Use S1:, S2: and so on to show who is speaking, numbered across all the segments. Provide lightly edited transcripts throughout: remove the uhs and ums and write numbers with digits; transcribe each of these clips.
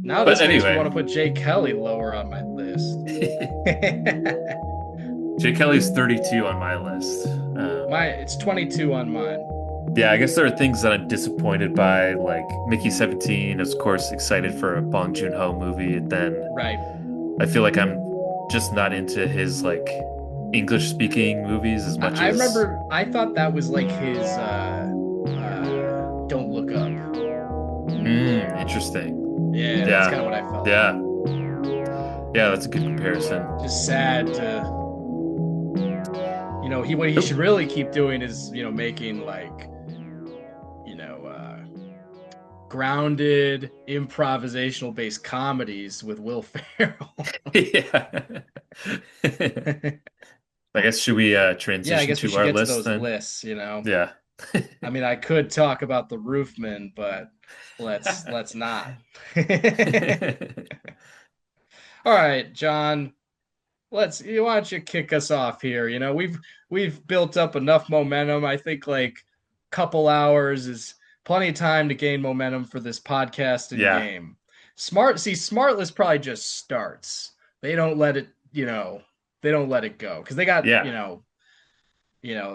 S1: Now
S2: But
S1: this makes me
S2: anyway,
S1: want to put Jay Kelly lower on my list.
S2: Jay Kelly's 32 on my list.
S1: It's 22 on mine.
S2: Yeah, I guess there are things that I'm disappointed by, like Mickey 17, of course, excited for a Bong Joon-ho movie. Then
S1: Right.
S2: I feel like I'm just not into his like English speaking movies as much
S1: I
S2: as
S1: remember I thought that was like his Don't Look Up.
S2: interesting.
S1: Yeah, that's
S2: Yeah.
S1: kind of what I felt.
S2: Yeah. Yeah, that's a good comparison.
S1: Just sad to, he what he
S2: Oh,
S1: should really keep doing is, making like, you know, grounded improvisational based comedies with Will Ferrell.
S2: yeah. I guess should we
S1: Yeah, I
S2: transition
S1: guess we
S2: to
S1: should
S2: our
S1: get to
S2: list
S1: those
S2: then?
S1: lists.
S2: Yeah.
S1: I mean, I could talk about the Roofman, but let's not. All right, John. Why don't you kick us off here? We've built up enough momentum. I think like couple hours is plenty of time to gain momentum for this podcast and
S2: Yeah.
S1: game. Smartless probably just starts. They don't let it, they don't let it go because they got,
S2: Yeah.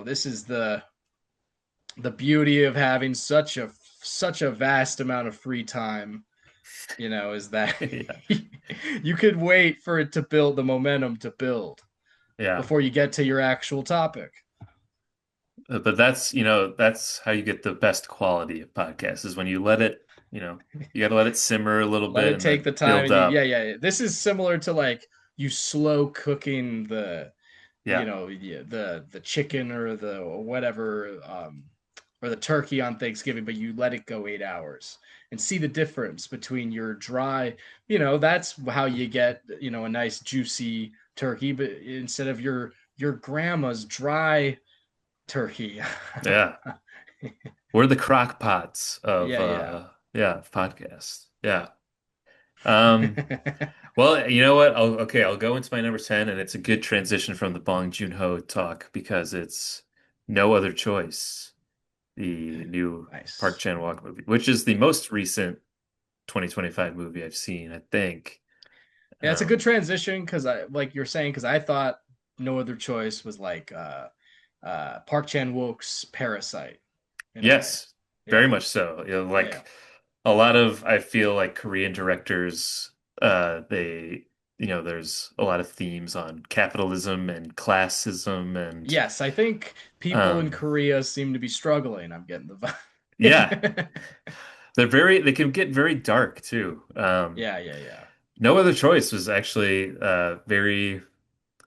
S1: this is the beauty of having such a vast amount of free time, is that
S2: Yeah.
S1: you could wait for it to build the momentum to build
S2: Yeah.
S1: before you get to your actual topic.
S2: But that's how you get the best quality of podcasts is when you let it, you got to let it simmer a little
S1: Let
S2: bit
S1: it
S2: and
S1: take
S2: then
S1: the time,
S2: build
S1: and yeah,
S2: up.
S1: yeah, yeah. This is similar to like you slow cooking
S2: Yeah.
S1: the chicken or the or whatever or the turkey on Thanksgiving, but you let it go 8 hours and see the difference between your dry. That's how you get a nice juicy turkey, but instead of your grandma's dry turkey.
S2: Yeah. We're the crock pots of
S1: Yeah, yeah.
S2: yeah, podcasts. Yeah. Um well, you know what? I'll go into my number 10 and it's a good transition from the Bong Joon-ho talk because it's No Other Choice, the new Park
S1: Nice.
S2: Chan-wook movie, which is the most recent 2025 movie I've seen, I think.
S1: Yeah, it's a good
S2: Um,
S1: transition because I like you're saying because I thought No Other Choice was like Park Chan Wook's Parasite in a way.
S2: yes, very
S1: Yeah,
S2: much so.
S1: yeah,
S2: Like a lot of, I feel like Korean directors, there's a lot of themes on capitalism and classism and,
S1: yes. I think people in
S2: um,
S1: Korea seem to be struggling. I'm getting the
S2: yeah,
S1: vibe.
S2: they can get very dark too.
S1: Yeah, yeah, yeah,
S2: No Other Choice was actually, very,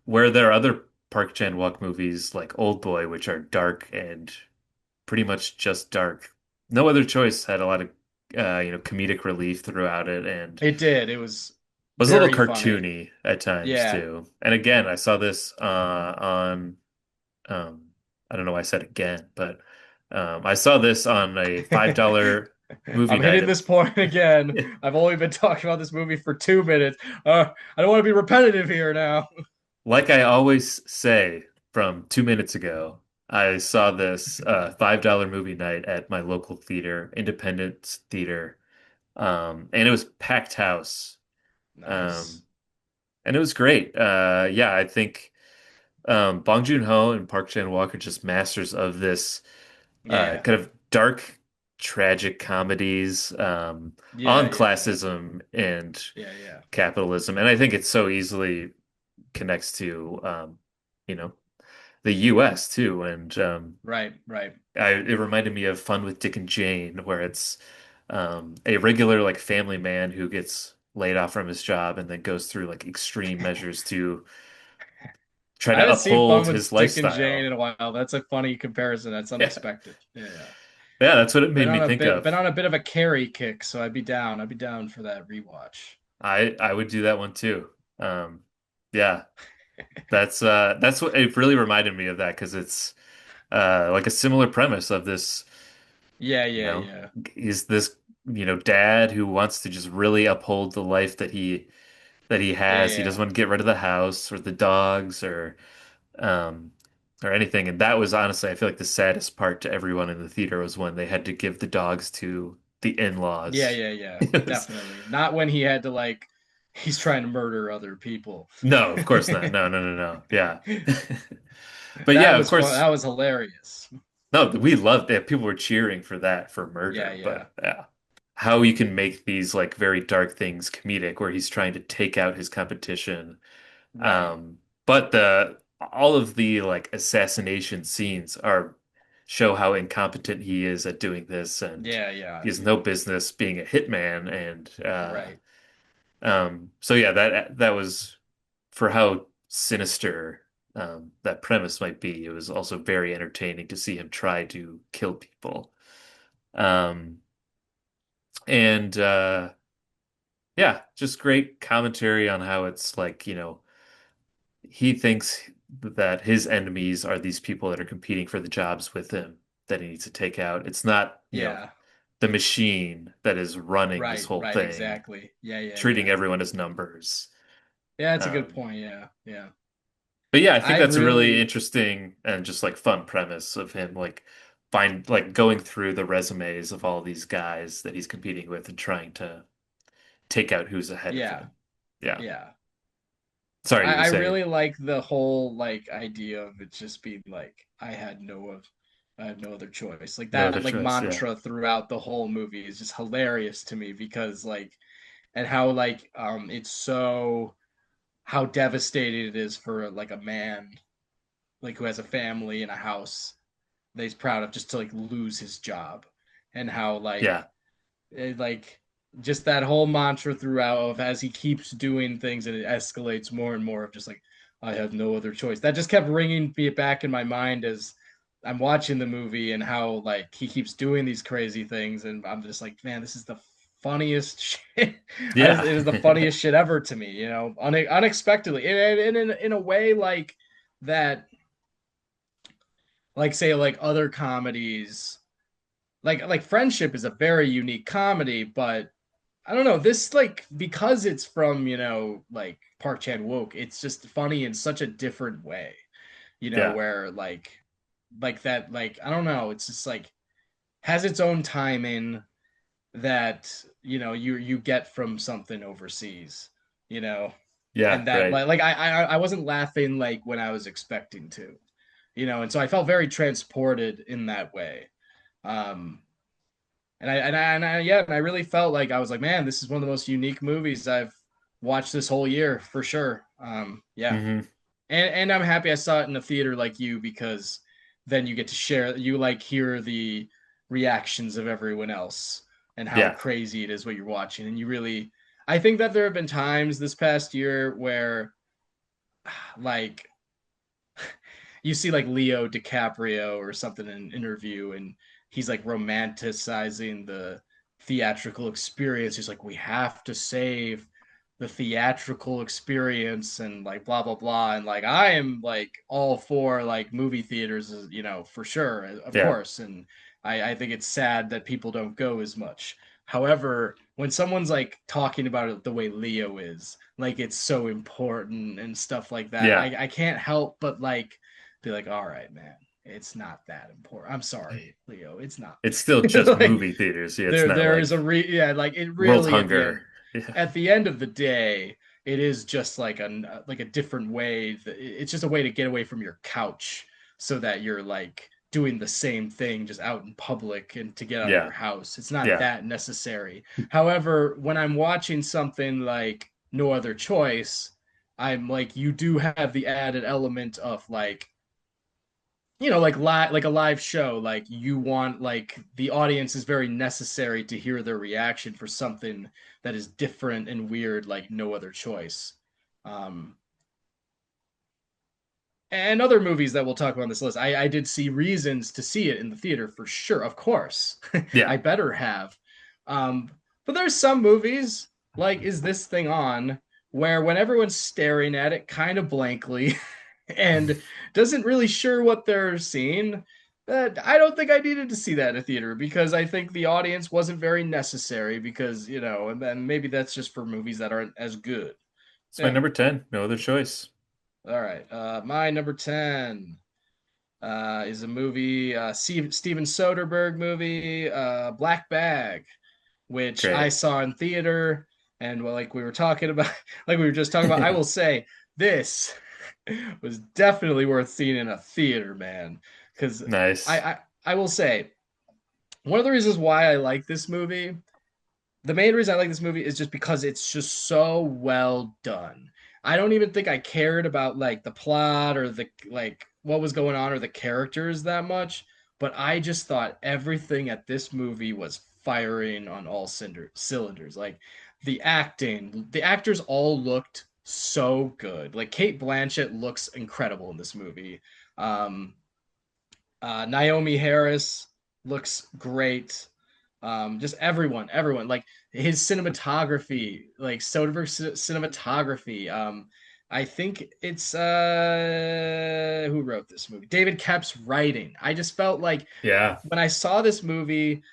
S2: where there are other Park Chan-wook movies like Old Boy, which are dark and pretty much just dark. No Other Choice had a lot of comedic relief throughout it and
S1: it did. It was
S2: was a little
S1: very funny.
S2: cartoony at times
S1: Yeah.
S2: too. And again, I saw this on um I don't know why I said again, but I saw this on a $5 movie
S1: I'm
S2: night
S1: hitting
S2: at
S1: this point again. I've only been talking about this movie for 2 minutes. I don't want to be repetitive here now.
S2: like I always say from 2 minutes ago, I saw this $5 movie night at my local theater, Independence Theater. And it was packed house.
S1: Nice.
S2: Um, and it was great. Yeah, I think Bong Joon-ho and Park Chan-wook are just masters of this
S1: Yeah.
S2: kind of dark, tragic comedies
S1: Yeah,
S2: on
S1: yeah, yeah.
S2: classism and
S1: Yeah, yeah.
S2: capitalism. And I think it so easily connects to the US too. And
S1: Right, right.
S2: it reminded me of Fun with Dick and Jane, where it's a regular like family man who gets laid off from his job and then goes through like extreme measures to try
S1: I
S2: to
S1: haven't seen Fun
S2: uphold
S1: with
S2: his
S1: Dick and Jane
S2: lifestyle.
S1: in a while. That's a funny comparison. That's
S2: Yeah.
S1: unexpected. Yeah, yeah.
S2: Yeah, that's what it made me think
S1: Been
S2: of.
S1: on a bit of a Carrie kick, so I'd be down. I'd be down for that rewatch.
S2: I would do that one too. Yeah, that's what it really reminded me of that because it's like a similar premise of this,
S1: Yeah,
S2: you
S1: yeah,
S2: know,
S1: yeah.
S2: is this, dad who wants to just really uphold the life that he
S1: Yeah,
S2: has. He doesn't
S1: yeah.
S2: want to get rid of the house or the dogs um or anything. And that was honestly, I feel like the saddest part to everyone in the theater was when they had to give the dogs to the
S1: Yeah,
S2: in-laws.
S1: yeah, yeah.
S2: It was,
S1: Definitely. Not when he had to like he's trying to murder other people.
S2: no, of course not. No, no, no, no. Yeah. But
S1: That
S2: yeah, of
S1: was fun.
S2: course,
S1: That was hilarious.
S2: no, we loved it. People were cheering for that for
S1: Yeah,
S2: murder,
S1: yeah.
S2: but yeah. How you can make these like very dark things comedic where he's trying to take out his competition.
S1: Right.
S2: Um, but the all of the like assassination scenes are show how incompetent he is at doing this, and
S1: Yeah,
S2: he
S1: yeah.
S2: has no business being a hitman. And
S1: Right.
S2: so yeah, that was for how sinister that premise might be. It was also very entertaining to see him try to kill people. Um, and yeah, just great commentary on how it's like, he thinks that his enemies are these people that are competing for the jobs with him that he needs to take out. It's not,
S1: Yeah.
S2: the machine that is running this
S1: Right,
S2: whole
S1: right,
S2: thing,
S1: exactly. Yeah, yeah,
S2: treating
S1: yeah.
S2: everyone as numbers.
S1: Yeah, that's a good
S2: Um,
S1: point. Yeah, yeah.
S2: but yeah, I think
S1: I
S2: that's a really
S1: really,
S2: interesting and just like fun premise of him like going through the resumes of all these guys that he's competing with and trying to take out who's ahead of
S1: yeah,
S2: him. Yeah.
S1: yeah.
S2: Sorry, you were
S1: I
S2: saying.
S1: really like the whole like idea of it just being like I had no other choice. Like
S2: No other
S1: that like
S2: choice. Yeah.
S1: mantra throughout the whole movie is just hilarious to me because like and how like it's so how devastating it is for like a man like who has a family and a house that he's proud of just to like lose his job and how
S2: Yeah.
S1: like just that whole mantra throughout of as he keeps doing things and it escalates more and more of just like I have no other choice. That just kept ringing me back in my mind as I'm watching the movie and how like he keeps doing these crazy things and I'm just like, man, this is the funniest shit.
S2: Yeah.
S1: It is the funniest shit ever to me, unexpectedly, and in a way that, like say like other comedies, like Friendship is a very unique comedy, but I don't know. This like because it's from like Park Chan Wook, it's just funny in such a different way.
S2: Yeah.
S1: Where like that like I don't know. It's just like has its own timing that you get from something overseas. You know,
S2: Yeah.
S1: and that
S2: Right.
S1: I wasn't laughing like when I was expecting to. And so I felt very transported in that way. Um, and I really felt like I was like, man, this is one of the most unique movies I've watched this whole year for sure. Yeah,
S2: Hmm.
S1: and I'm happy I saw it in the theater like you because then you get to share, you like hear the reactions of everyone else and how
S2: Yeah.
S1: crazy it is what you're watching, and you really, I think that there have been times this past year where like you see like Leo DiCaprio or something in an interview and he's like romanticizing the theatrical experience. He's like, we have to save the theatrical experience and like blah blah blah. And like I am like all for like movie theaters, for sure, of
S2: Yeah.
S1: course. And I think it's sad that people don't go as much. However, when someone's like talking about it the way Leo is, like it's so important and stuff like that,
S2: Yeah.
S1: I can't help but like be like, all right, man, it's not that important. I'm sorry, Leo, it's not.
S2: It's still just
S1: Like
S2: movie theaters. Yeah. It's not
S1: there is
S2: like
S1: yeah, like it
S2: world
S1: really
S2: hunger. Yeah.
S1: at the end of the day, it is just like a different way. It's just a way to get away from your couch so that you're like doing the same thing just out in public and to get out of your
S2: Yeah.
S1: house. It's not
S2: Yeah.
S1: that necessary. However, when I'm watching something like No Other Choice, I'm like you do have the added element of like like a live show, like you want like the audience is very necessary to hear their reaction for something that is different and weird like No Other Choice. um and other movies that we'll talk about on this list, I did see reasons to see it in the theater for sure, of course.
S2: Yeah.
S1: I better have. But there's some movies like Is This Thing On, where when everyone's staring at it kind of blankly and doesn't really sure what they're seeing, that I don't think I needed to see that in a theater because I think the audience wasn't very necessary because, and then maybe that's just for movies that aren't as good.
S2: It's my
S1: Yeah.
S2: number 10. No other choice.
S1: All right. My number 10 is a movie, Steven Soderbergh movie, Black Bag. which I
S2: Great.
S1: saw in theater. And well, like we were talking about, like we were just talking about, I will say this was definitely worth seeing in a theater, man. Because I,
S2: Nice.
S1: I I will say one of the reasons why I like this movie, the main reason I like this movie is just because it's just so well done. I don't even think I cared about like the plot or the like what was going on or the characters that much, but I just thought everything at this movie was firing on all cylinders. Like the acting, the actors all looked so good. Like Kate Blanchett looks incredible in this movie. Um, Naomi Harris looks great. Just everyone, like his cinematography, like Soderbergh's cinematography. I think it's who wrote this movie? David Koepp's writing. I just felt like
S2: Yeah.
S1: when I saw this movie,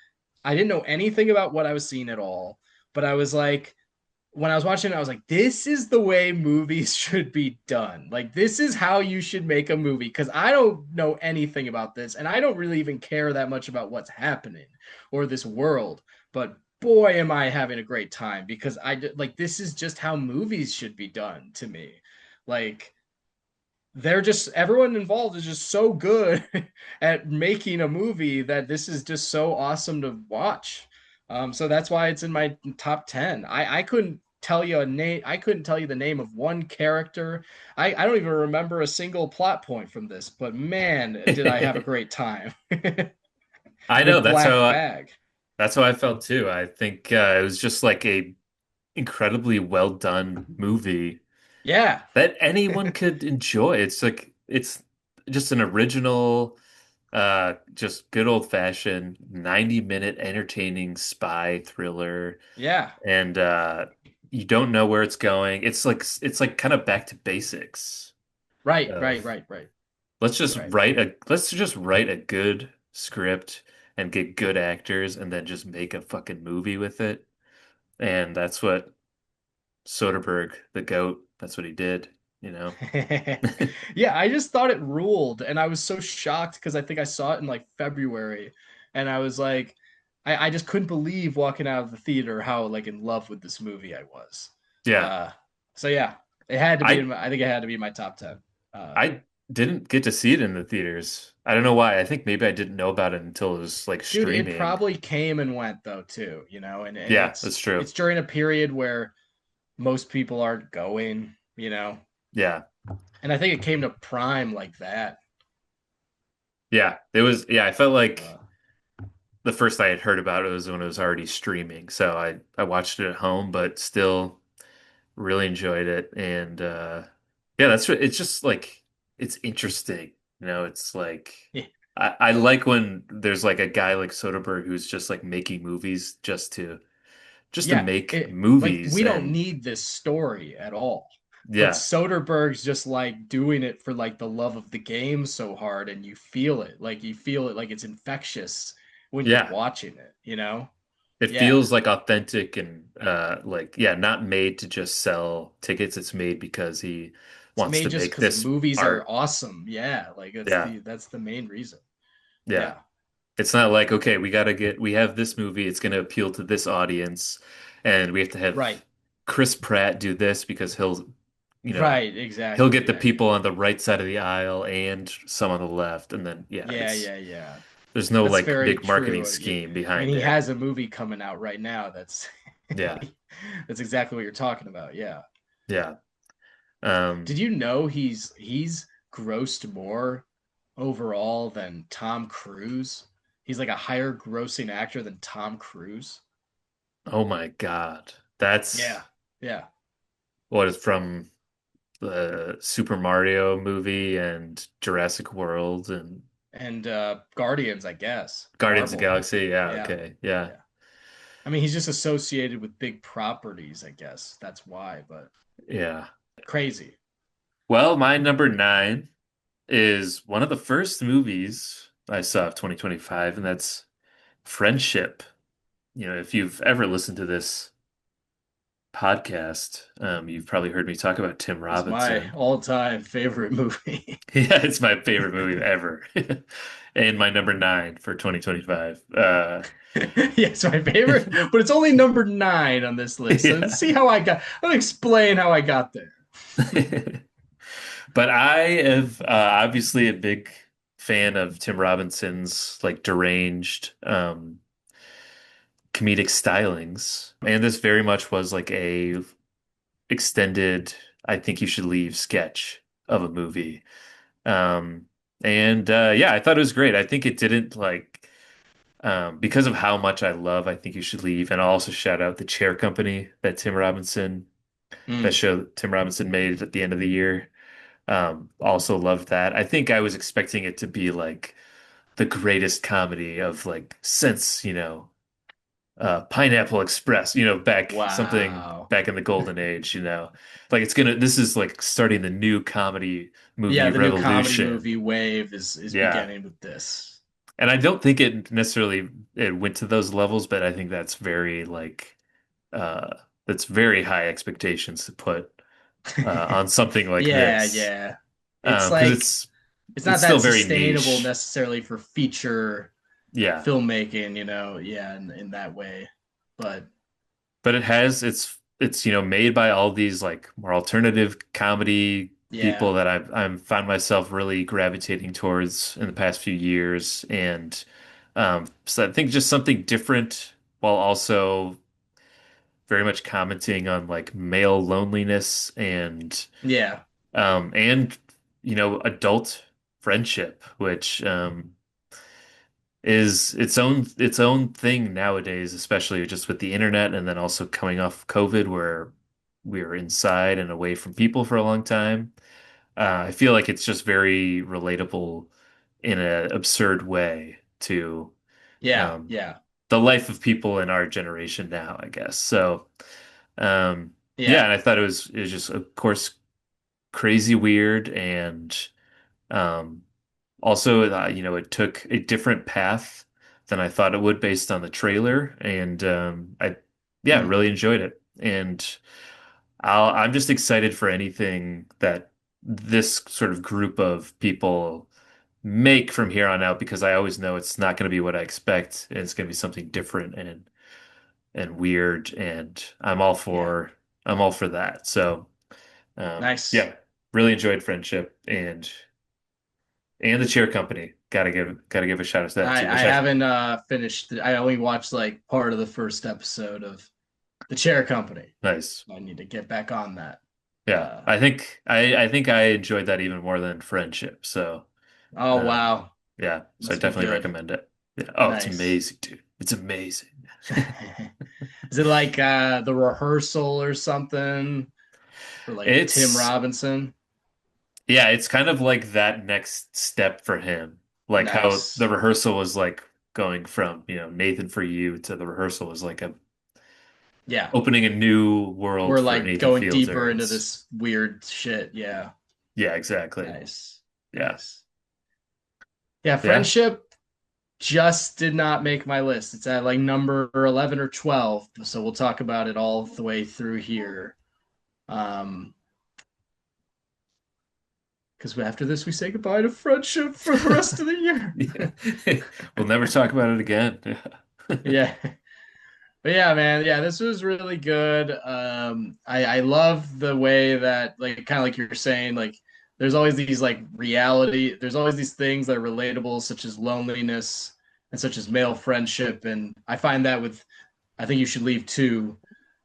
S1: I didn't know anything about what I was seeing at all, but I was like, when I was watching it, I was like, this is the way movies should be done. Like, this is how you should make a movie. Because I don't know anything about this, and I don't really even care that much about what's happening or this world. But boy, am I having a great time because like, this is just how movies should be done to me. Like, they're just everyone involved is just so good at making a movie that this is just so awesome to watch. So that's why it's in my top 10. I couldn't tell you a name. I couldn't tell you the name of one character. I don't even remember a single plot point from this, but man, did I have a great time
S2: I know
S1: with Black Bag.
S2: that's how I felt too. I think it was just like a incredibly well done movie
S1: Yeah,
S2: that anyone could enjoy. It's like it's just an original, just good old fashioned 90-minute entertaining spy thriller,
S1: yeah,
S2: and you don't know where it's going. It's like kind of back to basics
S1: right, right,
S2: of
S1: right, right, right.
S2: let's just write a good script and get good actors and then just make a fucking movie with it. And that's what Soderbergh, the GOAT, that's what he did, you know?
S1: Yeah, I just thought it ruled, and I was so shocked because I think I saw it in like February, and I was like, I just couldn't believe walking out of the theater how like in love with this movie I was.
S2: Yeah.
S1: Uh, so yeah, it had to be in
S2: I
S1: my, I think it had to be in my top 10.
S2: I didn't get to see it in the theaters. I don't know why. I think maybe I didn't know about it until it was like
S1: Dude, it
S2: streaming.
S1: probably came and went though too, and
S2: Yeah,
S1: it's
S2: that's true.
S1: it's during a period where most people aren't going.
S2: Yeah.
S1: And I think it came to Prime like that.
S2: Yeah. Yeah, I felt like
S1: Uh,
S2: the first I had heard about it was when it was already streaming. So I watched it at home, but still really enjoyed it. And yeah, that's what it's just like it's interesting. It's like
S1: yeah.
S2: I like when there's like a guy like Soderbergh who's just like making movies just to
S1: Yeah,
S2: make
S1: it like
S2: movies
S1: we don't
S2: and
S1: need this story at all. But
S2: yeah,
S1: Soderbergh's just like doing it for like the love of the game so hard and you feel it. Like you feel it like it's infectious when you're
S2: yeah.
S1: watching it?
S2: It
S1: Yeah.
S2: feels like authentic and like yeah, not made to just sell tickets. It's made because he
S1: It's
S2: wants
S1: made
S2: to
S1: just
S2: make
S1: because
S2: this
S1: movies are
S2: art.
S1: awesome. Yeah, like
S2: Yeah.
S1: that's the main reason.
S2: Yeah.
S1: Yeah.
S2: It's not like, okay, we have this movie, it's going to appeal to this audience, and we have to have
S1: Right.
S2: Chris Pratt do this because you know,
S1: Right,
S2: he'll
S1: exactly.
S2: get the
S1: Yeah,
S2: people
S1: yeah.
S2: on the right side of the aisle and some on the left. And then, yeah,
S1: Yeah, yeah, yeah.
S2: there's no
S1: That's
S2: like
S1: very
S2: big marketing
S1: true. Yeah.
S2: scheme
S1: I mean,
S2: behind
S1: he
S2: it.
S1: has a movie coming out right now that's
S2: Yeah.
S1: that's exactly what you're talking about. Yeah.
S2: Yeah. Um,
S1: Did you know he's grossed more overall than Tom Cruise? He's like a higher grossing actor than Tom Cruise.
S2: oh my God. That's
S1: Yeah. Yeah.
S2: what is from the Super Mario movie and Jurassic World and
S1: And Guardians, I guess.
S2: Guardians of the
S1: Marvel.
S2: Galaxy. Yeah,
S1: Yeah.
S2: okay. Yeah.
S1: Yeah. I mean, he's just associated with big properties, I guess. That's why, but
S2: Yeah.
S1: crazy.
S2: Well, my number nine is one of the first movies I saw of 2025, and that's Friendship. If you've ever listened to this podcast, you've probably heard me talk about Tim
S1: It's my
S2: Robinson.
S1: all-time favorite movie.
S2: Yeah, it's my favorite movie ever. And my number nine for 2025.
S1: Yeah, it's my favorite, but it's only number nine on this list. So
S2: Yeah.
S1: see how I got. I'll explain how I got there.
S2: But I have obviously a big fan of Tim Robinson's like deranged comedic stylings. And this very much was like a extended I think you should leave sketch of a movie. Um and yeah, I thought it was great. I think it didn't like because of how much I love I think you should leave, and I'll also shout out the Chair Company that
S1: Mm,
S2: show Tim Robinson made at the end of the year. Also loved that. I think I was expecting it to be like the greatest comedy of like since, Pineapple Express, back something
S1: wow.
S2: back in the golden age, Like this is like starting the new comedy
S1: Yeah,
S2: movie
S1: the new comedy
S2: revolution.
S1: movie wave is
S2: Yeah.
S1: beginning with this.
S2: And I don't think it went to those levels, but I think uh that's very high expectations to put on something like
S1: Yeah,
S2: this.
S1: yeah. It's
S2: Because
S1: like it's
S2: it's
S1: not
S2: still
S1: that
S2: very
S1: sustainable
S2: niche.
S1: necessarily for feature
S2: Yeah.
S1: filmmaking, yeah, in that way. But
S2: But it's made by all these like more alternative comedy
S1: yeah,
S2: people that I'm found myself really gravitating towards in the past few years. And so I think just something different while also very much commenting on like male loneliness
S1: yeah,
S2: and adult friendship, which is its own thing nowadays, especially just with the internet and then also coming off COVID where we were inside and away from people for a long time. I feel like it's just very relatable in an absurd way to
S1: yeah,
S2: um,
S1: yeah,
S2: the life of people in our generation now, I guess. So, yeah,
S1: yeah,
S2: and I thought it was just, of course, crazy weird and um, also, it took a different path than I thought it would based on the trailer, and yeah,
S1: mm,
S2: really enjoyed it. And I'm just excited for anything that this sort of group of people make from here on out because I always know it's not going to be what I expect, and it's going to be something different and weird, and
S1: yeah.
S2: I'm all for that. So,
S1: Nice.
S2: yeah, really enjoyed Friendship and the Cheer Company. Gotta give a shout out to that too.
S1: I
S2: Which I
S1: haven't finished. I only watched like part of the first episode of The Chair Company.
S2: nice.
S1: I need to get back on that.
S2: Yeah,
S1: Uh,
S2: I think I enjoyed that even more than Friendship. So
S1: oh
S2: um,
S1: wow,
S2: yeah, so I
S1: must be
S2: definitely
S1: good.
S2: recommend it. Yeah. Oh, it's
S1: Nice.
S2: amazing, dude. It's amazing.
S1: Is it like The Rehearsal or something for like Tim
S2: It's
S1: Robinson?
S2: yeah, it's kind of like that next step for him. Like how the
S1: Nice.
S2: rehearsal was like going from, Nathan for You to the rehearsal was like a
S1: Yeah.
S2: opening a new world
S1: We're
S2: for
S1: like
S2: Nathan
S1: going
S2: Fielder.
S1: deeper into
S2: It's
S1: this weird shit. Yeah.
S2: yeah, exactly.
S1: Nice.
S2: Yeah.
S1: Nice. Yeah,
S2: Yeah.
S1: Friendship just did not make my list. It's at like number 11 or 12. So we'll talk about it all the way through here. Um, because after this, we say goodbye to Friendship for the rest of the year.
S2: Yeah. We'll never talk about it again.
S1: Yeah. But yeah, man, yeah, this was really good. I love the way that like kind of like you're saying, like there's always these like reality, there's always these things that are relatable, such as loneliness and such as male friendship. And I find that with I think you should leave too.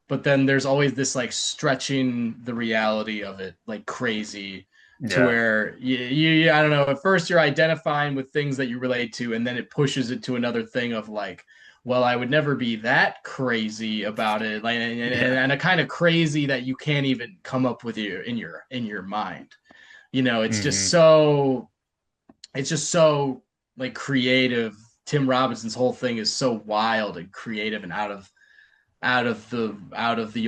S1: But then there's always this like stretching the reality of it like crazy to
S2: Yeah.
S1: where I don't know, at first you're identifying with things that you relate to, and then it pushes it to another thing of like, well, I would never be that crazy about it, like,
S2: Yeah.
S1: and a kind of crazy that you can't even come up with in your mind.
S2: Hmm.
S1: It's just so like creative. Tim Robinson's whole thing is so wild and creative and out of the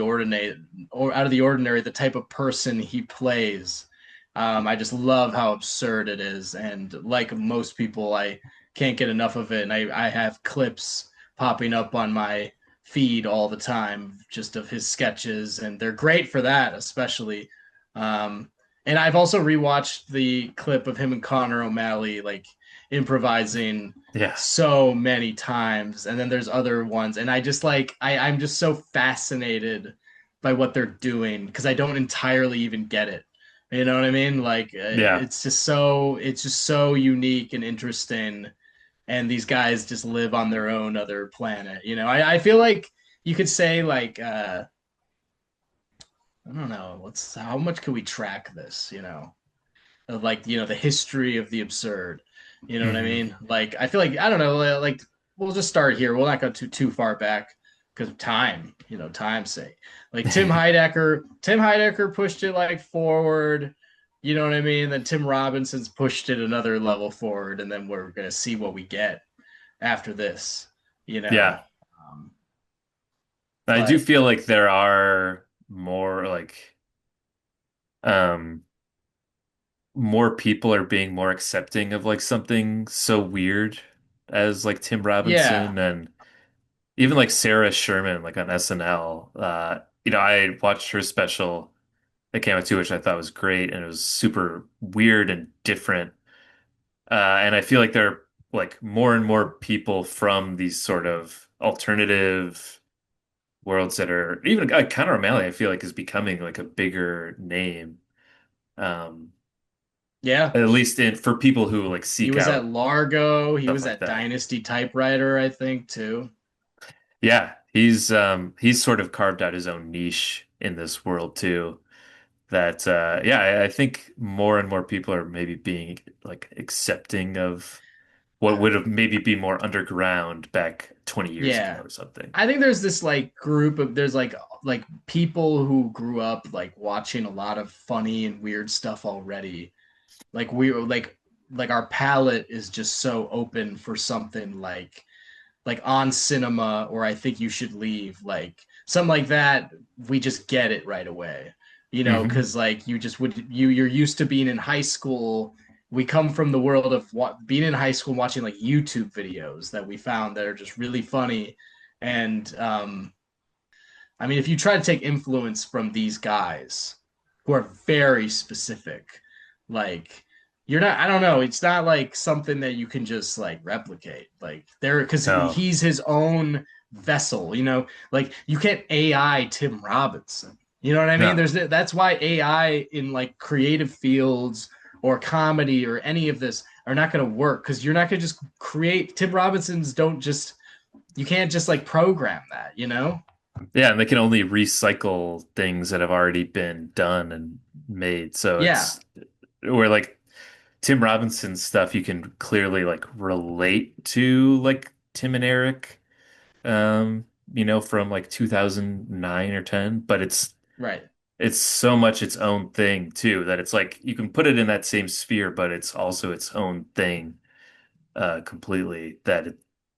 S1: ordinary, the type of person he plays. I just love how absurd it is, and like most people, I can't get enough of it. And I have clips popping up on my feed all the time, just of his sketches, and they're great for that, especially. Um, and I've also rewatched the clip of him and Connor O'Malley like improvising
S2: Yeah.
S1: so many times, and then there's other ones, and I just like I'm just so fascinated by what they're doing because I don't entirely even get it. You know what I mean? Like
S2: Yeah.
S1: it's just so unique and interesting, and these guys just live on their own other planet. I feel like you could say like I don't know, what's how much can we track this, of like, the history of the absurd. You know what I
S2: Hmm.
S1: mean? Like I feel like I don't know, like we'll just start here. We'll not go too far back because of time, time's sake. Like Tim Heidecker pushed it like forward. You know what I mean? Then Tim Robinson's pushed it another level forward, and then we're gonna see what we get after this, you
S2: Yeah.
S1: know. Um,
S2: I do
S1: but
S2: feel like there are more like um more people are being more accepting of like something so weird as like Tim
S1: yeah,
S2: Robinson, and even like Sarah Sherman like on SNL. I watched her special that came out too, which I thought was great, and it was super weird and different. And I feel like there are like more and more people from these sort of alternative worlds that are even Conor O'Malley, I feel like is becoming like a bigger name. Um,
S1: yeah.
S2: at least in for people who like
S1: He
S2: seek
S1: was at
S2: out
S1: Largo. He
S2: stuff
S1: was
S2: like
S1: at
S2: that.
S1: Dynasty Typewriter, I think, too.
S2: Yeah, he's sort of carved out his own niche in this world too. That yeah, I think more and more people are maybe being like accepting of what would have maybe be more underground back 20 years ago
S1: Yeah.
S2: or something.
S1: I think there's this like group of there's like people who grew up like watching a lot of funny and weird stuff already. Like we like our palette is just so open for something like on cinema, or I think you should leave, like something like that. We just get it right away,
S2: Hmm.
S1: because like you just would you're used to being in high school. We come from the world of what being in high school and watching like YouTube videos that we found that are just really funny. And I mean, if you try to take influence from these guys who are very specific, like you're not, I don't know, it's not like something that you can just like replicate. Like there, because
S2: No,
S1: he's his own vessel, like you can't AI Tim Robinson. You know what I mean?
S2: no.
S1: That's why AI in like creative fields or comedy or any of this are not going to work, because you're not going to just create Tim Robinsons. Don't just, you can't just like program that.
S2: Yeah, and they can only recycle things that have already been done and made. So
S1: Yeah,
S2: it's where like Tim Robinson's stuff you can clearly like relate to like Tim and Eric, from like 2009 or 10, but
S1: right.
S2: it's so much its own thing too that it's like you can put it in that same sphere, but it's also its own thing completely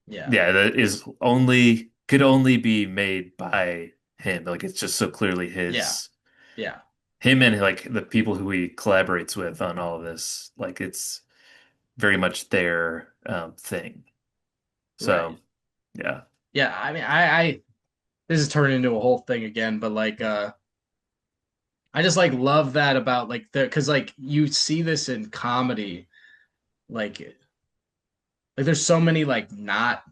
S1: Yeah.
S2: yeah, that is only could only be made by him. Like it's just so clearly
S1: Yeah. Yeah.
S2: him and like the people who he collaborates with on all of this. Like it's very much their thing.
S1: Right.
S2: So yeah,
S1: Yeah. I mean, I this is turning into a whole thing again, but like I just like love that about like the because like you see this in comedy, like there's so many like not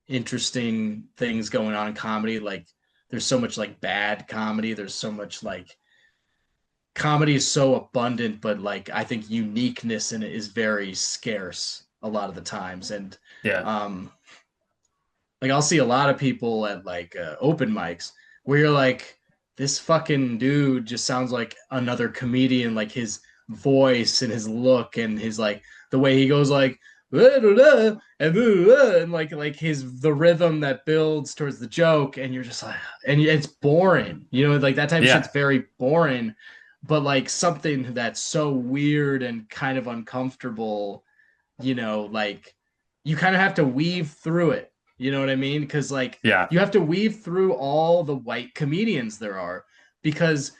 S1: interesting things going on in comedy. Like there's so much like bad comedy. There's so much like comedy is so abundant, but like I think uniqueness in it is very scarce a lot of the times. And
S2: yeah,
S1: um like I'll see a lot of people at like open mics where you're like, this fucking dude just sounds like another comedian, like his voice and his look and his like the way he goes like and like his the rhythm that builds towards the joke, and you're just like, and it's boring, like that type of shit's
S2: yeah,
S1: very boring. But like something that's so weird and kind of uncomfortable, like you kind of have to weave through it. You know what I mean? Because like
S2: yeah,
S1: you have to weave through all the white comedians there are, because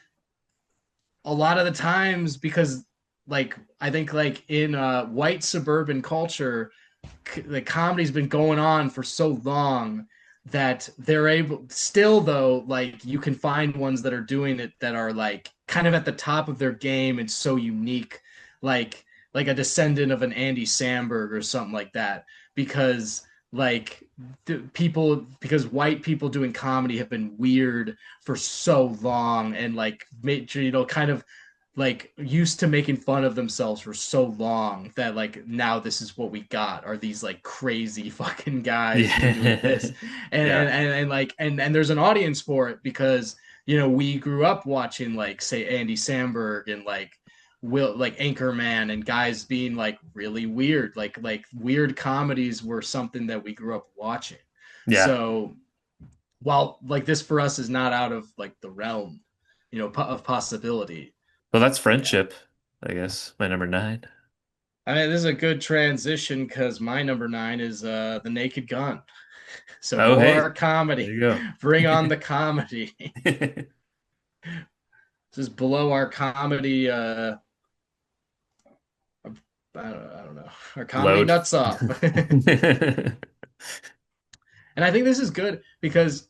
S1: a lot of the times, because like I think like in white suburban culture, the comedy's been going on for so long that they're able still though, like you can find ones that are doing it that are like kind of at the top of their game and so unique, like like a descendant of an Andy Samberg or something like that, because like people, because white people doing comedy have been weird for so long, and like made, kind of like used to making fun of themselves for so long, that like now this is what we got, are these like crazy fucking guys who are doing this.
S2: Yeah.
S1: And
S2: Yeah.
S1: like and there's an audience for it, because we grew up watching like say Andy Samberg and like Will, like Anchorman, and guys being like really weird, like weird comedies were something that we grew up watching.
S2: Yeah.
S1: So while like this for us is not out of like the realm, of possibility.
S2: Well, that's
S1: Yeah.
S2: friendship, I guess. My number nine.
S1: I mean, this is a good transition because my number nine is The Naked Gun. So
S2: Oh,
S1: more
S2: hey, there
S1: comedy.
S2: you go.
S1: Bring on the comedy. This is below our comedy. I don't know, our comedy
S2: Load.
S1: nuts off. And I think this is good because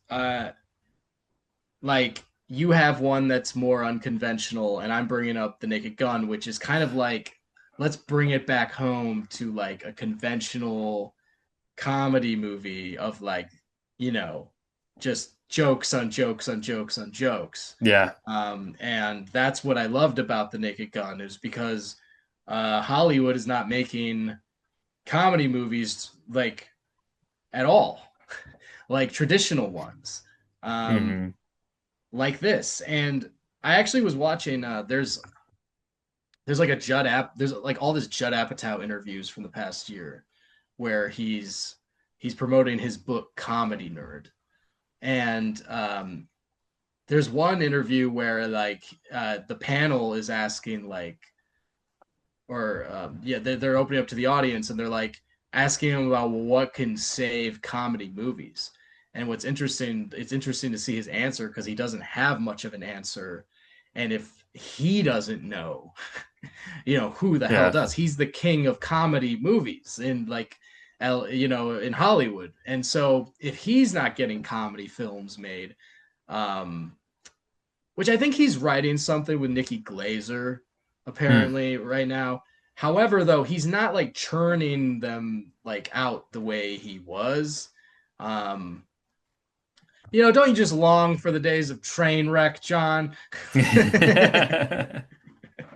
S1: like you have one that's more unconventional, and I'm bringing up The Naked Gun, which is kind of like, let's bring it back home to like a conventional comedy movie of like, you know, just jokes on jokes on jokes on jokes.
S2: Yeah.
S1: And that's what I loved about The Naked Gun, is because Hollywood is not making comedy movies like at all, like traditional ones, um,
S2: Hmm.
S1: like this. And I actually was watching. There's like a Judd App. There's like all this Judd Apatow interviews from the past year, where he's promoting his book Comedy Nerd. And there's one interview where like the panel is asking like, or yeah, they're opening up to the audience, and they're like asking him about, well, what can save comedy movies. And what's interesting, it's interesting to see his answer, because he doesn't have much of an answer. And if he doesn't know, who the hell
S2: Yeah.
S1: does? He's the king of comedy movies in like in Hollywood. And so if he's not getting comedy films made, um which I think he's writing something with Nikki Glazer
S2: Hmm.
S1: apparently right now. However, though, he's not like churning them like out the way he was. Um, don't you just long for the days of train wreck, John?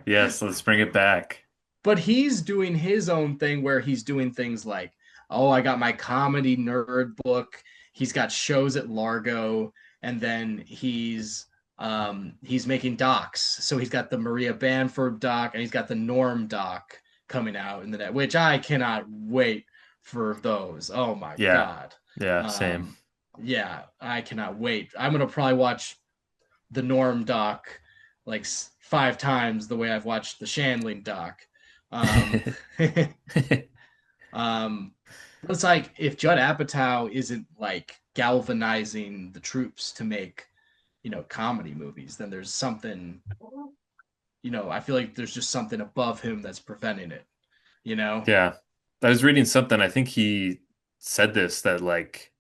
S2: Yes, let's bring it back.
S1: But he's doing his own thing, where he's doing things like, oh, I got my comedy nerd book. He's got shows at Largo, and then he's making docs. So he's got the Maria Bamford doc, and he's got the Norm doc coming out in the net, which I cannot wait for those. Oh my
S2: Yeah.
S1: god.
S2: Yeah, same.
S1: Um, yeah, I cannot wait. I'm gonna probably watch the Norm doc like 5 times the way I've watched the Shandling doc. Um, um, it's like if Judd Apatow isn't like galvanizing the troops to make, comedy movies, then there's something, I feel like there's just something above him that's preventing it, you know?
S2: Yeah. I was reading something. I think he said this that like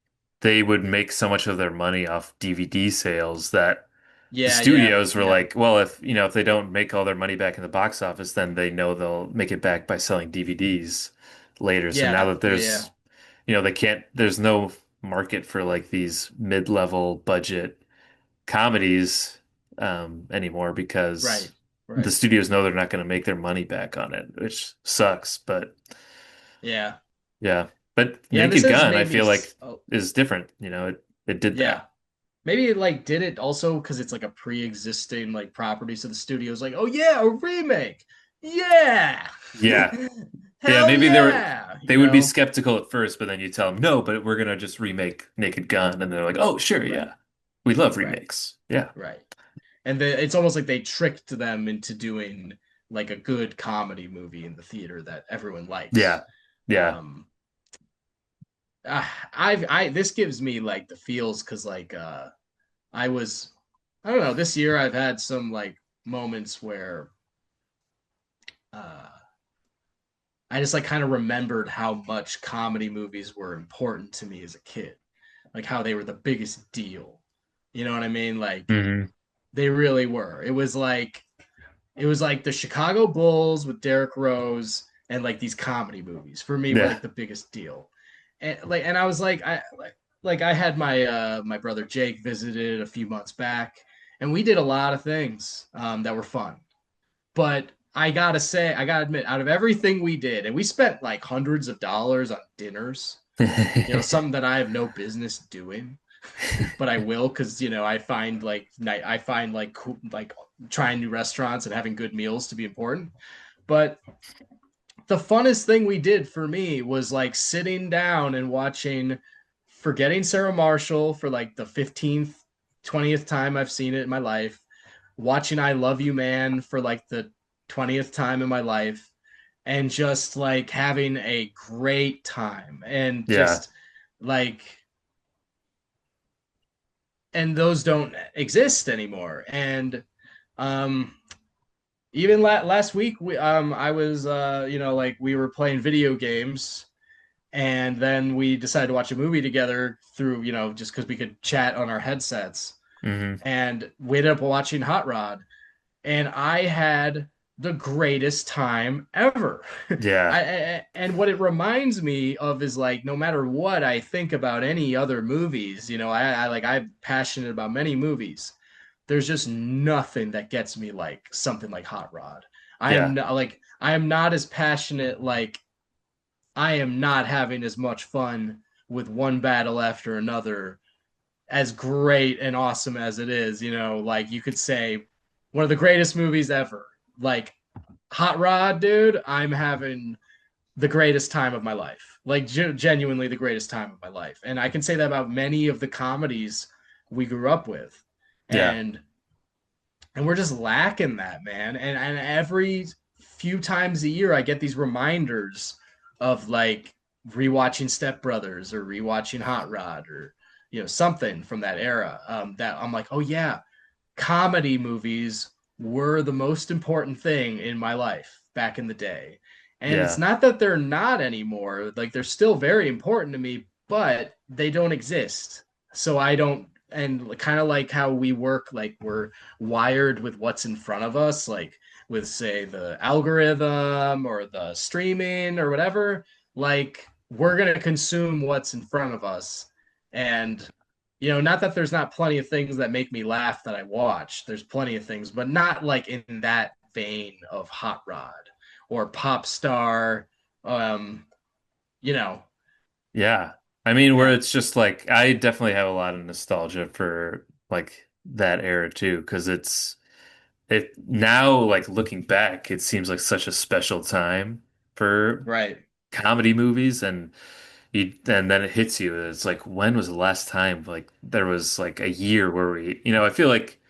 S2: they would make so much of their money off DVD sales that the
S1: Yeah, yeah,
S2: studios were
S1: yeah,
S2: like, well, if they don't make all their money back in the box office, then they know they'll make it back by selling DVDs later. So now
S1: yeah,
S2: that
S1: yeah,
S2: they can't, there's no market for like these mid-level budget comedies anymore because
S1: right,
S2: the
S1: right.
S2: studios know they're not going to make their money back on it, which sucks. But
S1: Yeah.
S2: yeah, but
S1: Yeah, and this
S2: Naked
S1: has
S2: Gun, I
S1: made me,
S2: feel like
S1: oh,
S2: is different. It did
S1: yeah.
S2: that.
S1: Maybe it like did it also because it's like a pre-existing like property, so the studio's like, oh yeah, a remake, yeah,
S2: Yeah. Yeah,
S1: hell
S2: maybe
S1: yeah,
S2: they would be skeptical at first, but then you tell them no, but we're gonna just remake Naked Gun, and they're like, oh, sure,
S1: right,
S2: yeah, we love
S1: right,
S2: remakes. Yeah,
S1: right. And it's almost like they tricked them into doing like a good comedy movie in the theater that everyone likes.
S2: yeah, yeah,
S1: Um, I this gives me like the feels, because like I was, I don't know, this year I've had some like moments where uh I just like kind of remembered how much comedy movies were important to me as a kid. like how they were the biggest deal. You know what I mean? Like
S2: Hmm.
S1: they really were. It was like the Chicago Bulls with Derrick Rose and like these comedy movies for me were
S2: Yeah.
S1: like the biggest deal. And I was like I had my brother Jake visited a few months back and we did a lot of things that were fun. But I gotta admit, out of everything we did, and we spent like hundreds of dollars on dinners, something that I have no business doing, but I will because I find like cool, like trying new restaurants and having good meals to be important. But the funnest thing we did for me was like sitting down and watching Forgetting Sarah Marshall for like the 15th, 20th time I've seen it in my life, watching I Love You Man for like the 20th time in my life, and just like having a great time and
S2: Yeah.
S1: just like and those don't exist anymore. And um even last week I was like we were playing video games and then we decided to watch a movie together through just because we could chat on our headsets,
S2: Hmm.
S1: and we ended up watching Hot Rod, and I had the greatest time ever.
S2: Yeah.
S1: And what it reminds me of is like no matter what I think about any other movies, I'm passionate about many movies. There's just nothing that gets me like something like Hot Rod.
S2: Yeah.
S1: I am not as passionate, like I am not having as much fun with one battle after another, as great and awesome as it is. Like you could say one of the greatest movies ever. Like Hot Rod, dude, I'm having the greatest time of my life. Like genuinely the greatest time of my life. And I can say that about many of the comedies we grew up with.
S2: Yeah.
S1: And we're just lacking that, man. And every few times a year I get these reminders of like rewatching Step Brothers or rewatching Hot Rod or something from that era, that I'm like, oh yeah, comedy movies were the most important thing in my life back in the day. And it's
S2: Yeah.
S1: not that they're not anymore. Like they're still very important to me, but they don't exist. So I don't, and kind of like how we work, like we're wired with what's in front of us, like with say the algorithm or the streaming or whatever, like we're going to consume what's in front of us. And not that there's not plenty of things that make me laugh that I watch. There's plenty of things, but not like in that vein of Hot Rod or Pop Star. Um, you know,
S2: Yeah. I mean, where
S1: yeah,
S2: it's just like I definitely have a lot of nostalgia for like that era too, because it now like looking back, it seems like such a special time for
S1: right.
S2: comedy movies and then it hits you. It's like when was the last time like there was like a year where I feel like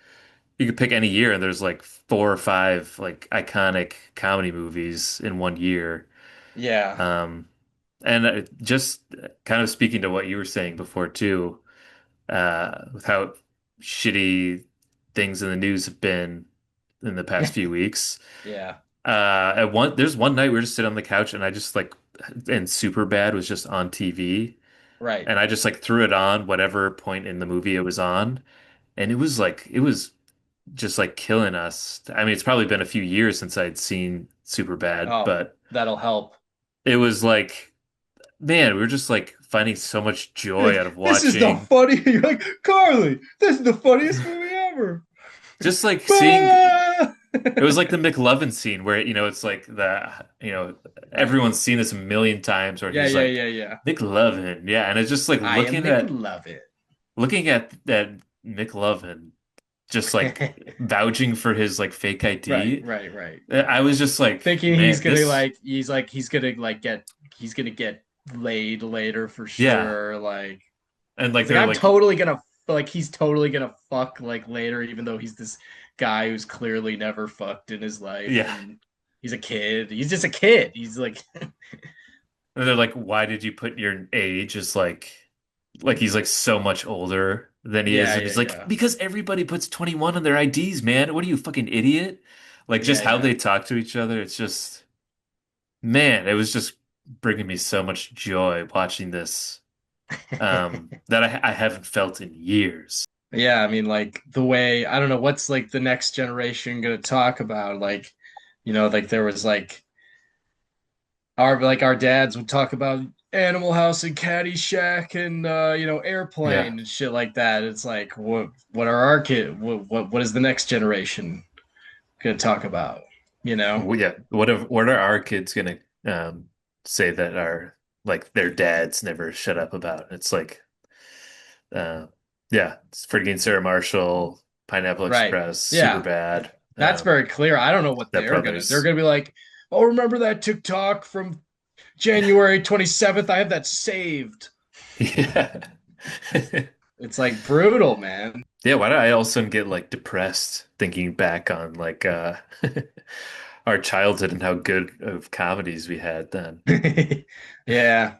S2: you could pick any year and there's like four or five like iconic comedy movies in one year.
S1: Yeah,
S2: Um, and just kind of speaking to what you were saying before too, with how shitty things in the news have been in the past few weeks.
S1: yeah,
S2: There's one night we were just sitting on the couch and I just like, and Superbad was just on TV,
S1: right.
S2: and I just like threw it on whatever point in the movie it was on, and it was just like killing us. I mean, it's probably been a few years since I'd seen Superbad,
S1: Oh,
S2: but
S1: that'll help.
S2: it was like, man, we were just like finding so much
S1: You're
S2: joy
S1: like,
S2: out of
S1: this is the
S2: watching,
S1: funny. You're like, Carly, this is the funniest movie ever.
S2: just like seeing.
S1: Bah!
S2: It was like the McLovin scene where, it's like
S1: Right.
S2: everyone's seen this a million times where
S1: Yeah,
S2: he's
S1: yeah,
S2: like,
S1: yeah, yeah.
S2: McLovin. Yeah. And it's just like
S1: I am McLovin.
S2: looking at that McLovin, just like vouching for his like fake
S1: Right,
S2: ID.
S1: right, right.
S2: I was just like,
S1: Thinking
S2: man, this,
S1: he's gonna like get laid later for
S2: yeah.
S1: sure. Like
S2: And like
S1: he's like
S2: they're
S1: I'm
S2: like,
S1: totally gonna like he's totally gonna fuck like later, even though he's this guy who's clearly never fucked in his life,
S2: yeah.
S1: and he's a kid. He's just a kid. He's like
S2: And they're like, why did you put your age as like he's like so much older than he is?
S1: yeah,
S2: And
S1: yeah,
S2: he's like,
S1: yeah,
S2: because everybody puts 21 on their IDs, man. What are you, fucking idiot? Like
S1: yeah,
S2: just how
S1: yeah.
S2: they talk to each other. It's just, man, it was just bringing me so much joy watching this. that I haven't felt in years.
S1: Yeah, I mean, like the way I don't know what's like the next generation gonna talk about. Like, like there was our dads would talk about Animal House and Caddyshack and
S2: Yeah.
S1: Airplane and shit like that. It's like what are our kid what is the next generation gonna talk about? You know?
S2: Yeah. What are our kids gonna say that are like their dads never shut up about? It's like uh yeah, it's Forgetting Sarah Marshall, Pineapple
S1: Right.
S2: Express, Super
S1: Yeah.
S2: Bad,
S1: That's very clear. I don't know what
S2: Step
S1: they're
S2: Brothers.
S1: gonna be like, oh, remember that TikTok from January 27th? I have that saved.
S2: Yeah.
S1: It's like brutal, man.
S2: Yeah, why do I all of a sudden get like depressed thinking back on like our childhood and how good of comedies we had then?
S1: Yeah.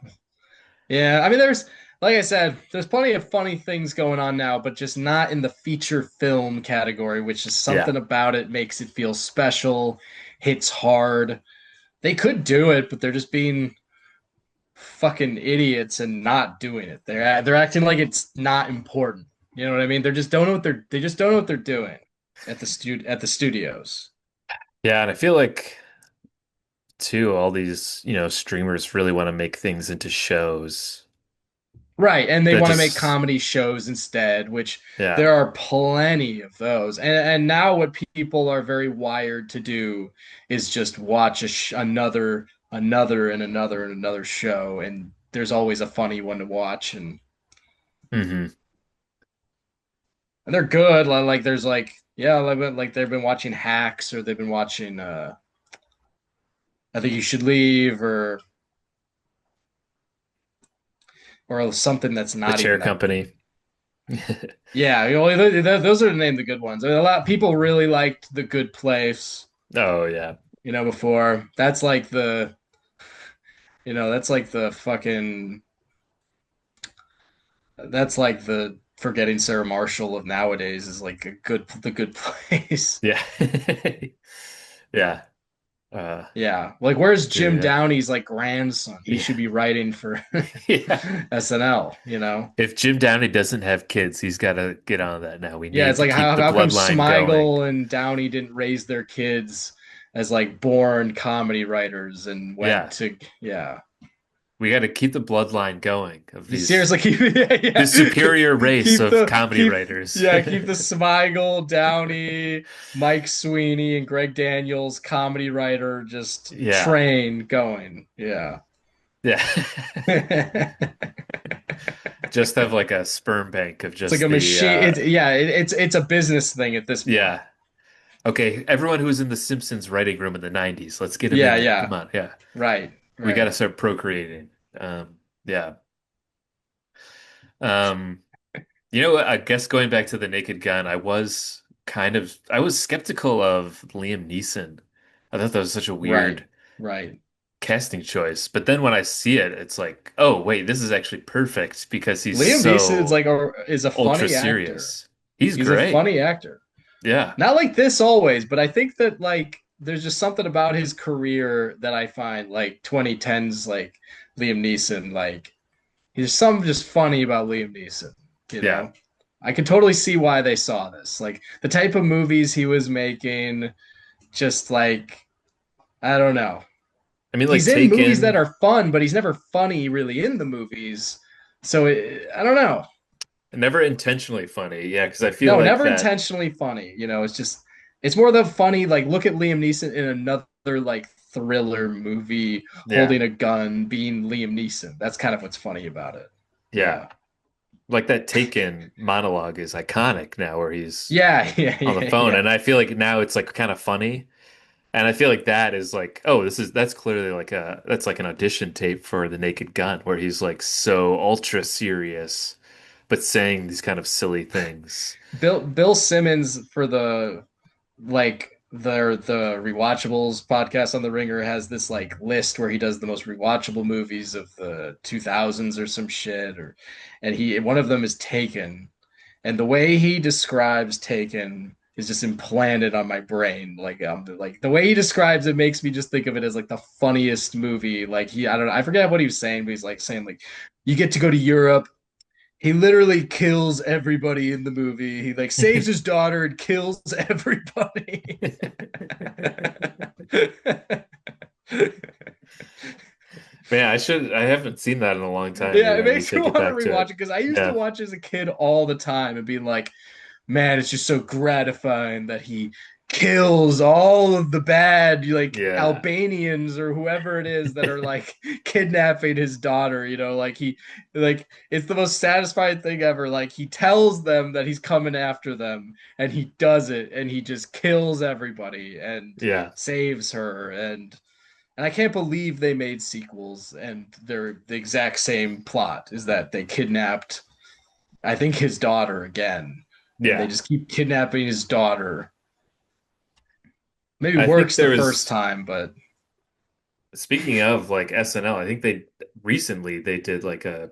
S1: Yeah. I mean, like I said, there's plenty of funny things going on now, but just not in the feature film category, which is
S2: Yeah.
S1: something about it makes it feel special, hits hard. They could do it, but they're just being fucking idiots and not doing it. They're acting like it's not important. You know what I mean? They just don't know what they're doing at the studios.
S2: Yeah, and I feel like too, all these, streamers really want to make things into shows
S1: Right, and they
S2: that
S1: want to make
S2: just,
S1: comedy shows instead, which
S2: yeah.
S1: there are plenty of those. And now what people are very wired to do is just watch another show, and there's always a funny one to watch,
S2: Hmm.
S1: and they're good. Like there's like yeah, like they've been watching Hacks or they've been watching I think you should leave or something that's
S2: The
S1: not
S2: Chair
S1: even that.
S2: Company.
S1: Yeah, those are the name the good ones. I mean, a lot of people really liked The Good Place,
S2: Oh yeah.
S1: before. That's like the fucking that's like the forgetting Sarah Marshall of nowadays is like the good place.
S2: Yeah. Yeah. Uh
S1: Yeah. Like where's Jim
S2: yeah.
S1: Downey's like grandson? He
S2: Yeah.
S1: should be writing for
S2: Yeah.
S1: SNL.
S2: If Jim Downey doesn't have kids, he's got to get on that now. We
S1: Yeah,
S2: need
S1: it's
S2: to
S1: like
S2: keep the
S1: how come
S2: bloodline going.
S1: Smigel and Downey didn't raise their kids as like born comedy writers and went
S2: Yeah.
S1: to yeah.
S2: We got to keep the bloodline going of
S1: You
S2: these
S1: seriously keep yeah,
S2: the superior
S1: yeah.
S2: race
S1: Keep
S2: of
S1: the
S2: comedy
S1: keep
S2: writers.
S1: yeah, keep the Smigel, Downey, Mike Sweeney, and Greg Daniels comedy writer just
S2: Yeah.
S1: train going. Yeah.
S2: Yeah.
S1: It's
S2: Just have like a sperm bank of
S1: like
S2: just
S1: a
S2: the
S1: machine. It's a business thing at this point.
S2: yeah. Okay, everyone who was in the Simpsons writing room in the 90s, let's get him in
S1: Yeah,
S2: there.
S1: yeah.
S2: Come on. Yeah.
S1: Right,
S2: We got to
S1: right.
S2: start procreating. Yeah. Um, I guess going back to the Naked Gun, I was skeptical of Liam Neeson. I thought that was such a
S1: Right,
S2: weird
S1: right.
S2: casting choice. But then when I see it, it's like, oh, wait, this is actually perfect because he's
S1: Liam Neeson is
S2: so
S1: a
S2: ultra
S1: funny actor.
S2: serious. He's
S1: He's a
S2: great.
S1: funny actor.
S2: Yeah.
S1: Not like this always, but I think that like there's just something about his career that I find like 2010s like Liam Neeson like there's something just funny about Liam Neeson, you
S2: Yeah.
S1: know? I can totally see why they saw this. Like the type of movies he was making, just like I don't know.
S2: I mean, like
S1: He's in movies that
S2: Taken,
S1: are fun, but he's never funny really in the movies. So I don't know.
S2: never intentionally funny. Yeah, because I feel
S1: No,
S2: like
S1: never
S2: that.
S1: intentionally funny. It's more the funny, like look at Liam Neeson in another like thriller movie
S2: Yeah.
S1: holding a gun, being Liam Neeson. That's kind of what's funny about it.
S2: Yeah.
S1: Yeah.
S2: Like that Taken monologue is iconic now where he's
S1: Yeah, yeah,
S2: on the
S1: yeah,
S2: phone.
S1: yeah.
S2: And I feel like now it's like kind of funny. And I feel like that is like, oh, that's clearly that's like an audition tape for The Naked Gun where he's like so ultra serious, but saying these kind of silly things.
S1: Bill Simmons for the rewatchables podcast on the Ringer has this like list where he does the most rewatchable movies of the 2000s or some shit and he one of them is Taken. And the way he describes Taken is just implanted on my brain. Like the way he describes it makes me just think of it as like the funniest movie. Like I don't know, I forget what he was saying, but he's like saying like you get to go to Europe. He literally kills everybody in the movie. He like saves his daughter and kills everybody.
S2: Man, I haven't seen that in a long time.
S1: Yeah,
S2: Maybe
S1: it
S2: I need
S1: makes
S2: to
S1: me
S2: get
S1: want to
S2: back to
S1: rewatch
S2: it.
S1: it because I used to
S2: Yeah.
S1: watch as a kid all the time and being like, man, it's just so gratifying that he kills all of the bad like
S2: Yeah.
S1: Albanians or whoever it is that are like kidnapping his daughter, like like it's the most satisfying thing ever. Like he tells them that he's coming after them and he does it and he just kills everybody and
S2: Yeah.
S1: saves her and I can't believe they made sequels and they're the exact same plot is that they kidnapped I think his daughter again, and they
S2: Yeah.
S1: just keep kidnapping his daughter. Maybe
S2: I think
S1: works the
S2: there
S1: first
S2: was,
S1: time, but
S2: speaking of like SNL, I think they recently they did like a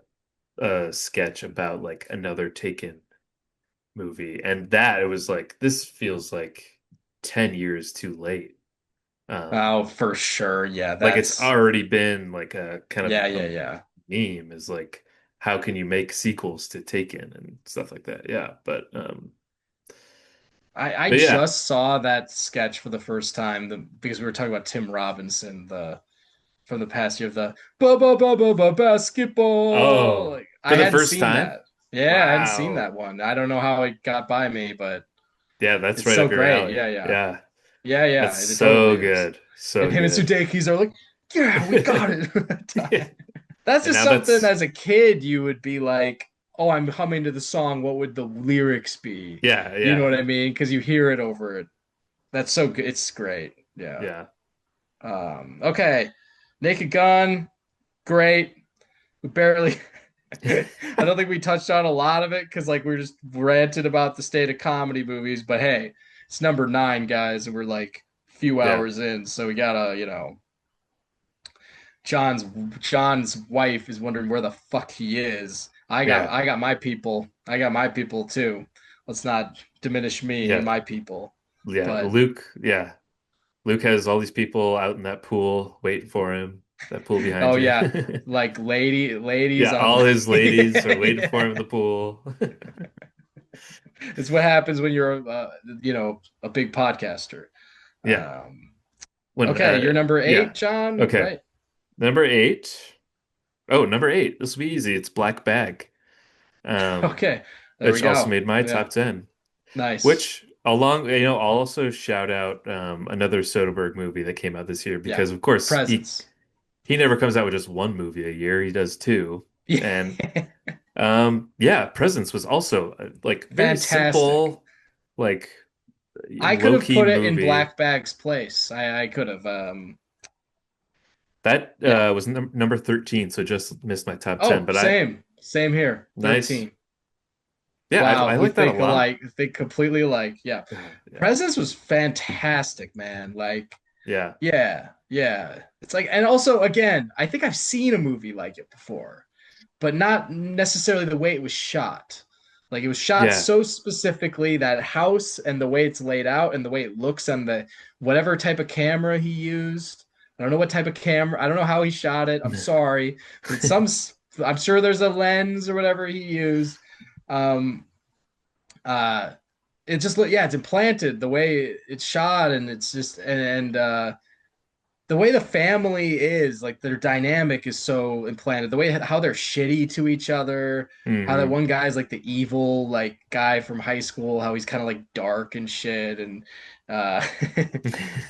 S2: sketch about like another Taken movie. And that it was like this feels like 10 years too late.
S1: oh, for sure, yeah,
S2: Like it's
S1: that's
S2: already been like a kind of
S1: yeah,
S2: a
S1: yeah, yeah.
S2: meme is like how can you make sequels to Taken and stuff like that. Yeah,
S1: I
S2: but yeah.
S1: just saw that sketch for the first time because we were talking about Tim Robinson, the from the past year of the basketball.
S2: Oh,
S1: Like
S2: for
S1: I
S2: the
S1: hadn't
S2: first
S1: seen
S2: time?
S1: that. Yeah, I hadn't seen
S2: Wow.
S1: that one. I don't know how it got by me, but
S2: Yeah, that's
S1: it's
S2: right
S1: so
S2: up your
S1: great.
S2: alley.
S1: Yeah, yeah.
S2: Yeah.
S1: Yeah,
S2: That's
S1: yeah, it totally
S2: so
S1: is.
S2: good.
S1: And
S2: So
S1: him and
S2: good.
S1: Sudeikis are like, yeah, we got it. That's
S2: And
S1: just
S2: now
S1: something
S2: that's
S1: as a kid you would be like, oh, I'm humming to the song. What would the lyrics be?
S2: yeah,
S1: You know what
S2: yeah.
S1: I mean? Because you hear it over it. That's so good. It's great. Yeah.
S2: Yeah.
S1: Okay. Naked Gun, great. We barely. I don't think we touched on a lot of it because like we are just ranted about the state of comedy movies. But hey, it's number 9, guys, and we're like a few
S2: Yeah.
S1: hours in, so we gotta, John's John's wife is wondering where the fuck he is. I got
S2: Yeah.
S1: I got my people. I got my people too. Let's not diminish me and
S2: Yeah.
S1: my people.
S2: Yeah.
S1: But
S2: Luke, yeah. Luke has all these people out in that pool waiting for him. That pool behind
S1: oh
S2: you.
S1: yeah, like ladies
S2: Yeah,
S1: on
S2: all his ladies are waiting for him
S1: yeah.
S2: in the pool.
S1: It's what happens when you're a big podcaster.
S2: Yeah.
S1: Um,
S2: When
S1: okay, you're number
S2: yeah.
S1: 8, John,
S2: Okay.
S1: right?
S2: Number 8. Oh, number 8. This will be easy. It's Black Bag. Um,
S1: Okay, there we
S2: which also
S1: go.
S2: made my
S1: Yeah,
S2: top 10.
S1: nice.
S2: Which along, I'll also shout out another Soderbergh movie that came out this year
S1: Yeah,
S2: because of course
S1: presence.
S2: he never comes out with just one movie a year. He does two. And
S1: Yeah,
S2: yeah, Presence was also like very
S1: fantastic.
S2: simple, like
S1: I could have
S2: low-key
S1: put it in
S2: movie.
S1: Black Bag's place. I could have.
S2: That
S1: Yeah.
S2: was number 13, so just missed my top 10.
S1: Oh,
S2: But
S1: same here.
S2: nice.
S1: 13.
S2: Yeah,
S1: Wow,
S2: I
S1: we
S2: like that a
S1: think
S2: lot.
S1: alike. Think completely alike. Yeah.
S2: Yeah.
S1: Presence was fantastic, man. Like,
S2: Yeah.
S1: yeah, yeah. It's like, and also, again, I think I've seen a movie like it before, but not necessarily the way it was shot. Like it was shot
S2: Yeah.
S1: so specifically that house and the way it's laid out and the way it looks and the whatever type of camera he used. I don't know what type of camera. I don't know how he shot it. I'm sorry, but it's some. I'm sure there's a lens or whatever he used. Um, uh, it just look yeah, it's implanted the way it's shot and it's just and the way the family is, like their dynamic is so implanted. The way how they're shitty to each other, how that
S2: hmm
S1: one guy's like the evil like guy from high school, how he's kind of like dark and shit, and uh,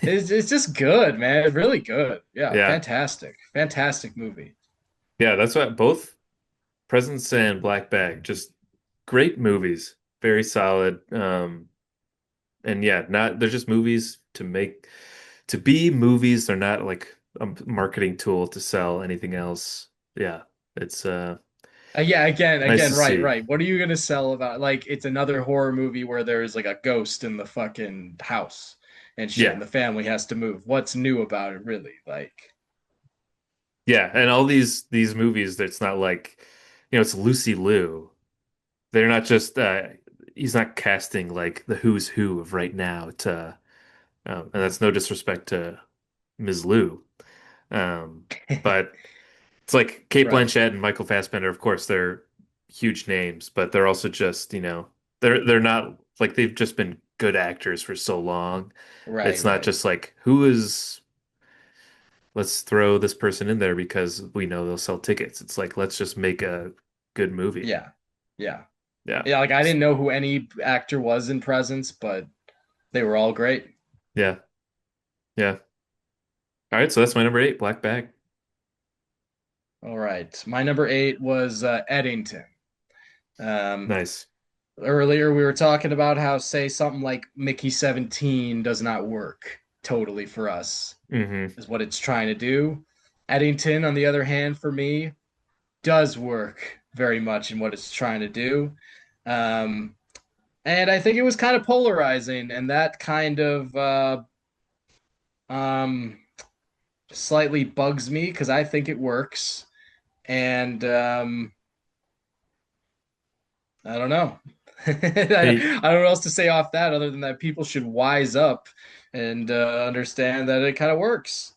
S1: it's just good, man. It's really good. Yeah,
S2: Yeah.
S1: fantastic, fantastic movie.
S2: Yeah, that's what both Presence and Black Bag, just great movies. Very solid. And yeah, not they're just movies to be movies. They're not like a marketing tool to sell anything else. Yeah, it's
S1: Yeah,
S2: nice
S1: again,
S2: to
S1: right,
S2: see.
S1: right. What are you gonna sell about? Like, it's another horror movie where there's like a ghost in the fucking house and shit,
S2: Yeah.
S1: and the family has to move. What's new about it, really? Like,
S2: Yeah, and all these movies, it's not like, it's Lucy Liu. They're not just he's not casting like the who's who of right now to and that's no disrespect to Ms. Liu. But it's like Kate
S1: Right.
S2: Blanchett and Michael Fassbender, of course, they're huge names, but they're also just, they're not like they've just been good actors for so long.
S1: Right,
S2: It's not
S1: right.
S2: just like who is let's throw this person in there because we know they'll sell tickets. It's like let's just make a good movie.
S1: Yeah. Yeah.
S2: Yeah.
S1: Yeah, like I didn't know who any actor was in Presence, but they were all great.
S2: Yeah. Yeah. All right, so that's my number 8, Black Bag.
S1: All right. My number 8 was Eddington. Um,
S2: Nice.
S1: Earlier we were talking about how, say, something like Mickey 17 does not work totally for us,
S2: Hmm.
S1: is what it's trying to do. Eddington, on the other hand, for me, does work very much in what it's trying to do. Um, and I think it was kind of polarizing, and that kind of um, slightly bugs me because I think it works. And I don't know. I
S2: Hey,
S1: don't know what else to say off that other than that people should wise up and understand that it kind of works.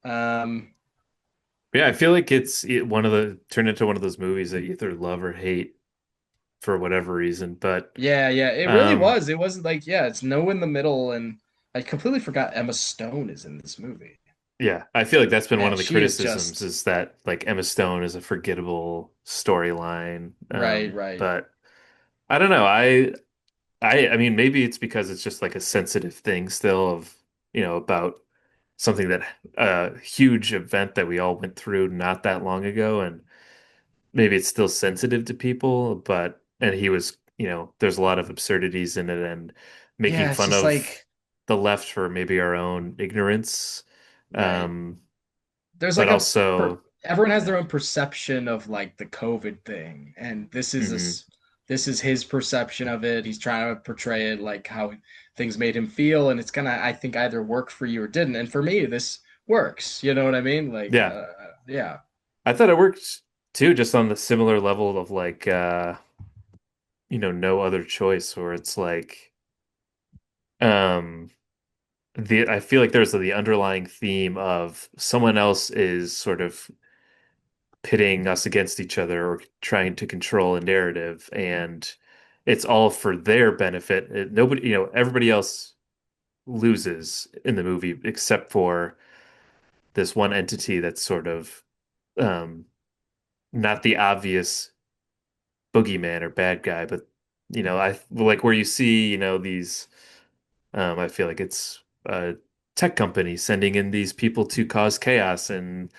S1: Um,
S2: yeah, I feel like one of the turned into one of those movies that you either love or hate for whatever reason. But
S1: yeah, yeah, it really
S2: um,
S1: was. It wasn't like, yeah, it's no in the middle. And I completely forgot Emma Stone is in this movie.
S2: yeah, I feel like that's been one
S1: Man,
S2: of the
S1: she is
S2: criticisms
S1: just
S2: is that like Emma Stone is a forgettable storyline.
S1: right, right.
S2: But I don't know. I mean, maybe it's because it's just like a sensitive thing still of, about something that a huge event that we all went through not that long ago, and maybe it's still sensitive to people, but and he was, there's a lot of absurdities in it and making
S1: Yeah, it's
S2: fun
S1: just
S2: of
S1: like
S2: the left for maybe our own ignorance.
S1: right.
S2: Um,
S1: There's
S2: but
S1: like
S2: also,
S1: everyone has
S2: yeah.
S1: their own perception of like the COVID thing, and
S2: Hmm.
S1: this is his perception of it. He's trying to portray it like how things made him feel, and it's gonna, I think, either work for you or didn't. And for me, this works. You know what I mean? Like,
S2: Yeah.
S1: yeah,
S2: I thought it worked too, just on the similar level of like no other choice, where it's like um the I feel like there's the underlying theme of someone else is sort of pitting us against each other or trying to control a narrative, and it's all for their benefit. Nobody, everybody else loses in the movie except for this one entity that's sort of um not the obvious boogeyman or bad guy, but I like where you see, these I feel like it's a tech company sending in these people to cause chaos in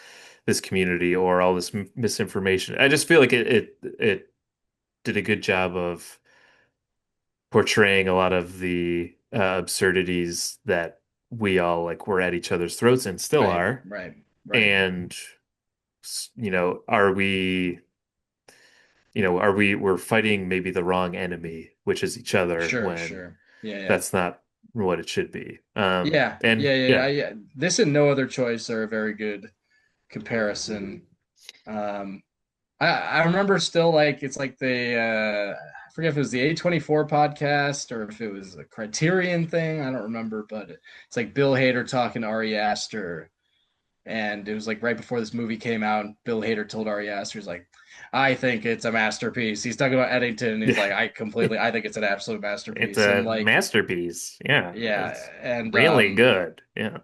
S2: this community or all this misinformation. I just feel like it did a good job of portraying a lot of the absurdities that we all like were at each other's throats and still
S1: right,
S2: are.
S1: right, right.
S2: And are we're fighting maybe the wrong enemy, which is each other,
S1: Sure,
S2: when
S1: sure. Yeah, yeah,
S2: that's not what it should be.
S1: yeah,
S2: And
S1: yeah, yeah, yeah.
S2: yeah,
S1: Yeah. This and No Other Choice are a very good comparison. Um, I remember still like it's like the I forget if it was the A24 podcast or if it was a Criterion thing. I don't remember, but it's like Bill Hader talking to Ari Aster, and it was like right before this movie came out. And Bill Hader told Ari Aster, he's like, "I think it's a masterpiece." He's talking about Eddington, and he's
S2: yeah,
S1: like, I think it's an absolute
S2: it's
S1: masterpiece." And
S2: a
S1: like,
S2: masterpiece. Yeah,
S1: yeah,
S2: it's
S1: and
S2: really good. Yeah.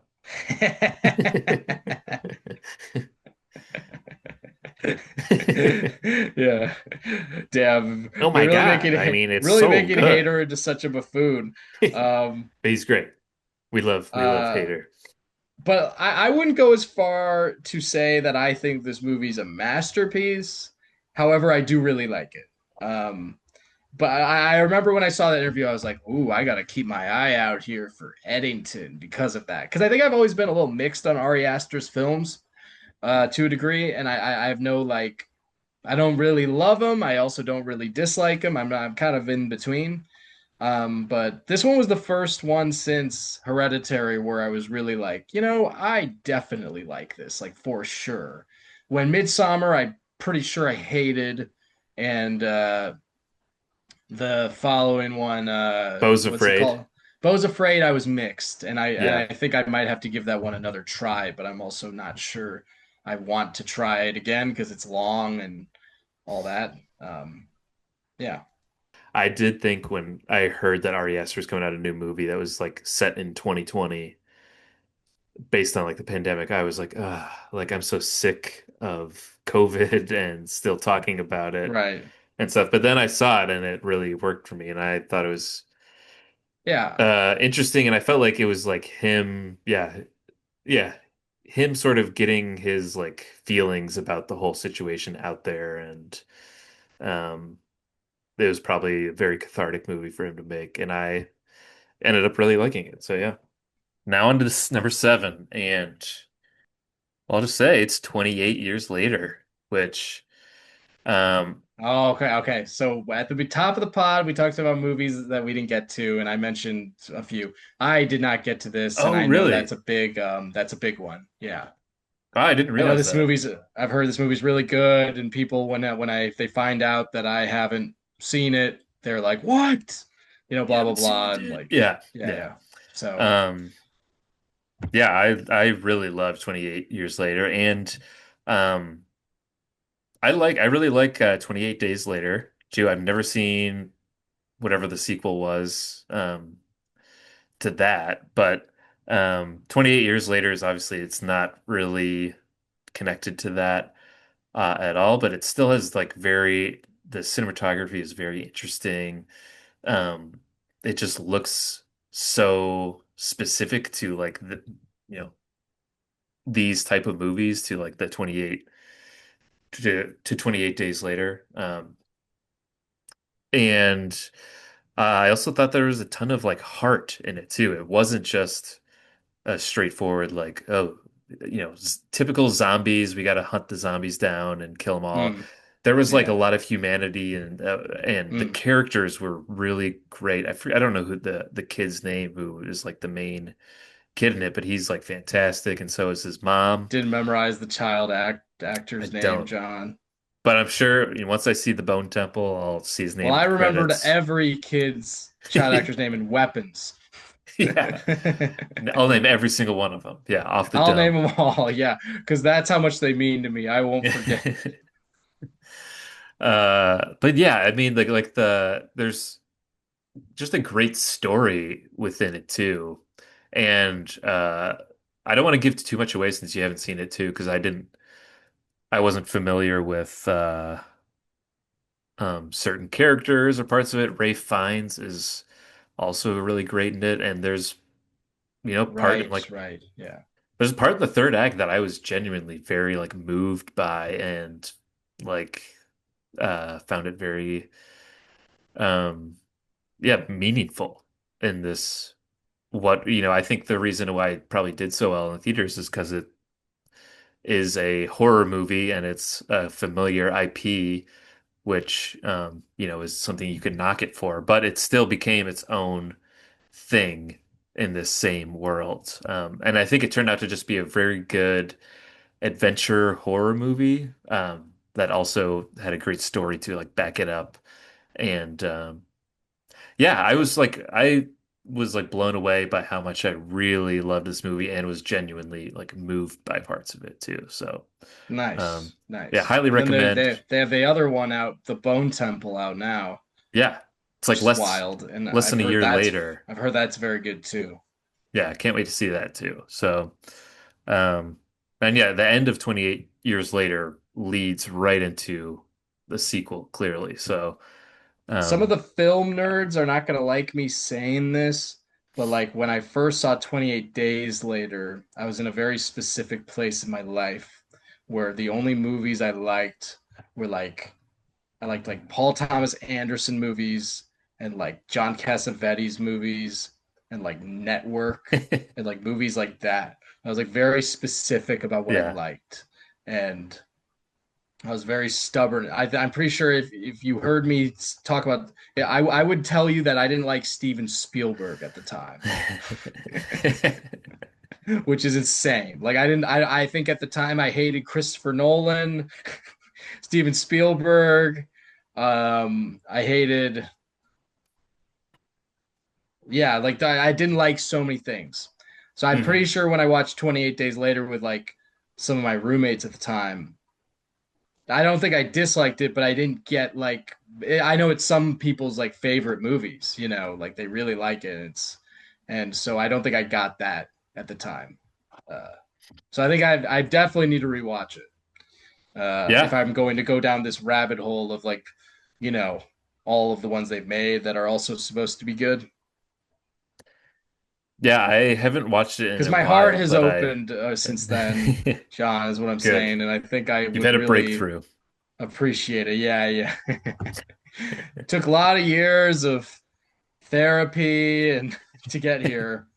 S1: yeah, damn,
S2: Oh
S1: they're
S2: my God. I mean, it's
S1: really
S2: so
S1: making
S2: good.
S1: Hater into such a buffoon. Um,
S2: He's great. We love
S1: uh,
S2: Hater.
S1: but I wouldn't go as far to say that I think this movie's a masterpiece. However, I do really like it. But I remember when I saw that interview, I was like, "Ooh, I gotta keep my eye out here for Eddington because of that." Because I think I've always been a little mixed on Ari Aster's films, to a degree, and I have no like I don't really love him. I also don't really dislike him. I'm kind of in between. But this one was the first one since Hereditary where I was really like, I definitely like this, like for sure. When Midsummer, I'm pretty sure I hated, and The following one,
S2: Beau's
S1: what's it
S2: Afraid.
S1: called? Beau's Afraid. I was mixed, and
S2: Yeah.
S1: I think I might have to give that one another try, but I'm also not sure I want to try it again because it's long and all that. Yeah.
S2: I did think when I heard that Ari Aster was coming out a new movie that was like set in 2020 based on like the pandemic, I was like, like I'm so sick of COVID and still talking about it
S1: Right.
S2: and stuff. But then I saw it and it really worked for me and I thought it was
S1: Yeah.
S2: interesting and I felt like it was like him, yeah, him sort of getting his like feelings about the whole situation out there and um it was probably a very cathartic movie for him to make and I ended up really liking it. So yeah. Now on to this number seven, and I'll just say it's 28 years later, which um
S1: Oh, okay, okay. So at the top of the pod, we talked about movies that we didn't get to, and I mentioned a few. I did not get to this, and
S2: oh
S1: I know
S2: really?
S1: that's a big one. Yeah.
S2: Oh, I didn't
S1: I know
S2: realize
S1: this
S2: that.
S1: movie's I've heard this movie's really good, and people when I if they find out that I haven't seen it, they're like, "What?"
S2: You
S1: Blah blah
S2: haven't seen
S1: blah,
S2: it,
S1: and
S2: dude.
S1: like,
S2: Yeah,
S1: yeah,
S2: yeah.
S1: yeah. So
S2: Um yeah, I really love 28 years later and um I really like 28 Days Later too. I've never seen whatever the sequel was to that, but 28 years later is obviously it's not really connected to that at all, but it still has like the cinematography is very interesting. Um, it just looks so specific to like you know, these type of movies to like the 28 to 28 days later. And I also thought there was a ton of like heart in it too. It wasn't just a straightforward like, oh, typical zombies. We got to hunt the zombies down and kill them all.
S1: mm,
S2: There was like a
S1: yeah.
S2: lot of humanity and the
S1: Mm.
S2: characters were really great. I don't know who the kid's name who is like the main kid in it, but he's like fantastic, and so is his mom.
S1: Didn't memorize the
S2: I
S1: actor's name,
S2: don't,
S1: John.
S2: but I'm sure once I see the Bone Temple, I'll see his
S1: Well,
S2: name in
S1: I
S2: the
S1: remembered
S2: credits.
S1: every kid's child actor's name in Weapons.
S2: Yeah, I'll name every single one of them. Yeah, off the
S1: I'll name
S2: dome.
S1: them all, yeah, because that's how much they mean to me. I won't forget.
S2: But yeah, I mean, like there's just a great story within it too, and I don't want to give too much away since you haven't seen it too, because I wasn't familiar with certain characters or parts of it. Ray Fiennes is also really great in it, and there's part in
S1: Right,
S2: like
S1: right, yeah.
S2: there's a part in the third act that I was genuinely very like moved by and like found it very um yeah, meaningful in this. What, I think the reason why it probably did so well in the theaters is because it is a horror movie and it's a familiar IP, which, is something you could knock it for, but it still became its own thing in this same world. And I think it turned out to just be a very good adventure horror movie, that also had a great story to like back it up. And, yeah, I was like blown away by how much I really loved this movie and was genuinely like moved by parts of it too. So, um,
S1: Nice,
S2: yeah,
S1: nice.
S2: highly
S1: And then
S2: recommend.
S1: they have the other one out, the Bone Temple out now,
S2: Yeah, it's like
S1: which is wild. And
S2: less than a year later.
S1: I've heard that's very good too.
S2: Yeah, I can't wait to see that too. So, um, and yeah, the end of 28 years later leads right into the sequel clearly. So,
S1: Some of
S2: um,
S1: the film nerds are not gonna like me saying this, but like when I first saw 28 Days Later, I was in a very specific place in my life where the only movies I liked were like I liked like Paul Thomas Anderson movies and like John Cassavetes movies and like Network and like movies like that. I was like very specific about what I
S2: yeah.
S1: liked. And I was very stubborn. I'm pretty sure if you heard me talk about, yeah, I would tell you that I didn't like Steven Spielberg at the time, which is insane. Like I didn't. I think at the time I hated Christopher Nolan, Steven Spielberg. I hated. Yeah, like I didn't like so many things. So I'm pretty
S2: Hmm.
S1: sure when I watched 28 Days Later with like some of my roommates at the time, I don't think I disliked it, but I didn't get like I know it's some people's like favorite movies, you know, like they really like it. And so I don't think I got that at the time. Uh, so I think I definitely need to rewatch it. If
S2: Yeah.
S1: I'm going to go down this rabbit hole of like, you know, all of the ones they've made that are also supposed to be good.
S2: Yeah, I haven't watched it in
S1: Because
S2: a
S1: my heart
S2: while,
S1: has
S2: but I
S1: opened since then, John, is what I'm
S2: good.
S1: saying, and I think I
S2: You've
S1: would
S2: had a
S1: really
S2: breakthrough.
S1: appreciate it. Yeah, yeah. Took a lot of years of therapy and to get here.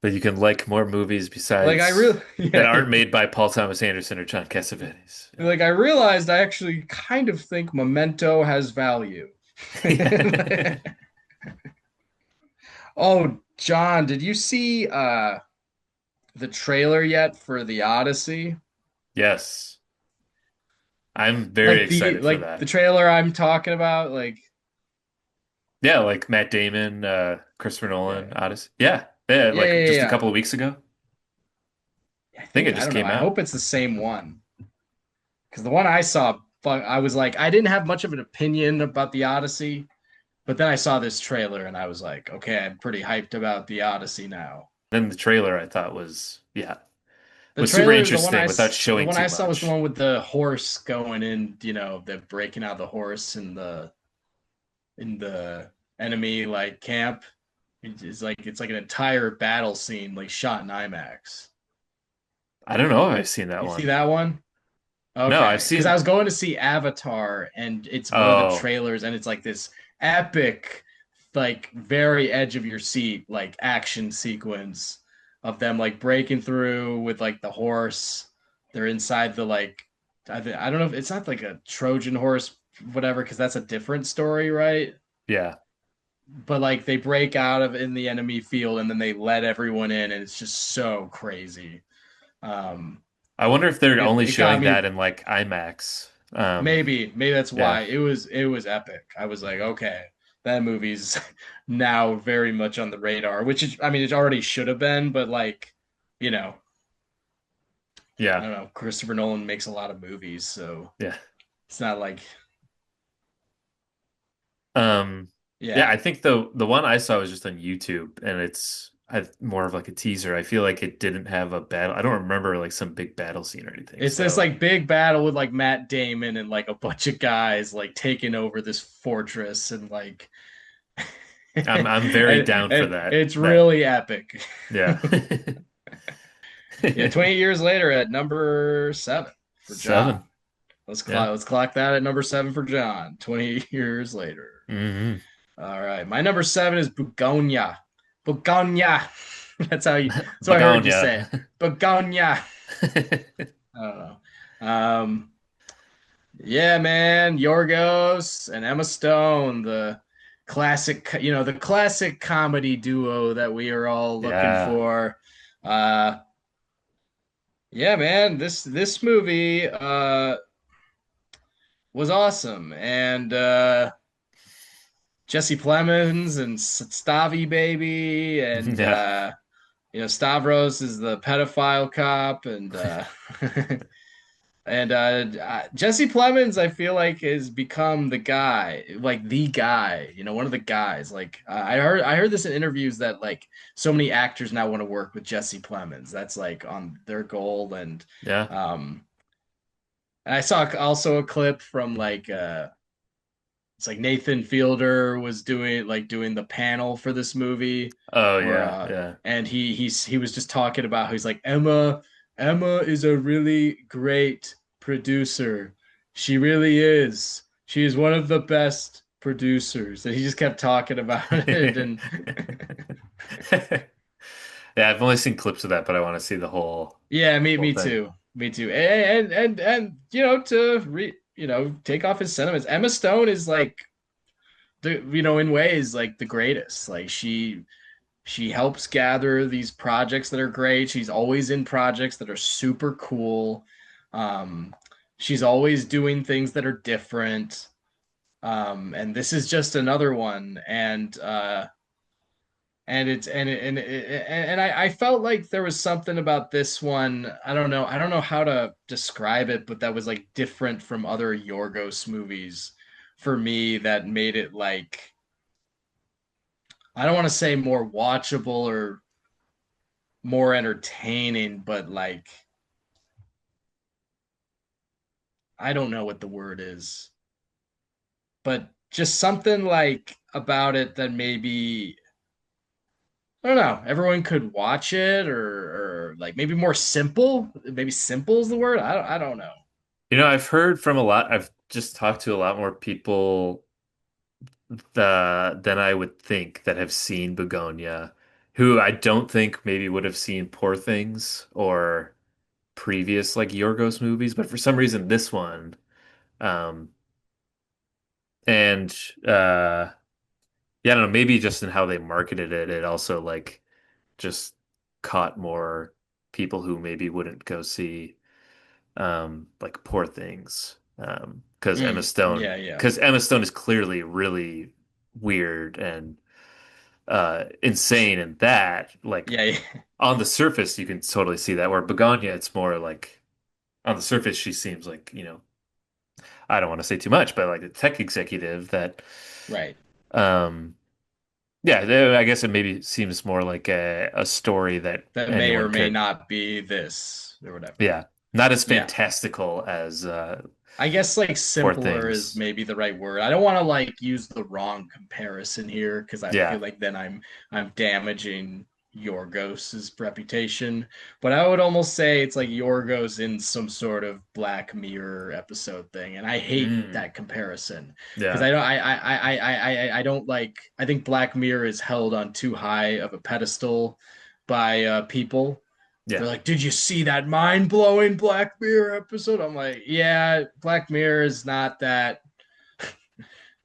S2: But you can like more movies
S1: Like I
S2: besides
S1: really,
S2: that
S1: yeah,
S2: aren't made by Paul Thomas Anderson or John Cassavetes.
S1: like I realized I actually kind of think Memento has value.
S2: Yeah.
S1: Oh, John, did you see the trailer yet for the Odyssey?
S2: Yes. I'm very excited for
S1: Like the
S2: that.
S1: trailer I'm talking about, like
S2: Yeah, like Matt Damon, Christopher Nolan,
S1: yeah,
S2: Odyssey. Yeah. Yeah,
S1: yeah,
S2: like
S1: yeah,
S2: just a
S1: yeah.
S2: couple of weeks ago.
S1: I
S2: I think
S1: think
S2: it
S1: I
S2: just
S1: don't know.
S2: came
S1: I
S2: out.
S1: hope it's the same one because the one I saw, I was like, I didn't have much of an opinion about the Odyssey, but then I saw this trailer and I was like, okay, I'm pretty hyped about the Odyssey now.
S2: Then the trailer I thought was, yeah,
S1: The
S2: was super
S1: trailer,
S2: interesting without
S1: the
S2: showing
S1: one
S2: too
S1: I saw was the
S2: much.
S1: one with the horse going in. You know, they're breaking out the horse in the enemy like camp. It's like an entire battle scene, like shot in IMAX.
S2: I don't know if I've seen that
S1: You see
S2: one.
S1: that one?
S2: No, I've
S1: Okay, because I
S2: seen,
S1: was going to see Avatar, and it's one of the
S2: oh,
S1: trailers, and it's like this epic, like very edge of your seat, like action sequence of them like breaking through with like the horse. They're inside the like, I don't know if it's not like a Trojan horse, whatever, because that's a different story, right?
S2: yeah.
S1: But like they break out of in the enemy field, and then they let everyone in, and it's just so crazy. Um,
S2: I wonder if they're only
S1: it got
S2: showing
S1: me.
S2: that in like IMAX.
S1: Maybe that's
S2: Yeah.
S1: why it was epic. I was like, okay, that movie's now very much on the radar, which is, I mean, it already should have been, but like, you know, I
S2: Yeah.
S1: don't know. Christopher Nolan makes a lot of movies, so
S2: Yeah.
S1: it's not like,
S2: Um, yeah,
S1: yeah,
S2: I think the one I saw was just on YouTube and more of like a teaser. I feel like it didn't have a battle. I don't remember like some big battle scene or anything.
S1: it's this
S2: So
S1: like big battle with like Matt Damon and like a bunch of guys like taking over this fortress and like,
S2: I'm very down for
S1: and
S2: that.
S1: it's really epic.
S2: Yeah.
S1: Yeah, 28 years later at number seven for John.
S2: Seven. Yeah.
S1: Let's clock that at number seven for John. 28 years later.
S2: Hmm.
S1: All right, my number seven is Bugonia. Bugonia. That's what I heard you say.
S2: Begonia.
S1: Bugonia. I don't know. Yeah, man, Yorgos and Emma Stone, the classic, you know, the classic comedy duo that we are all looking
S2: Yeah.
S1: for. Uh, yeah, man, this movie was awesome, and Jesse Plemons and Stavi baby, and
S2: Yeah.
S1: you know, Stavros is the pedophile cop, and and Jesse Plemons, I feel like, has become the guy, like the guy, you know, one of the guys. Like I heard this in interviews that like so many actors now want to work with Jesse Plemons. That's like on their goal,
S2: Yeah.
S1: um, and I saw also a clip from like it's like Nathan Fielder was doing the panel for this movie,
S2: Oh
S1: or
S2: yeah. Yeah.
S1: and he was just talking about how he's like Emma is a really great producer. She really is. She is one of the best producers. And he just kept talking about it. And
S2: Yeah, I've only seen clips of that, but I want to see the
S1: yeah,
S2: whole
S1: me
S2: thing.
S1: too. Me too. And you know, you know, take off his sentiments. Emma Stone is like the, you know, in ways like the greatest. Like she helps gather these projects that are great. She's always in projects that are super cool. Um, she's always doing things that are different. And this is just another one, and it's and I felt like there was something about this one. I don't know how to describe it, but that was like different from other Yorgos movies for me that made it like I don't want to say more watchable or more entertaining, but like I don't know what the word is, but just something like about it that maybe I don't know, everyone could watch it or like maybe more simple. Maybe simple is the word. I don't know.
S2: I've heard from a lot, I've just talked to a lot more people than I would think that have seen Begonia, who I don't think maybe would have seen Poor Things or previous like Yorgos movies, but for some reason this one, um, and yeah, I don't know, maybe just in how they marketed it, it also like just caught more people who maybe wouldn't go see like Poor Things.
S1: Yeah, yeah.
S2: Because Emma Stone is clearly really weird and insane in that. Like
S1: Yeah, yeah.
S2: on the surface, you can totally see that. Where Begonia, it's more like on the surface, she seems like, I don't want to say too much, but like a tech executive that,
S1: Right.
S2: um, yeah, I guess it maybe seems more like a story that
S1: That may or
S2: anyone
S1: may
S2: could,
S1: not be this or whatever.
S2: yeah, not as
S1: Yeah.
S2: fantastical as
S1: I guess like
S2: Poor
S1: simpler is
S2: Things.
S1: maybe the right word. I don't want to like use the wrong comparison here because I feel
S2: Yeah.
S1: like then I'm damaging Yorgos's reputation. But I would almost say it's like Yorgos in some sort of Black Mirror episode thing, and I hate
S2: Mm,
S1: that comparison because
S2: yeah.
S1: I don't like I think Black Mirror is held on too high of a pedestal by people. They're
S2: Yeah.
S1: like, "Did you see that mind-blowing Black Mirror episode?" I'm like, "Yeah, Black Mirror is not that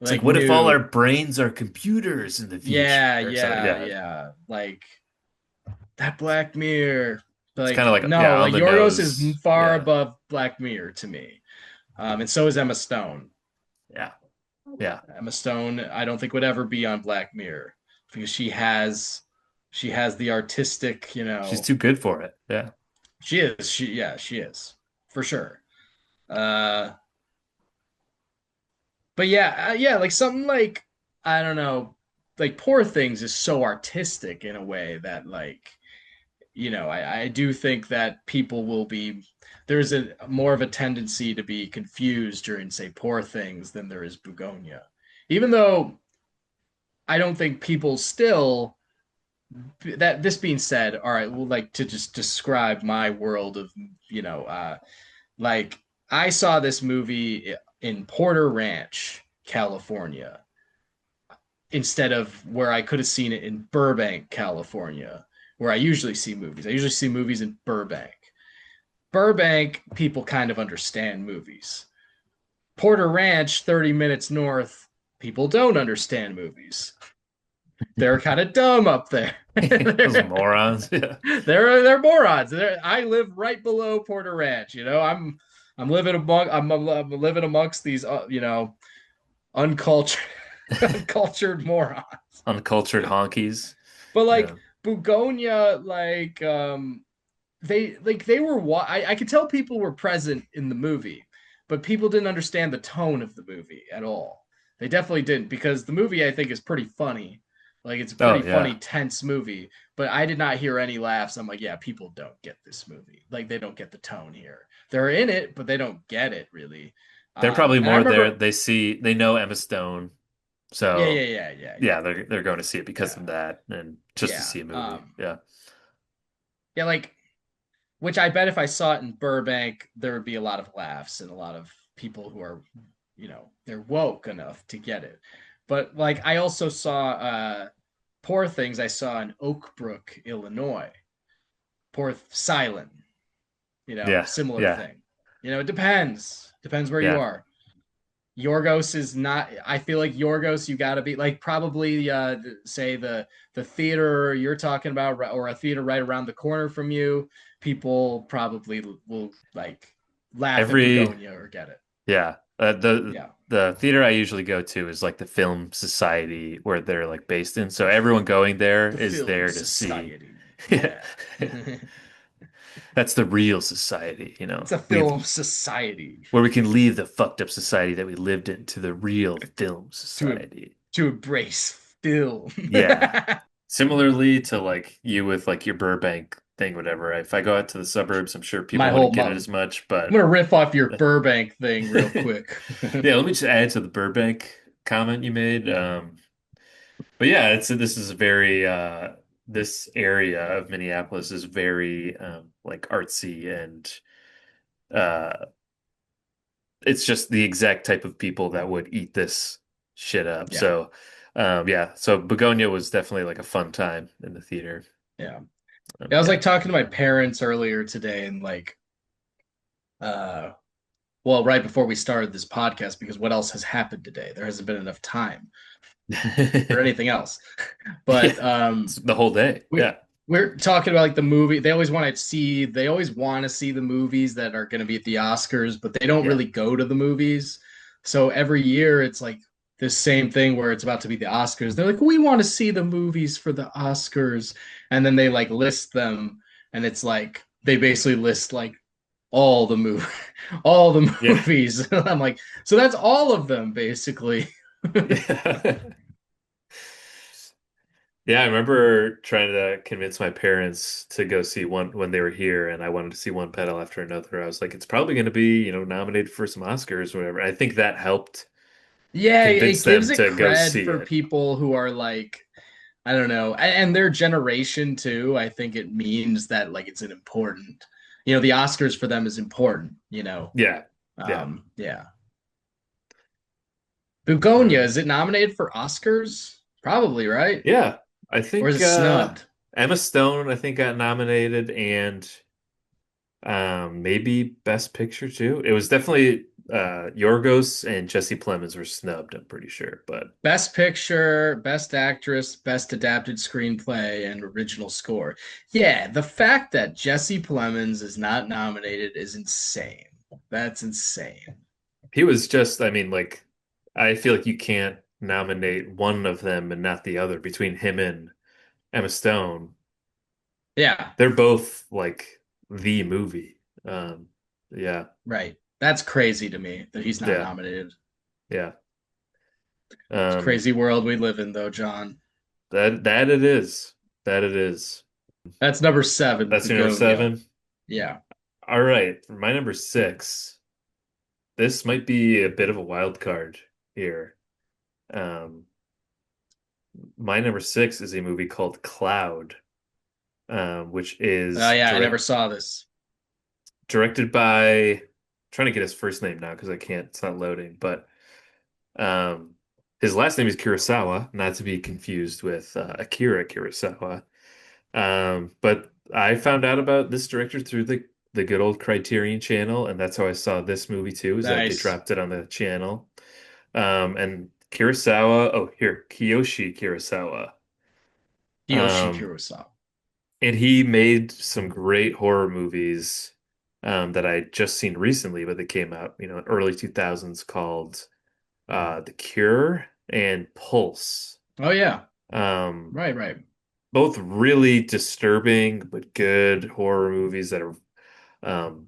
S2: It's like,
S1: like
S2: what if all our
S1: new."
S2: brains are computers in the future
S1: Yeah,
S2: or something?
S1: yeah,
S2: Yeah.
S1: yeah. Like that Black Mirror.
S2: It's kind
S1: Like
S2: of like,
S1: no,
S2: yeah, on
S1: like
S2: the
S1: Yorgos is
S2: nose.
S1: far
S2: Yeah.
S1: above Black Mirror to me. And so is Emma Stone.
S2: Yeah. Yeah.
S1: Emma Stone, I don't think would ever be on Black Mirror because she has the artistic, you
S2: She's
S1: know,
S2: too good for it. Yeah.
S1: she is for sure. Uh But yeah, yeah, like something like I don't know, like Poor Things is so artistic in a way that like I do think that people will be there's a more of a tendency to be confused during say Poor Things than there is Bugonia. Even though I don't think people still that this being said, all right, well like to just describe my world of you know like I saw this movie in Porter Ranch, California instead of where I could have seen it in Burbank, California, where I usually see movies. I usually see movies in Burbank. Burbank, people kind of understand movies. Porter Ranch, 30 minutes north, people don't understand movies. They're kind of dumb up there.
S2: Those
S1: they're,
S2: morons. Yeah.
S1: they're morons. I live right below Porter Ranch. I'm living amongst these uncultured uncultured morons.
S2: Uncultured honkies.
S1: But like
S2: Yeah.
S1: Bugonia, they were I could tell people were present in the movie, but people didn't understand the tone of the movie at all. They definitely didn't because the movie I think is pretty funny. Like it's a
S2: Oh,
S1: pretty funny,
S2: yeah.
S1: tense movie, but I did not hear any laughs. I'm like, yeah, people don't get this movie. Like they don't get the tone here. They're in it, but they don't get it really.
S2: They're probably
S1: And I
S2: more there.
S1: remember,
S2: They know Emma Stone.
S1: yeah, yeah,
S2: So,
S1: yeah, yeah,
S2: yeah,
S1: yeah,
S2: they're going to see it because
S1: yeah,
S2: of that and just to
S1: yeah.
S2: see a movie. Yeah.
S1: Yeah, like which I bet if I saw it in Burbank, there would be a lot of laughs and a lot of people who are, they're woke enough to get it. But like I also saw Poor Things I saw in Oak Brook, Illinois. Silent,
S2: Yeah.
S1: similar
S2: Yeah.
S1: thing. It depends. Depends where you
S2: Yeah.
S1: are. Yorgos is not I feel like Yorgos you got to be like probably say the theater you're talking about or a theater right around the corner from you people probably will like laugh at
S2: Every
S1: Begonia or get it.
S2: Yeah.
S1: Yeah,
S2: The theater I usually go to is like the Film Society where they're like based in. So everyone going there
S1: the
S2: is
S1: film
S2: there to see.
S1: society.
S2: Yeah.
S1: Yeah.
S2: That's the real society, you know.
S1: It's a
S2: We
S1: film society
S2: where we can leave the fucked up society that we lived in to the real film
S1: to
S2: society.
S1: to embrace film.
S2: Yeah. Similarly to like you with like your Burbank thing, whatever. If I go out to the suburbs, I'm sure
S1: My
S2: people
S1: whole
S2: wouldn't get it
S1: mom.
S2: as much,
S1: I'm
S2: but
S1: gonna riff off your Burbank thing real quick.
S2: yeah, let me just add to the Burbank comment you made. But yeah, it's this is a very this area of Minneapolis is very like artsy and uh it's just the exact type of people that would eat this shit up.
S1: Yeah,
S2: So yeah, so Begonia was definitely like a fun time in the theater.
S1: yeah. I was
S2: Yeah.
S1: like talking to my parents earlier today, and like, uh, well, right before we started this podcast, because what else has happened today? There hasn't been enough time for anything else. But
S2: Yeah. It's the whole day.
S1: we
S2: Yeah.
S1: we're talking about like the movie. They always want to see the movies that are going to be at the Oscars, but they don't
S2: Yeah.
S1: really go to the movies. So every year it's like the same thing where it's about to be the Oscars. They're like, we want to see the movies for the Oscars, and then they like list them, and it's like they basically list like all the movie, all the
S2: Yeah.
S1: movies. I'm like, so that's all of them basically.
S2: Yeah. Yeah, I remember trying to convince my parents to go see one when they were here, and I wanted to see one pedal after another. I was like, it's probably going to be, nominated for some Oscars or whatever. I think that helped
S1: Yeah,
S2: convince
S1: it
S2: them
S1: gives it
S2: to go
S1: cred
S2: see
S1: for
S2: it.
S1: people who are like, I don't know, and their generation too. I think it means that like it's an important, the Oscars for them is important,
S2: Yeah. Yeah.
S1: Yeah. Bugonia,
S2: Um,
S1: is it nominated for Oscars? Probably, right?
S2: yeah. I
S1: Or is
S2: think
S1: it snubbed?
S2: Emma Stone, I think, got nominated and maybe Best Picture too. It was definitely Yorgos and Jesse Plemons were snubbed, I'm pretty sure. But
S1: Best Picture, Best Actress, Best Adapted Screenplay, and Original Score. Yeah, the fact that Jesse Plemons is not nominated is insane. That's insane.
S2: he was just, I mean, like, I feel like you can't nominate one of them and not the other between him and Emma Stone.
S1: Yeah,
S2: They're both like the movie. Um, yeah,
S1: right. That's crazy to me that he's not
S2: yeah,
S1: nominated.
S2: yeah.
S1: It's a
S2: Um,
S1: crazy world we live in, though, John.
S2: that it is. That it is.
S1: That's number seven,
S2: That's your number
S1: Begonia.
S2: seven.
S1: Yeah.
S2: All right, for my number six, this might be a bit of a wild card here. Um, my number six is a movie called Cloud, which
S1: Oh,
S2: is
S1: yeah, I never saw this.
S2: directed by trying to get his first name now because I can't, it's not loading, but um his last name is Kurosawa, not to be confused with Akira Kurosawa. But I found out about this director through the good old Criterion channel, and that's how I saw this movie too, is that they
S1: Nice.
S2: dropped it on the channel. And Kurosawa, oh here, Kiyoshi Kurosawa.
S1: Kiyoshi
S2: Um,
S1: Kurosawa.
S2: and he made some great horror movies that I just seen recently, but they came out, in early 2000s called The Cure and Pulse.
S1: Oh, yeah.
S2: Um,
S1: Right, right.
S2: both really disturbing but good horror movies that are, um,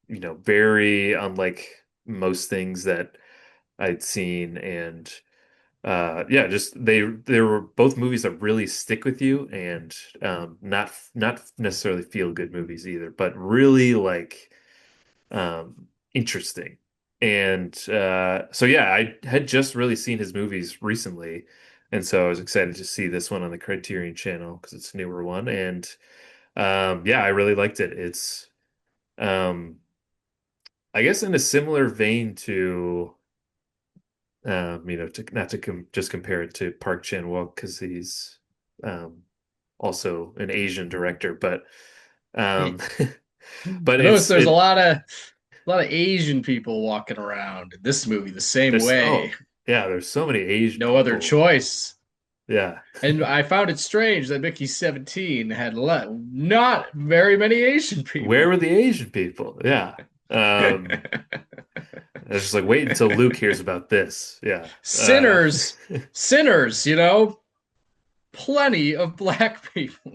S2: very unlike most things that I'd seen. And yeah, just they were both movies that really stick with you and not necessarily feel good movies either, but really like interesting. And so yeah, I had just really seen his movies recently, and so I was excited to see this one on the Criterion channel because it's a newer one. And yeah, I really liked it. It's um, I guess in a similar vein to to not to just compare it to Park Chan-wook because he's um, also an Asian director, but um,
S1: I
S2: but
S1: noticed
S2: it's
S1: there's a
S2: it
S1: lot of Asian people walking around in this movie the same
S2: there's
S1: way.
S2: yeah, there's so many Asian
S1: No other
S2: people.
S1: choice.
S2: Yeah.
S1: And I found it strange that Mickey 17 had not very many Asian
S2: Where
S1: people.
S2: were the Asian people? Yeah. Um, It's just like wait until Luke hears about this. Yeah.
S1: Sinners, sinners, plenty of black people,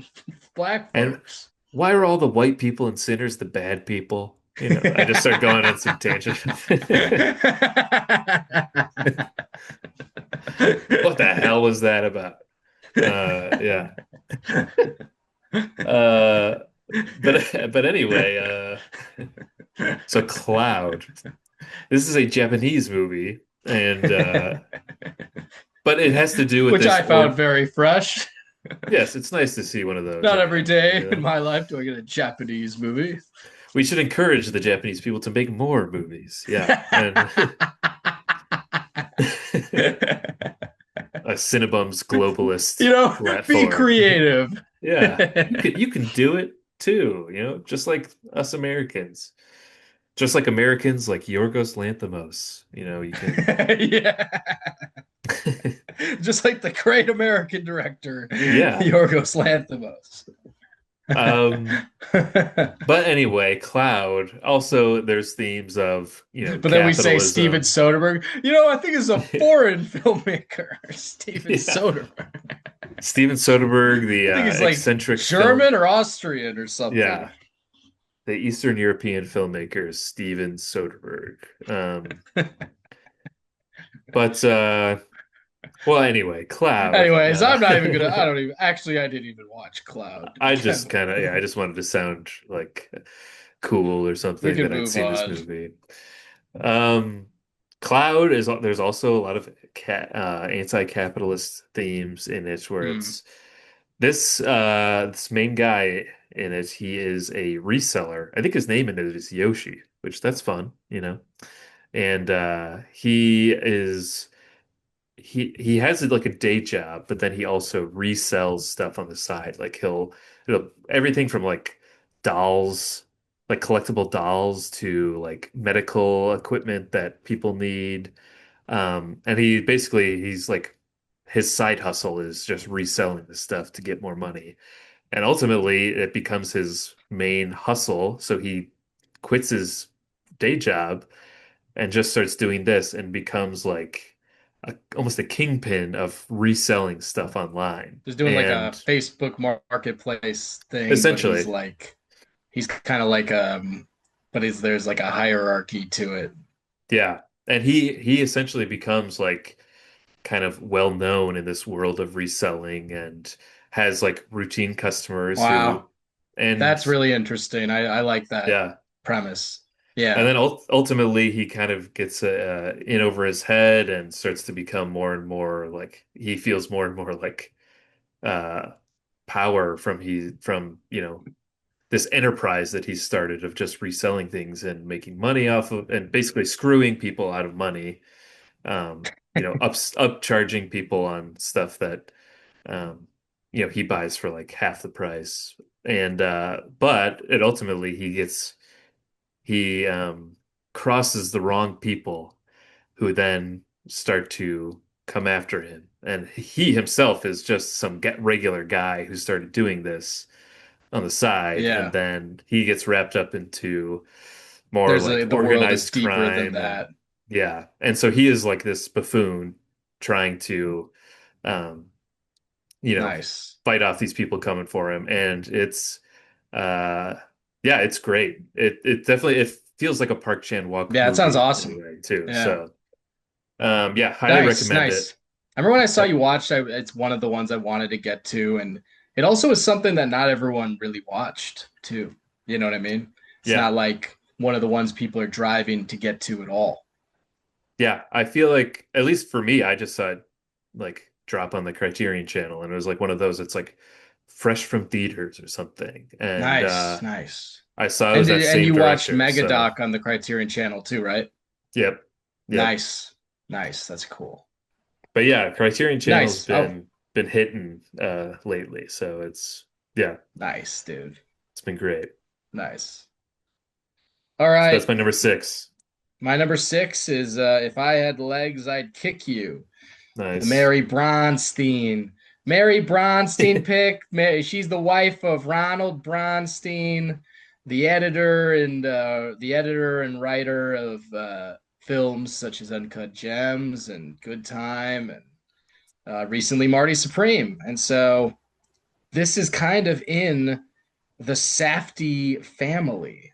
S1: black
S2: And
S1: folks.
S2: why are all the white people and sinners the bad people? I just start going on some tangent. What the hell was that about? Yeah. Uh, but anyway, so Cloud. This is a Japanese movie, and but it has to do with
S1: Which
S2: this
S1: I found
S2: or
S1: very fresh.
S2: yes, it's nice to see one of those
S1: Not every
S2: again.
S1: day in my life do I get a Japanese movie.
S2: We should encourage the Japanese people to make more movies. Yeah, and a Cinebums globalist
S1: Be
S2: platform.
S1: creative.
S2: Yeah, you can do it too, just like us Americans. Just like Americans like Yorgos Lanthimos, you can
S1: Yeah. Just like the great American director,
S2: yeah.
S1: Yorgos Lanthimos.
S2: Um but anyway, Cloud, also there's themes of,
S1: But then we say Steven
S2: capitalism.
S1: Soderbergh. I think it's a foreign filmmaker, Steven
S2: Yeah.
S1: Soderbergh.
S2: Steven Soderbergh, the
S1: I think he's like
S2: eccentric film.
S1: German or Austrian or something.
S2: Yeah. The Eastern European filmmaker Steven Soderbergh. But well, anyway, Cloud.
S1: Anyways, I'm not even gonna. I don't even. Actually, I didn't even watch Cloud to
S2: I
S1: begin
S2: just kind of,
S1: with.
S2: yeah, I just wanted to sound like cool or
S1: We
S2: something
S1: can
S2: that I'd
S1: move
S2: seen this
S1: on.
S2: movie. Um, Cloud is there's also a lot of anti-capitalist themes in it where
S1: Hmm.
S2: it's this main guy in it, he is a reseller. I think his name in it is Yoshi, which that's fun. And he has like a day job, but then he also resells stuff on the side. Like everything from like dolls, like collectible dolls to like medical equipment that people need. And he's like his side hustle is just reselling the stuff to get more money. And ultimately it becomes his main hustle. So he quits his day job and just starts doing this and becomes like almost a kingpin of reselling stuff online.
S1: Just doing like a
S2: And
S1: Facebook marketplace thing, but
S2: essentially,
S1: he's kind of like but there's like a hierarchy to it.
S2: yeah. And he essentially becomes like kind of well known in this world of reselling and has like routine customers who
S1: Wow,
S2: and
S1: that's really interesting. I like that
S2: yeah.
S1: premise.
S2: And
S1: Yeah,
S2: then ultimately he kind of gets in over his head and starts to become more and more like he feels more and more like uh power from this enterprise that he started of just reselling things and making money off of and basically screwing people out of money, upcharging people on stuff that um he buys for like half the price. And but it ultimately he crosses the wrong people who then start to come after him. And he himself is just some regular guy who started doing this on the side, and
S1: yeah.
S2: then he gets wrapped up into more like
S1: The world is
S2: organized
S1: deeper than
S2: crime
S1: that.
S2: and yeah. And so he is like this buffoon trying to um, you know,
S1: Nice.
S2: fight off these people coming for him. And it's uh yeah, it's great. It definitely it feels like a Park Chan-wook
S1: Yeah, it sounds
S2: movie in a
S1: awesome.
S2: way too.
S1: Yeah.
S2: So yeah, highly
S1: Nice,
S2: recommend
S1: nice.
S2: it.
S1: I remember when I saw
S2: Yep.
S1: you watch, it's one of the ones I wanted to get to, and it also is something that not everyone really watched too. You know what I mean? It's
S2: Yeah.
S1: not like one of the ones people are driving to get to at all.
S2: Yeah, I feel like at least for me, I just saw it like drop on the Criterion channel and it was like one of those it's like fresh from theaters or something. And
S1: Nice, nice.
S2: I saw it was that
S1: And
S2: same
S1: you watched
S2: director. So,
S1: Megadoc on the Criterion channel too, right?
S2: yep. Yep.
S1: Nice. Nice. That's cool.
S2: But yeah, Criterion channel's
S1: Nice. Oh,
S2: been hitting lately. So it's yeah,
S1: nice, dude.
S2: it's been great.
S1: Nice. All
S2: So that's
S1: right.
S2: my number six.
S1: My number six is If I Had Legs, I'd Kick You. The
S2: Nice.
S1: Mary Bronstein. Mary Bronstein pick. She's the wife of Ronald Bronstein, the editor and writer of films such as Uncut Gems and Good Time, and recently Marty Supreme. And so this is kind of in the Safdie family.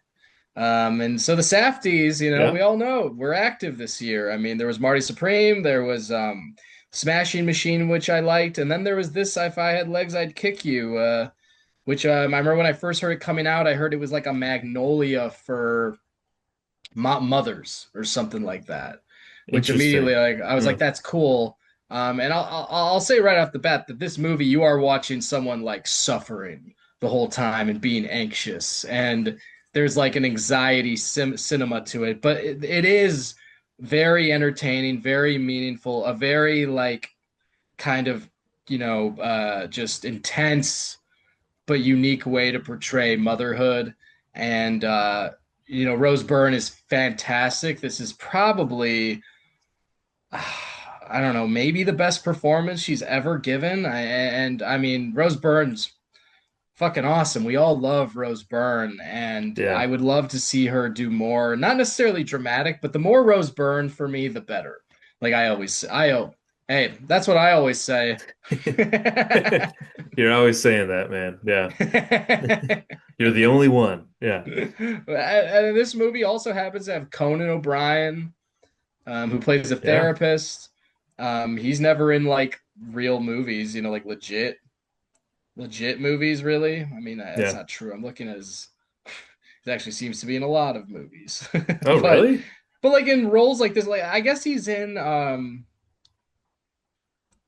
S1: And so the Safdies, we
S2: Yeah.
S1: all know we're active this year. I mean, there was Marty Supreme, there was Smashing Machine, which I liked, and then there was this If I Had Legs, I'd Kick You, which I remember when I first heard it coming out, I heard it was like a Magnolia for mothers or something like that, which immediately
S2: Interesting.
S1: like I was like,
S2: Hmm.
S1: that's cool. And I'll say right off the bat that this movie, you are watching someone like suffering the whole time and being anxious, and there's like an anxiety cinema to it, but it is very entertaining, very meaningful, a very like kind of just intense but unique way to portray motherhood. And Rose Byrne is fantastic. This is probably I don't know, maybe the best performance she's ever given. And I mean, Rose Byrne's fucking awesome. We all love Rose Byrne, and I
S2: Yeah.
S1: would love to see her do more, not necessarily dramatic, but the more Rose Byrne for me, the better. Like hey, that's what I always say.
S2: You're always saying that, man. Yeah. You're the only one. Yeah.
S1: And this movie also happens to have Conan O'Brien, who plays a
S2: Yeah.
S1: therapist. He's never in like real movies, like legit movies, really. I mean, that's
S2: Yeah.
S1: not true. I'm looking at his. It actually seems to be in a lot of movies,
S2: Oh,
S1: but
S2: really?
S1: like in roles like this, like I guess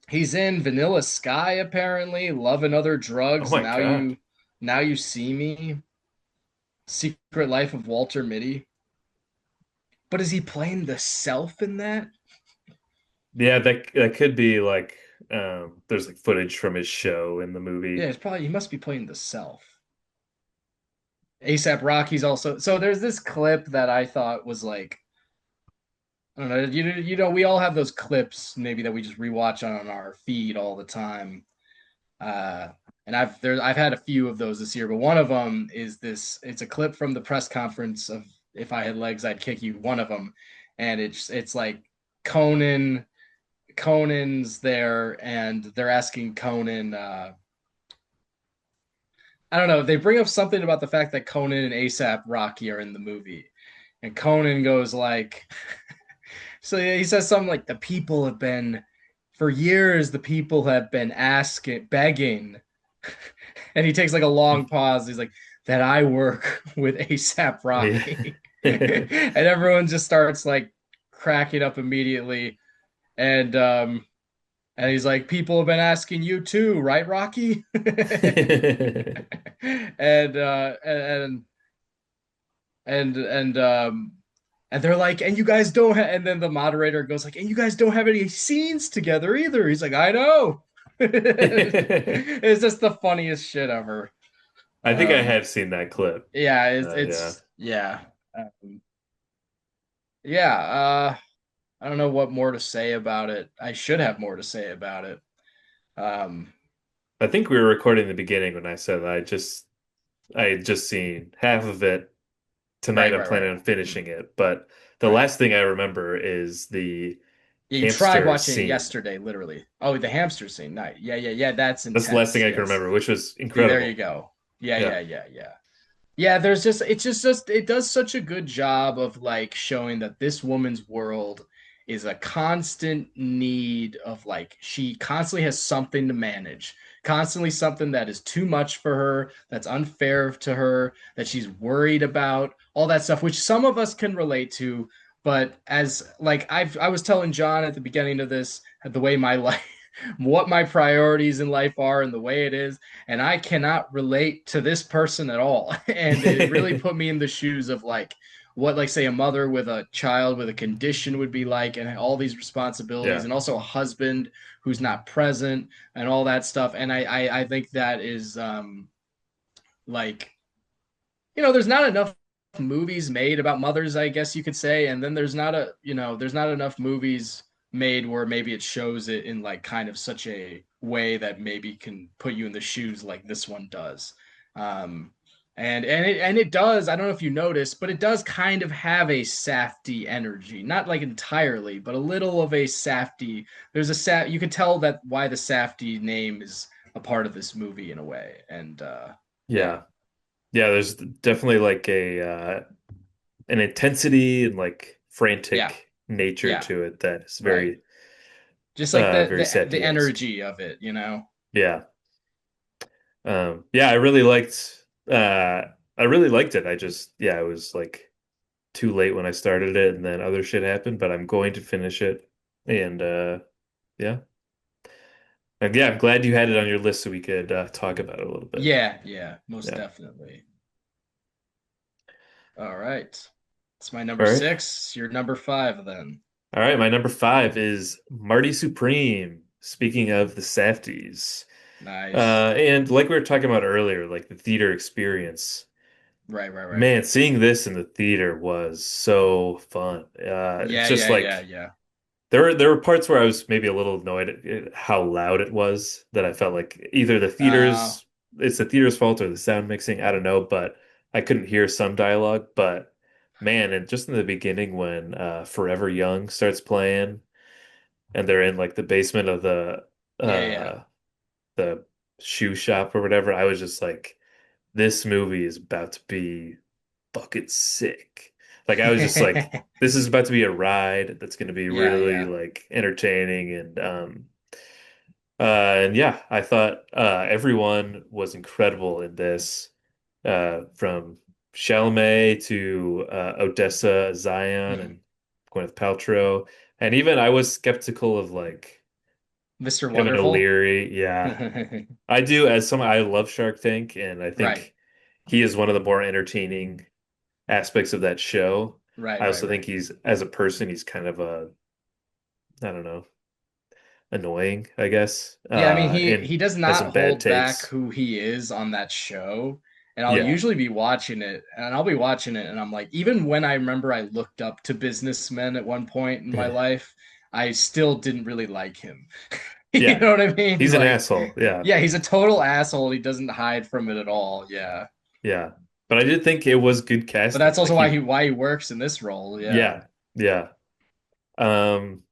S1: he's in Vanilla Sky apparently, Love and Other
S2: Oh
S1: Drugs.
S2: my God.
S1: Now you see me. Secret Life of Walter Mitty. But is he playing the self in that?
S2: Yeah, that could be like there's like footage from his show in the
S1: Yeah,
S2: movie.
S1: it's probably he must be playing the self. ASAP Rocky's also so there's this clip that I thought was like I don't know, we all have those clips maybe that we just rewatch on our feed all the time. Uh and I've had a few of those this year, but one of them is this it's a clip from the press conference of If I Had Legs, I'd Kick You, one of them. And it's like Conan Conan's there and they're asking Conan I don't know, they bring up something about the fact that Conan and ASAP Rocky are in the movie. And Conan goes like so he says something like the people have been for years the people have been asking begging and he takes like a long pause. He's like that I work with ASAP
S2: Yeah.
S1: Rocky. And everyone just starts like cracking up immediately. And he's like, people have been asking you too, right, Rocky? And and and um and they're like, and you guys don't have, and then the moderator goes like, and you guys don't have any scenes together either. He's like, I know. It's just the funniest shit ever.
S2: I think I
S1: Um,
S2: have seen that clip.
S1: yeah,
S2: Yeah.
S1: it's yeah. Um, yeah, I don't know what more to say about it. I should have more to say about it. Um,
S2: I think we were recording the beginning when I said that I had just seen half of it. Tonight
S1: right,
S2: I'm
S1: right, right,
S2: planning on finishing it, but the
S1: right.
S2: last thing I remember is the
S1: Yeah, you tried
S2: hamster
S1: watching it
S2: scene.
S1: yesterday, literally. Oh, the hamster scene. Night. Yeah, yeah, yeah. That's
S2: That's the last thing
S1: intense.
S2: I can
S1: Yes.
S2: remember, which was
S1: See, there you
S2: incredible.
S1: go. Yeah,
S2: Yeah.
S1: yeah, yeah, yeah. Yeah, there's just it's just it does such a good job of like showing that this woman's world is a constant need of like she constantly has something to manage, constantly something that is too much for her, that's unfair to her, that she's worried about, all that stuff, which some of us can relate to. But as like I was telling John at the beginning of this, the way my life, what my priorities in life are, and the way it is and I cannot relate to this person at all. And it really put me in the shoes of like what like say a mother with a child with a condition would be like and all these responsibilities
S2: Yeah.
S1: and also a husband who's not present and all that stuff. And I think that is like there's not enough movies made about mothers, I guess you could say, and then there's not enough movies made where maybe it shows it in like kind of such a way that maybe can put you in the shoes like this one does. Um, And it does, I don't know if you noticed, but it does kind of have a Safdie energy. Not like entirely, but a little of a Safdie. There's a you could tell that why the Safdie name is a part of this movie in a way. And yeah.
S2: Yeah. Yeah, there's definitely like a an intensity and like
S1: Yeah.
S2: frantic nature
S1: Yeah.
S2: to it that is
S1: Right.
S2: very
S1: Just like the
S2: very
S1: the
S2: Safdie-esque.
S1: energy of it, you know?
S2: Yeah. Yeah, I really liked it. I just yeah, it was like too late when I started it and then other shit happened, but I'm going to finish it. And yeah. And yeah, I'm glad you had it on your list so we could talk about it a little bit.
S1: Yeah, yeah, most
S2: Yeah.
S1: definitely. All right. It's my number
S2: All right.
S1: six. Your number five then.
S2: All right, my number five is Marty Supreme. Speaking of the Safdies.
S1: Nice.
S2: And like we were talking about earlier, like the theater experience.
S1: Right, right, right.
S2: Man, seeing this in the theater was so fun. It's
S1: Yeah,
S2: just
S1: yeah, yeah,
S2: like
S1: yeah.
S2: there were parts where I was maybe a little annoyed at how loud it was, that I felt like either
S1: Uh,
S2: it's the theater's fault or the sound mixing, I don't know, but I couldn't hear some dialogue. But man, and just in the beginning when Forever Young starts playing and they're in like the basement of
S1: yeah, yeah.
S2: uh the shoe shop or whatever, I was just like, this movie is about to be fucking sick. Like I was just like, this is about to be a ride that's going to be
S1: Yeah,
S2: really
S1: yeah.
S2: like entertaining and yeah, I thought everyone was incredible in this, from Chalamet to Odessa Zion
S1: Mhm.
S2: and Gwyneth Paltrow, and even I was skeptical of like
S1: Mr.
S2: Kevin
S1: Wonderful.
S2: O'Leary. Yeah,
S1: Right,
S2: I do. As some, I love Shark Tank, and I
S1: right,
S2: think he is one of the more entertaining aspects of that show.
S1: right,
S2: I also think
S1: right.
S2: he's, as a person, he's kind of a, I don't know, annoying, I guess,
S1: Yeah, I mean
S2: and
S1: he does
S2: has
S1: not
S2: some bad
S1: hold back
S2: takes.
S1: who he is on that show. And I'll
S2: Yeah,
S1: usually be watching it and I'll be watching it and I'm like, even when I remember I looked up to businessmen at one point in my
S2: yeah,
S1: life, I still didn't really like him. You
S2: yeah.
S1: know what I mean?
S2: He's an
S1: Like,
S2: asshole. Yeah,
S1: yeah, he's a total asshole. He doesn't hide from it at all. Yeah.
S2: yeah. But I did think it was good
S1: But that's
S2: casting. Like
S1: also why he works in this role. Yeah.
S2: yeah, yeah. Um,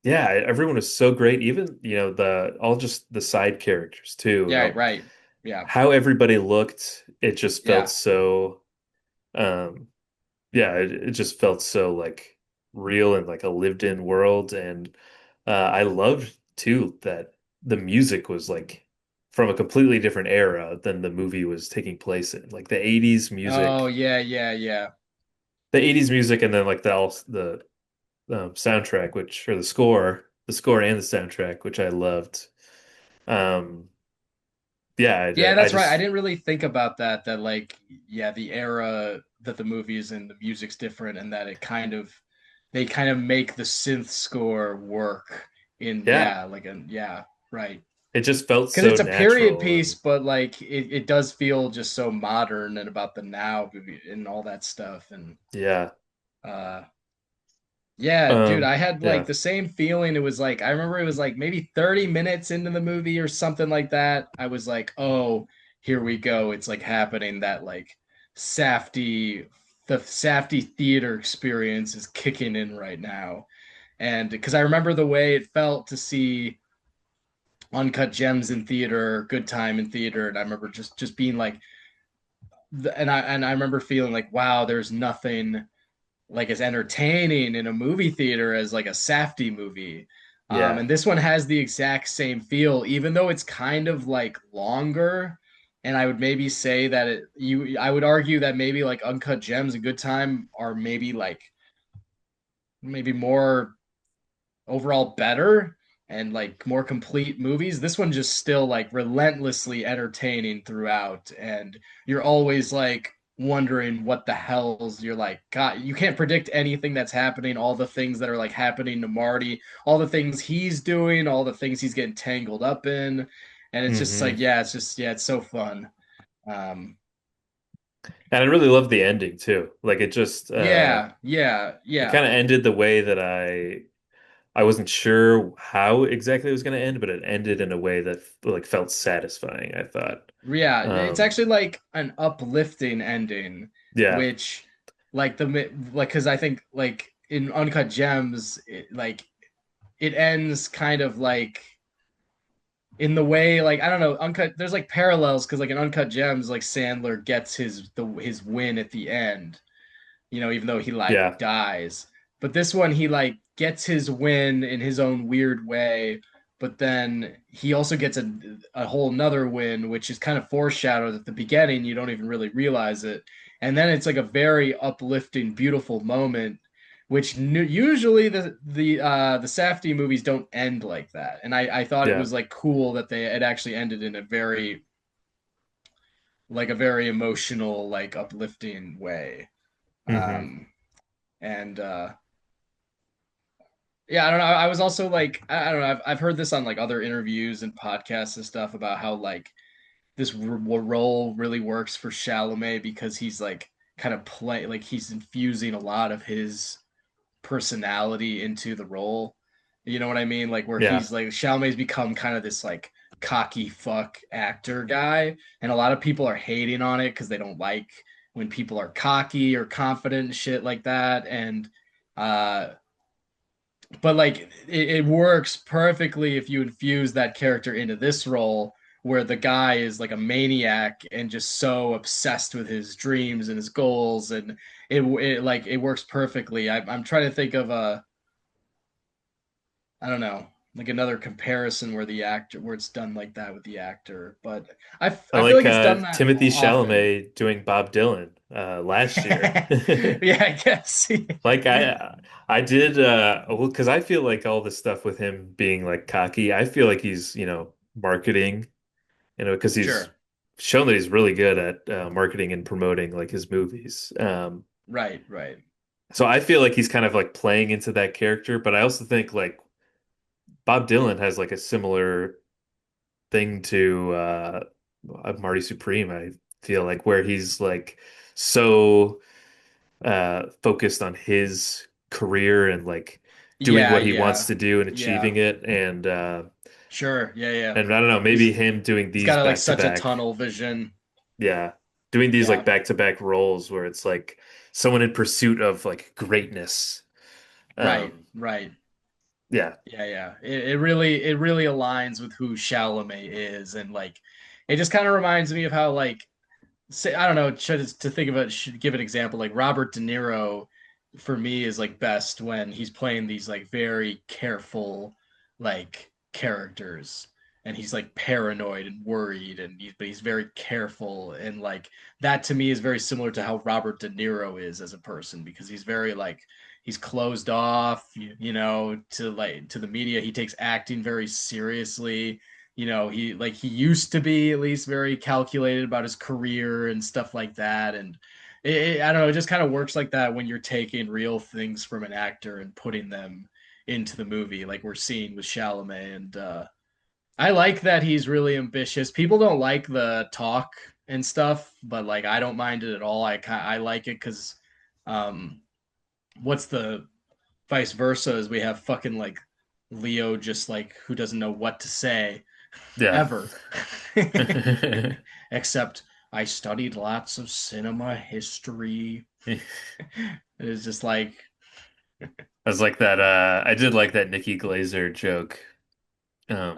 S2: yeah. Everyone was so great. Even the all just the side characters too.
S1: Yeah, right. Yeah.
S2: How everybody looked. It just felt
S1: Yeah.
S2: so. Um, yeah, it just felt so like real and like a lived in world. And I loved too that the music was like from a completely different era than the movie was taking place in. Like
S1: Oh, yeah, yeah, yeah.
S2: the 80s music, and then like the soundtrack, which or the score and the soundtrack, which I loved. Um, yeah,
S1: Yeah,
S2: I
S1: that's right. I
S2: just
S1: didn't really think about that. That like, yeah, the era that the movie is in, the music's different, and that they kind of make the synth score work in,
S2: yeah,
S1: yeah, like a, yeah, right.
S2: it just felt
S1: Because
S2: so
S1: it's a period
S2: natural
S1: piece,
S2: and
S1: but like it does feel just so modern and about the now and all that stuff. And
S2: yeah,
S1: uh, yeah, dude, I had like
S2: yeah,
S1: the same feeling. It was like I remember it was like maybe 30 minutes into the movie or something like that. I was like, "Oh, here we go. It's like happening that like Safdie the Safdie theater experience is kicking in right now." And because I remember the way it felt to see Uncut Gems in theater, Good Time in theater, and I remember just being like and I remember feeling like, "Wow, there's nothing like as entertaining in a movie theater as like a Safdie movie."
S2: yeah.
S1: And this one has the exact same feel, even though it's kind of like longer. And I would maybe say that I would argue that maybe like Uncut Gems and Good Time are maybe more overall better and like more complete movies. This one just still like relentlessly entertaining throughout, and you're always like wondering what the hell's you're like, God, you can't predict anything that's happening, all the things that are like happening to Marty, all the things he's doing, all the things he's getting tangled up in. And it's just
S2: Hmm.
S1: like, yeah, it's just yeah, it's so fun. Um
S2: And I really loved the ending too. Like it just
S1: yeah, yeah,
S2: it
S1: yeah.
S2: kind of ended the way that I wasn't sure how exactly it was going to end, but it ended in a way that like felt satisfying, I thought.
S1: Yeah, it's
S2: Um,
S1: actually like an uplifting ending,
S2: yeah,
S1: which like because I think like in Uncut Gems, it ends kind of like in the way like I don't know uncut. There's like parallels because like in Uncut Gems, like Sandler gets his win at the end, even though he like
S2: yeah,
S1: dies. But this one, he like gets his win in his own weird way, but then he also gets a whole nother win, which is kind of foreshadowed at the beginning. You don't even really realize it. And then it's like a very uplifting, beautiful moment, which usually the Safdie movies don't end like that. And I thought it
S2: yeah.
S1: was like cool that it actually ended in a very emotional, like uplifting way.
S2: Hmm.
S1: Um, and Yeah, I don't know. I was also like, I don't know. I've heard this on like other interviews and podcasts and stuff about how like this role really works for Chalamet because he's like kind of like he's infusing a lot of his personality into the role. You know what I mean? Like where
S2: Yeah.
S1: he's like Chalamet's become kind of this like cocky fuck actor guy, and a lot of people are hating on it because they don't like when people are cocky or confident and shit like that. And uh but like it works perfectly if you infuse that character into this role where the guy is like a maniac and just so obsessed with his dreams and his goals, and it works perfectly. I'm trying to think of a I don't know, like another comparison where it's done like that with the actor, but
S2: I
S1: I feel
S2: like
S1: like it's done that
S2: Timothy
S1: often.
S2: Chalamet doing Bob Dylan last year.
S1: Yeah, I guess.
S2: Like I did well because I feel like all this stuff with him being like cocky, I feel like he's, marketing, because he's
S1: Sure.
S2: shown that he's really good at marketing and promoting like his movies.
S1: Right, right.
S2: So I feel like he's kind of like playing into that character, but I also think like Bob Dylan has like a similar thing to Marty Supreme, I feel like where he's like so focused on his career and like doing
S1: Yeah,
S2: what he wants
S1: yeah.
S2: to do and
S1: Yeah.
S2: achieving it
S1: Sure. Yeah, yeah.
S2: and I don't know, maybe
S1: He's
S2: him doing
S1: he's
S2: these
S1: got like
S2: back to
S1: such a
S2: back.
S1: tunnel vision.
S2: Yeah. Doing these like
S1: Yeah.
S2: back to back roles where it's like someone in pursuit of like greatness.
S1: Right.
S2: Um
S1: Right.
S2: yeah.
S1: Yeah, yeah. It really aligns with who Chalamet is, and like it just kind of reminds me of how like say I don't know, to think of it should give an example like Robert De Niro for me is like best when he's playing these like very careful like characters, and he's like paranoid and worried, but he's very careful, and like that to me is very similar to how Robert De Niro is as a person because he's very like he's closed off, to the media. He takes acting very seriously. He used to be at least very calculated about his career and stuff like that. And I don't know, it just kind of works like that when you're taking real things from an actor and putting them into the movie, like we're seeing with Chalamet. And I like that he's really ambitious. People don't like the talk and stuff, but like I don't mind it at all. I like it because um, what's the vice versa is we have fucking like Leo just like who doesn't know what to say
S2: Yeah.
S1: ever. Except I studied lots of cinema history. It is just like,
S2: I was like that I did like that Nikki Glazer joke.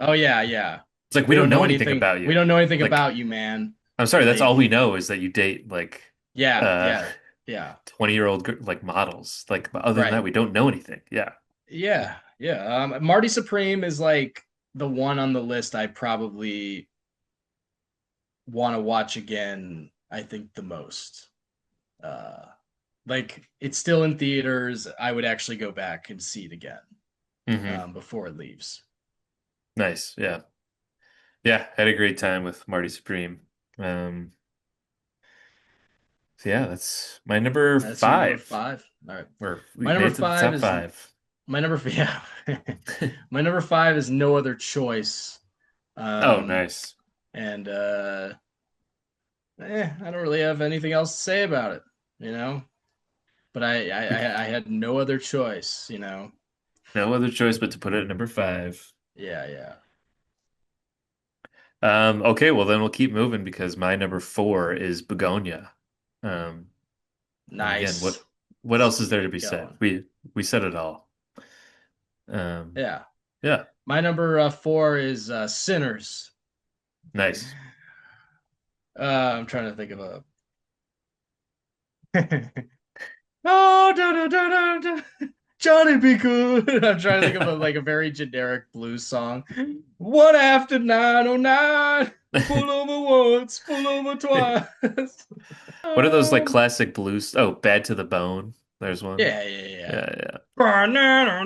S1: oh
S2: Um
S1: yeah, yeah.
S2: it's like we don't know anything about
S1: We
S2: you.
S1: don't know anything
S2: Like
S1: about you, man.
S2: I'm sorry, that's all
S1: Like,
S2: we know is that you date like
S1: yeah,
S2: uh
S1: yeah, yeah.
S2: 20-year-old like models. Like but other than that,
S1: Right.
S2: we don't know anything. Yeah.
S1: Yeah, yeah. Marty Supreme is like the one on the list I probably want to watch again, I think the most. Uh like it's still in theaters. I would actually go back and see it again
S2: Hmm.
S1: before it leaves.
S2: Nice. Yeah. Yeah, had a great time with Marty Supreme. Um so yeah, that's my number
S1: That's your number
S2: five.
S1: five. All right.
S2: We
S1: My number
S2: made it to the
S1: five
S2: top
S1: is
S2: five.
S1: yeah. My number five is No Other Choice.
S2: Oh,
S1: Um,
S2: nice.
S1: and I don't really have anything else to say about it, you know. But I had no other choice, you know.
S2: No other choice but to put it at number five.
S1: Yeah, yeah.
S2: Okay, well then we'll keep moving because my number four is Begonia. Um, and again,
S1: Nice.
S2: what
S1: Let's
S2: else is
S1: keep
S2: there to
S1: it
S2: be said?
S1: going.
S2: We said it all. Um,
S1: Yeah.
S2: yeah,
S1: My number four is Sinners.
S2: nice.
S1: I'm trying to think of a. Oh, da, da, da, da, da. Johnny be good. I'm trying to think of a like a very generic blues song. One after 909, pull over once, pull over twice.
S2: What are those like classic blues? Oh, Bad to the Bone. There's one.
S1: Yeah, yeah, yeah.
S2: Yeah,
S1: I
S2: yeah.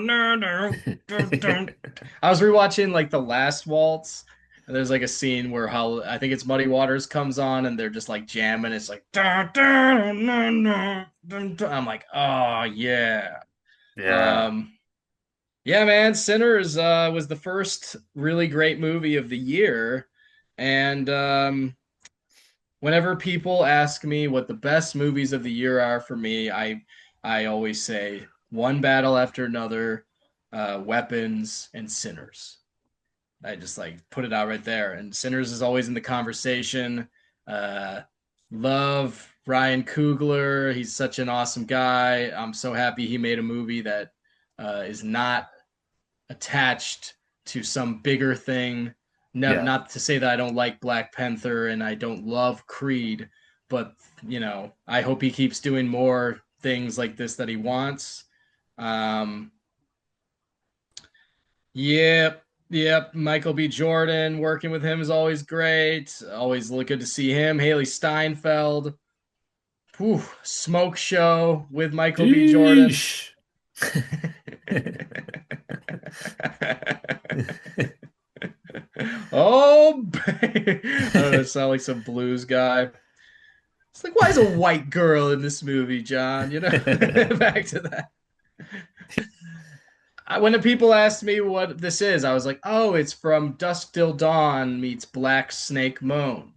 S1: was rewatching like the last waltz, and there's like a scene where how I think it's Muddy Waters comes on, and they're just like jamming. It's like I'm like, oh yeah.
S2: Yeah.
S1: Um, yeah, man, Sinners was the first really great movie of the year, and whenever people ask me what the best movies of the year are for me, I always say One Battle After Another, Weapons, and Sinners. I just like put it out right there. And Sinners is always in the conversation. Uh, love Ryan Coogler. He's such an awesome guy. I'm so happy he made a movie that is not attached to some bigger thing. No,
S2: Yeah.
S1: not to say that I don't like Black Panther and I don't love Creed, but I hope he keeps doing more things like this that he wants. Um, yep, yep. Michael B. Jordan working with him is always great. Always look good to see him. Haley Steinfeld. Whew, Smoke Show with Michael B. Jordan.
S2: Sheesh.
S1: Oh, I don't know, sound like some blues guy. It's like, why is a white girl in this movie, John? Back to that. When the people asked me what this is, I was like, oh, it's from Dusk Till Dawn meets Black Snake Moan.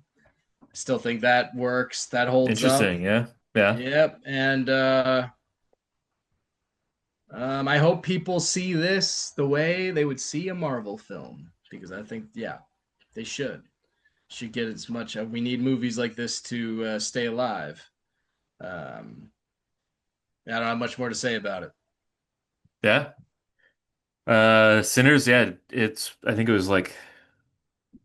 S1: I still think that works. That holds up.
S2: Interesting. Yeah. Yeah.
S1: Yep. And I hope people see this the way they would see a Marvel film because I think, yeah, they should get as much. We need movies like this to stay alive. Um, I don't have much more to say about it.
S2: Yeah. Sinners, yeah, I think it was like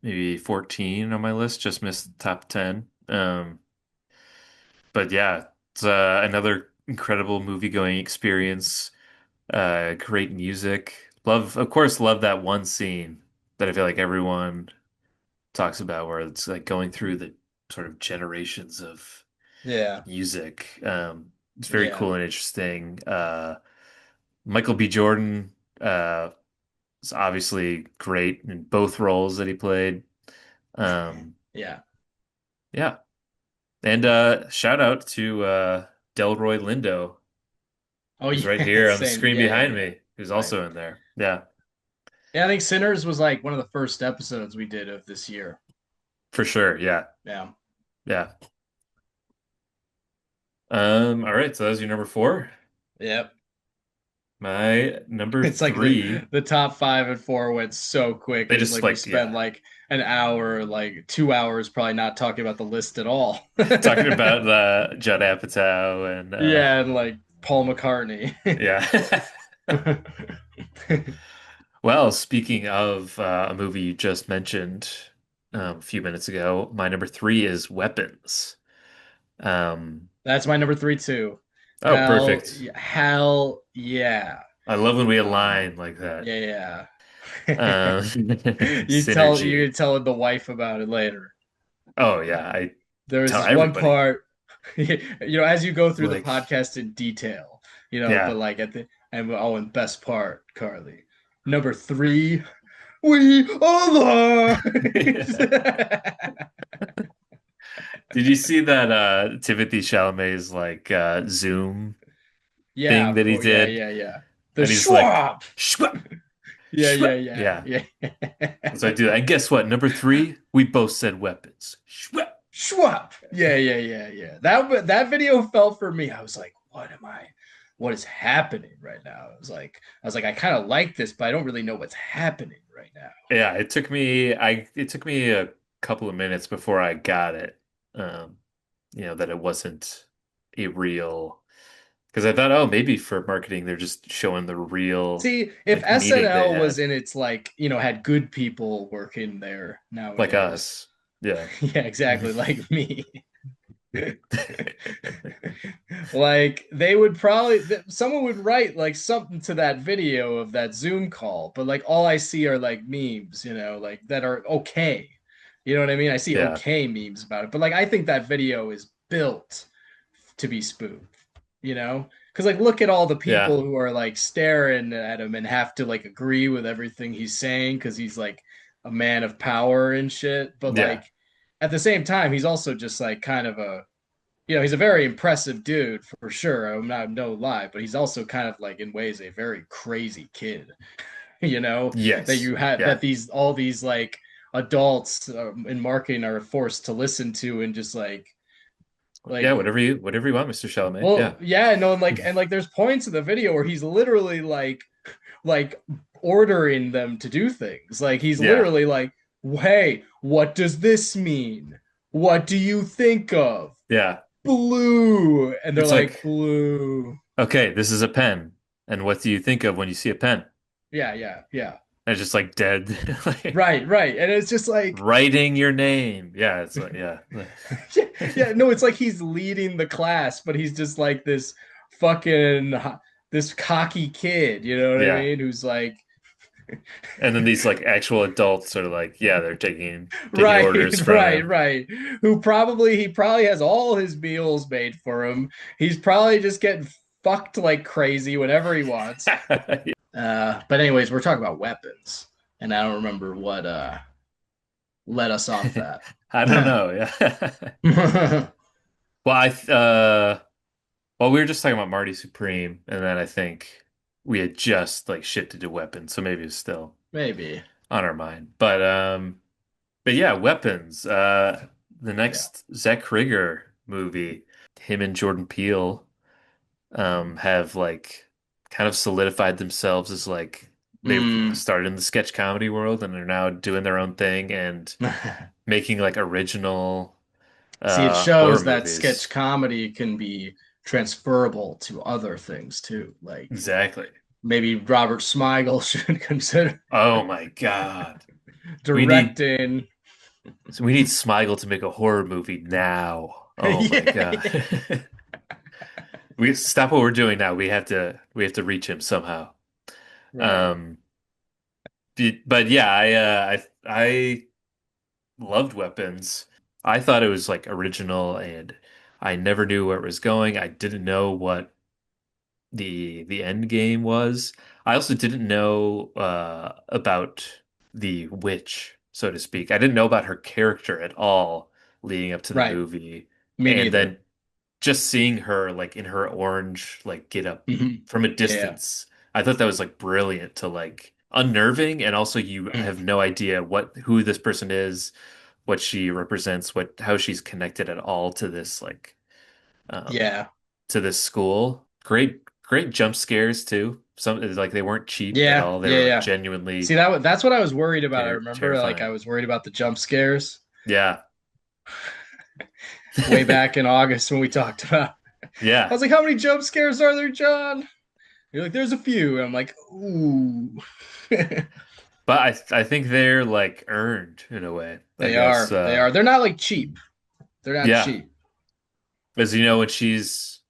S2: maybe 14 on my list, just missed the top 10. But yeah, it's another incredible movie going experience. Great music. Of course, love that one scene that I feel like everyone talks about where it's like going through the sort of generations of
S1: Yeah,
S2: music. It's very
S1: yeah,
S2: cool and interesting. Michael B. Jordan is obviously great in both roles that he played. Um,
S1: yeah.
S2: yeah. And shout out to Delroy Lindo,
S1: Oh
S2: who's right
S1: yeah,
S2: here on the
S1: same.
S2: screen
S1: Yeah, yeah,
S2: behind
S1: yeah.
S2: me, who's
S1: Right.
S2: also in there. Yeah,
S1: Yeah, I think Sinners was like one of the first episodes we did of this year.
S2: for sure. Yeah.
S1: Yeah.
S2: Yeah. All right, so that was your number four.
S1: Yep.
S2: My number
S1: It's like
S2: three,
S1: the top five and four went so quick.
S2: they
S1: It was
S2: just
S1: like we
S2: like,
S1: spent
S2: yeah,
S1: like an hour, like 2 hours, probably not talking about the list at all.
S2: talking about Judd Apatow and
S1: Yeah, and like Paul McCartney.
S2: yeah. Well, speaking of a movie you just mentioned a few minutes ago, my number three is Weapons. Um,
S1: That's my number three too.
S2: oh, perfect.
S1: Hell yeah.
S2: I love when we
S1: Um,
S2: align like that.
S1: yeah,
S2: Um,
S1: yeah.
S2: synergy.
S1: you tell the wife about it later.
S2: Oh yeah, I
S1: There was
S2: tell
S1: this one
S2: everybody.
S1: part, as you go through the
S2: Like,
S1: podcast in detail, but
S2: yeah.
S1: like at the and best part, Carly. Number three, we are the
S2: Did you see that Timothy Chalamet's like Zoom
S1: Yeah,
S2: thing
S1: of
S2: that he
S1: course. Yeah,
S2: did?
S1: yeah, yeah. The
S2: And he's like,
S1: Schwab.
S2: Shwap,
S1: Yeah, yeah,
S2: shwap.
S1: yeah,
S2: Yeah.
S1: yeah.
S2: So I do that. And guess what? Number three, we both said weapons. Shwap.
S1: Schwab. Yeah, yeah, yeah, yeah. That video felt for me. I was like, what is happening right now. I was like, I kind of like this, but I don't really know what's happening right now.
S2: Yeah, it took me a couple of minutes before I got it. Um, that it wasn't a real because I thought, oh, maybe for marketing they're just showing the real
S1: See, if
S2: like meeting they
S1: SNL was
S2: had,
S1: in its had good people working there
S2: like
S1: nowadays.
S2: us. Yeah.
S1: Yeah, exactly, like me. Like they would probably someone would write like something to that video of that Zoom call, but like all I see are like memes, like that are okay. You know what I mean? I see
S2: Yeah.
S1: okay memes about it, but like I think that video is built to be spoofed, you know? Because like look at all the
S2: Yeah.
S1: people who are like staring at him and have to like agree with everything he's saying because he's like a man of power and shit. But
S2: Yeah.
S1: like at the same time, he's also just like kind of he's a very impressive dude for sure. I'm not no lie, but he's also kind of like in ways a very crazy kid. You know that
S2: Yes.
S1: you have
S2: Yeah.
S1: that these all these like adults in marketing are forced to listen to and just
S2: Yeah,
S1: like
S2: whatever you want, Mr. Chalamet.
S1: well
S2: Yeah.
S1: yeah no and like there's points in the video where he's literally like ordering them to do things. Like he's
S2: Yeah.
S1: literally like, hey, what does this mean? What do you think of?
S2: Yeah.
S1: Blue. And they're
S2: It's
S1: like,
S2: like,
S1: blue.
S2: okay, this is a pen. And what do you think of when you see a pen?
S1: Yeah, yeah, yeah.
S2: And it's just like dead. Like
S1: Right, right. And it's just like,
S2: writing your name. Yeah, it's like yeah.
S1: yeah, yeah, no, it's like he's leading the class, but he's just like this fucking this cocky kid, you know what I
S2: Yeah.
S1: mean? Who's like,
S2: And then these like actual adults are like, yeah, they're taking orders
S1: right,
S2: from
S1: right,
S2: him.
S1: right. He probably has all his meals made for him. He's probably just getting fucked like crazy whenever he wants. But anyways, we're talking about weapons, and I don't remember what led us off that.
S2: I don't know. Yeah. Well, well, we were just talking about Marty Supreme, and then I think we had just like shifted to weapons, so maybe it's still
S1: Maybe.
S2: on our mind. But yeah, weapons. The
S1: Yeah.
S2: next Zach Krieger movie, him and Jordan Peele have like kind of solidified themselves as like they've
S1: Mm.
S2: started in the sketch comedy world and are now doing their own thing and making like original
S1: See, it
S2: horror
S1: shows that sketch
S2: movies.
S1: comedy can be transferable to other things too. Like
S2: Exactly.
S1: maybe Robert Smigel should consider
S2: Oh my God. We need
S1: directing.
S2: we need Smigel to make a horror movie now. Oh my
S1: Yeah,
S2: God.
S1: yeah.
S2: We stop what we're doing now. We have to reach him somehow.
S1: Right.
S2: Um but yeah, I loved Weapons. I thought it was like original and I never knew where it was going. I didn't know what the end game was. I also didn't know about the witch, so to speak. I didn't know about her character at all leading up to the
S1: Right.
S2: movie.
S1: Me
S2: And
S1: neither.
S2: then just seeing her like in her orange like get up
S1: Mhm.
S2: from a
S1: Yeah.
S2: distance, I thought that was like brilliant to like unnerving and also you
S1: Mm.
S2: have no idea who this person is, what she represents, what how she's connected at all to this like um
S1: Yeah.
S2: to this school. Great jump scares too. Some like they weren't cheap at
S1: Yeah.
S2: all. They
S1: Yeah.
S2: were like
S1: Yeah. See
S2: genuinely
S1: that's what I was worried about. I remember like I
S2: terrifying.
S1: was worried about the jump scares
S2: Yeah.
S1: way back in August when we talked about. I
S2: Yeah.
S1: was like, how many jump scares are there, John? You're like, there's a few. And I'm like, ooh.
S2: But I think they're like earned in a way. I
S1: They
S2: guess
S1: are. They are. They're not like cheap. They're not
S2: yeah.
S1: cheap.
S2: As when she's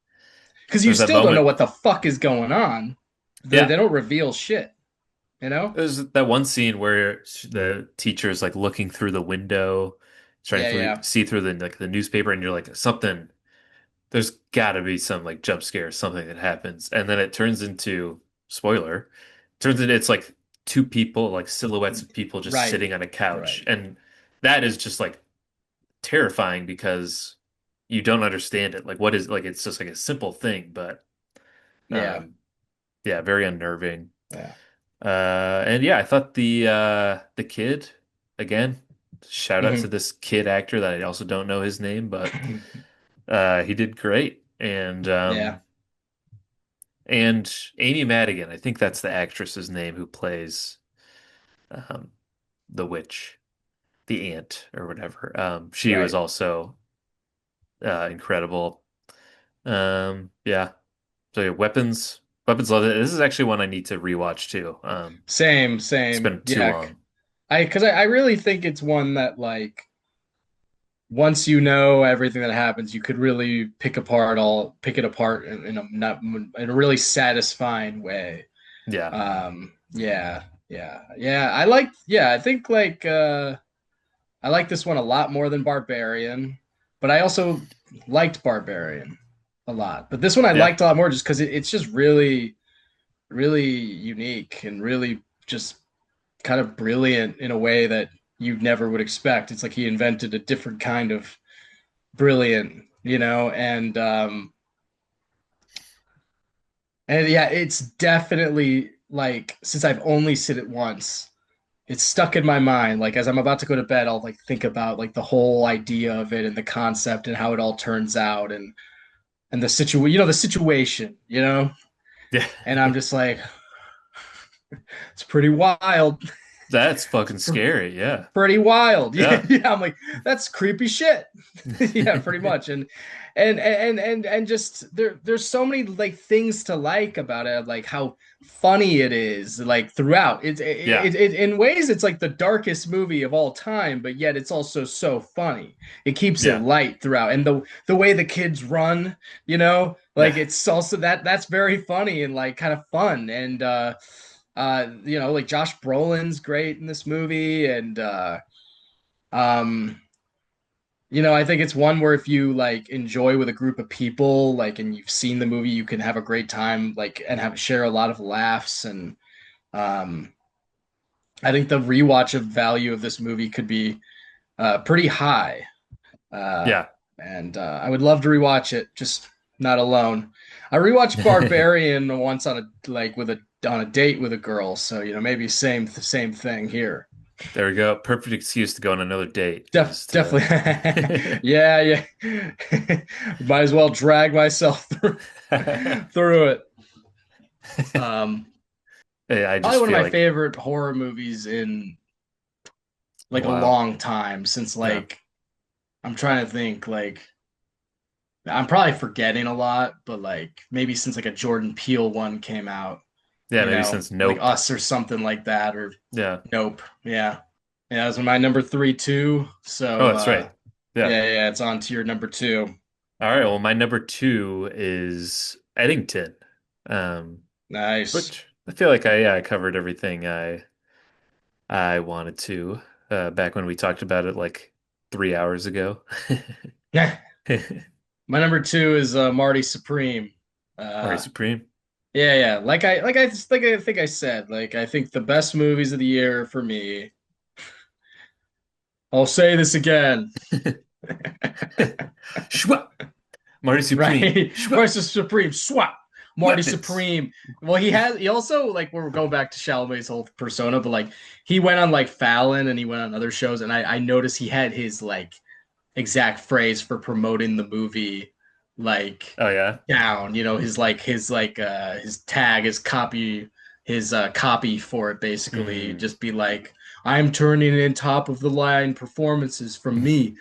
S1: Because you
S2: there's that
S1: still don't know
S2: moment.
S1: what the fuck is going on. They
S2: Yeah.
S1: don't reveal shit, you know?
S2: There's that one scene where the teacher is like looking through the window, trying
S1: Yeah,
S2: to
S1: yeah.
S2: see through the newspaper, and you're like, something, there's got to be some like jump scare, something that happens. And then it turns into, spoiler, turns into it's like two people, like silhouettes of people just
S1: Right.
S2: sitting on a couch.
S1: Right.
S2: And that is just like terrifying because you don't understand it. Like, what is like, it's just like a simple thing, but
S1: Yeah.
S2: um, yeah, very unnerving.
S1: Yeah.
S2: And yeah, I thought the kid again, shout out to
S1: Mhm.
S2: this kid actor that I also don't know his name, but he did great. And
S1: Yeah.
S2: And Amy Madigan, I think that's the actress's name who plays um, the witch, the aunt, or whatever. She was
S1: Right.
S2: also incredible. Yeah. So yeah, weapons love it. This is actually one I need to rewatch too.
S1: Same,
S2: It's
S1: same.
S2: been too
S1: Yeah.
S2: long.
S1: I really think it's one that like once you know everything that happens, you could really pick it apart in a not in a really satisfying way.
S2: Yeah,
S1: Yeah, yeah, yeah. I think I like this one a lot more than Barbarian, but I also liked Barbarian a lot. But this one I
S2: yeah,
S1: liked a lot more just because it's just really, really unique and really just kind of brilliant in a way that you never would expect. It's like he invented a different kind of brilliant, and yeah, it's definitely like since I've only seen it once, it's stuck in my mind. Like as I'm about to go to bed, I'll like think about like the whole idea of it and the concept and how it all turns out and the situation,
S2: yeah.
S1: and I'm just like, it's pretty wild.
S2: That's fucking scary. Yeah,
S1: Pretty wild. Yeah,
S2: yeah.
S1: yeah. I'm like, that's creepy shit. Yeah, pretty much. And just there's so many like things to like about it, like how funny it is, like throughout.
S2: Yeah,
S1: It in ways it's like the darkest movie of all time, but yet it's also so funny. It keeps it
S2: yeah,
S1: light throughout. And the way the kids run,
S2: yeah.
S1: like it's also that's very funny and like kind of fun. And like Josh Brolin's great in this movie, and um, I think it's one where if you like enjoy with a group of people, like, and you've seen the movie, you can have a great time, like, and have share a lot of laughs. And um, I think the rewatch of value of this movie could be pretty high. Uh,
S2: Yeah.
S1: and I would love to rewatch it, just not alone. I rewatched Barbarian once on a like with a on a date with a girl, so maybe same thing here.
S2: There we go. Perfect excuse to go on another date is
S1: Definitely,
S2: to
S1: yeah, yeah. Might as well drag myself through it. Um,
S2: I
S1: Probably
S2: just
S1: one of
S2: feel
S1: my
S2: like
S1: favorite horror movies in
S2: a
S1: like a
S2: while.
S1: long time since
S2: Yeah.
S1: like I'm trying to think like I'm probably forgetting a lot, but like maybe since like a Jordan Peele one came out,
S2: Yeah, maybe since
S1: like
S2: Nope.
S1: Us or something like that, or
S2: Yeah.
S1: Nope. Yeah. Yeah, that's my number three too.
S2: Oh,
S1: So
S2: that's right. Yeah.
S1: yeah, it's on to your number two.
S2: All right. Well, my number two is Eddington. Um,
S1: Nice.
S2: which I feel like I covered everything I wanted to back when we talked about it like 3 hours ago.
S1: Yeah. My number two is Marty Supreme.
S2: Marty
S1: Uh
S2: Supreme.
S1: yeah. Like I think I said, like I think the best movies of the year for me. I'll say this again.
S2: Shwa! Marty Supreme.
S1: Right?
S2: Shwa!
S1: Marty Supreme swap. Marty
S2: Weapons.
S1: Supreme. Well, he also like we're going back to Chalamet's whole persona, but like he went on like Fallon and he went on other shows, and I noticed he had his like exact phrase for promoting the movie like
S2: Oh yeah.
S1: down, his tag, his copy for it basically
S2: Hmm.
S1: just be like, I'm turning in top of the line performances from me.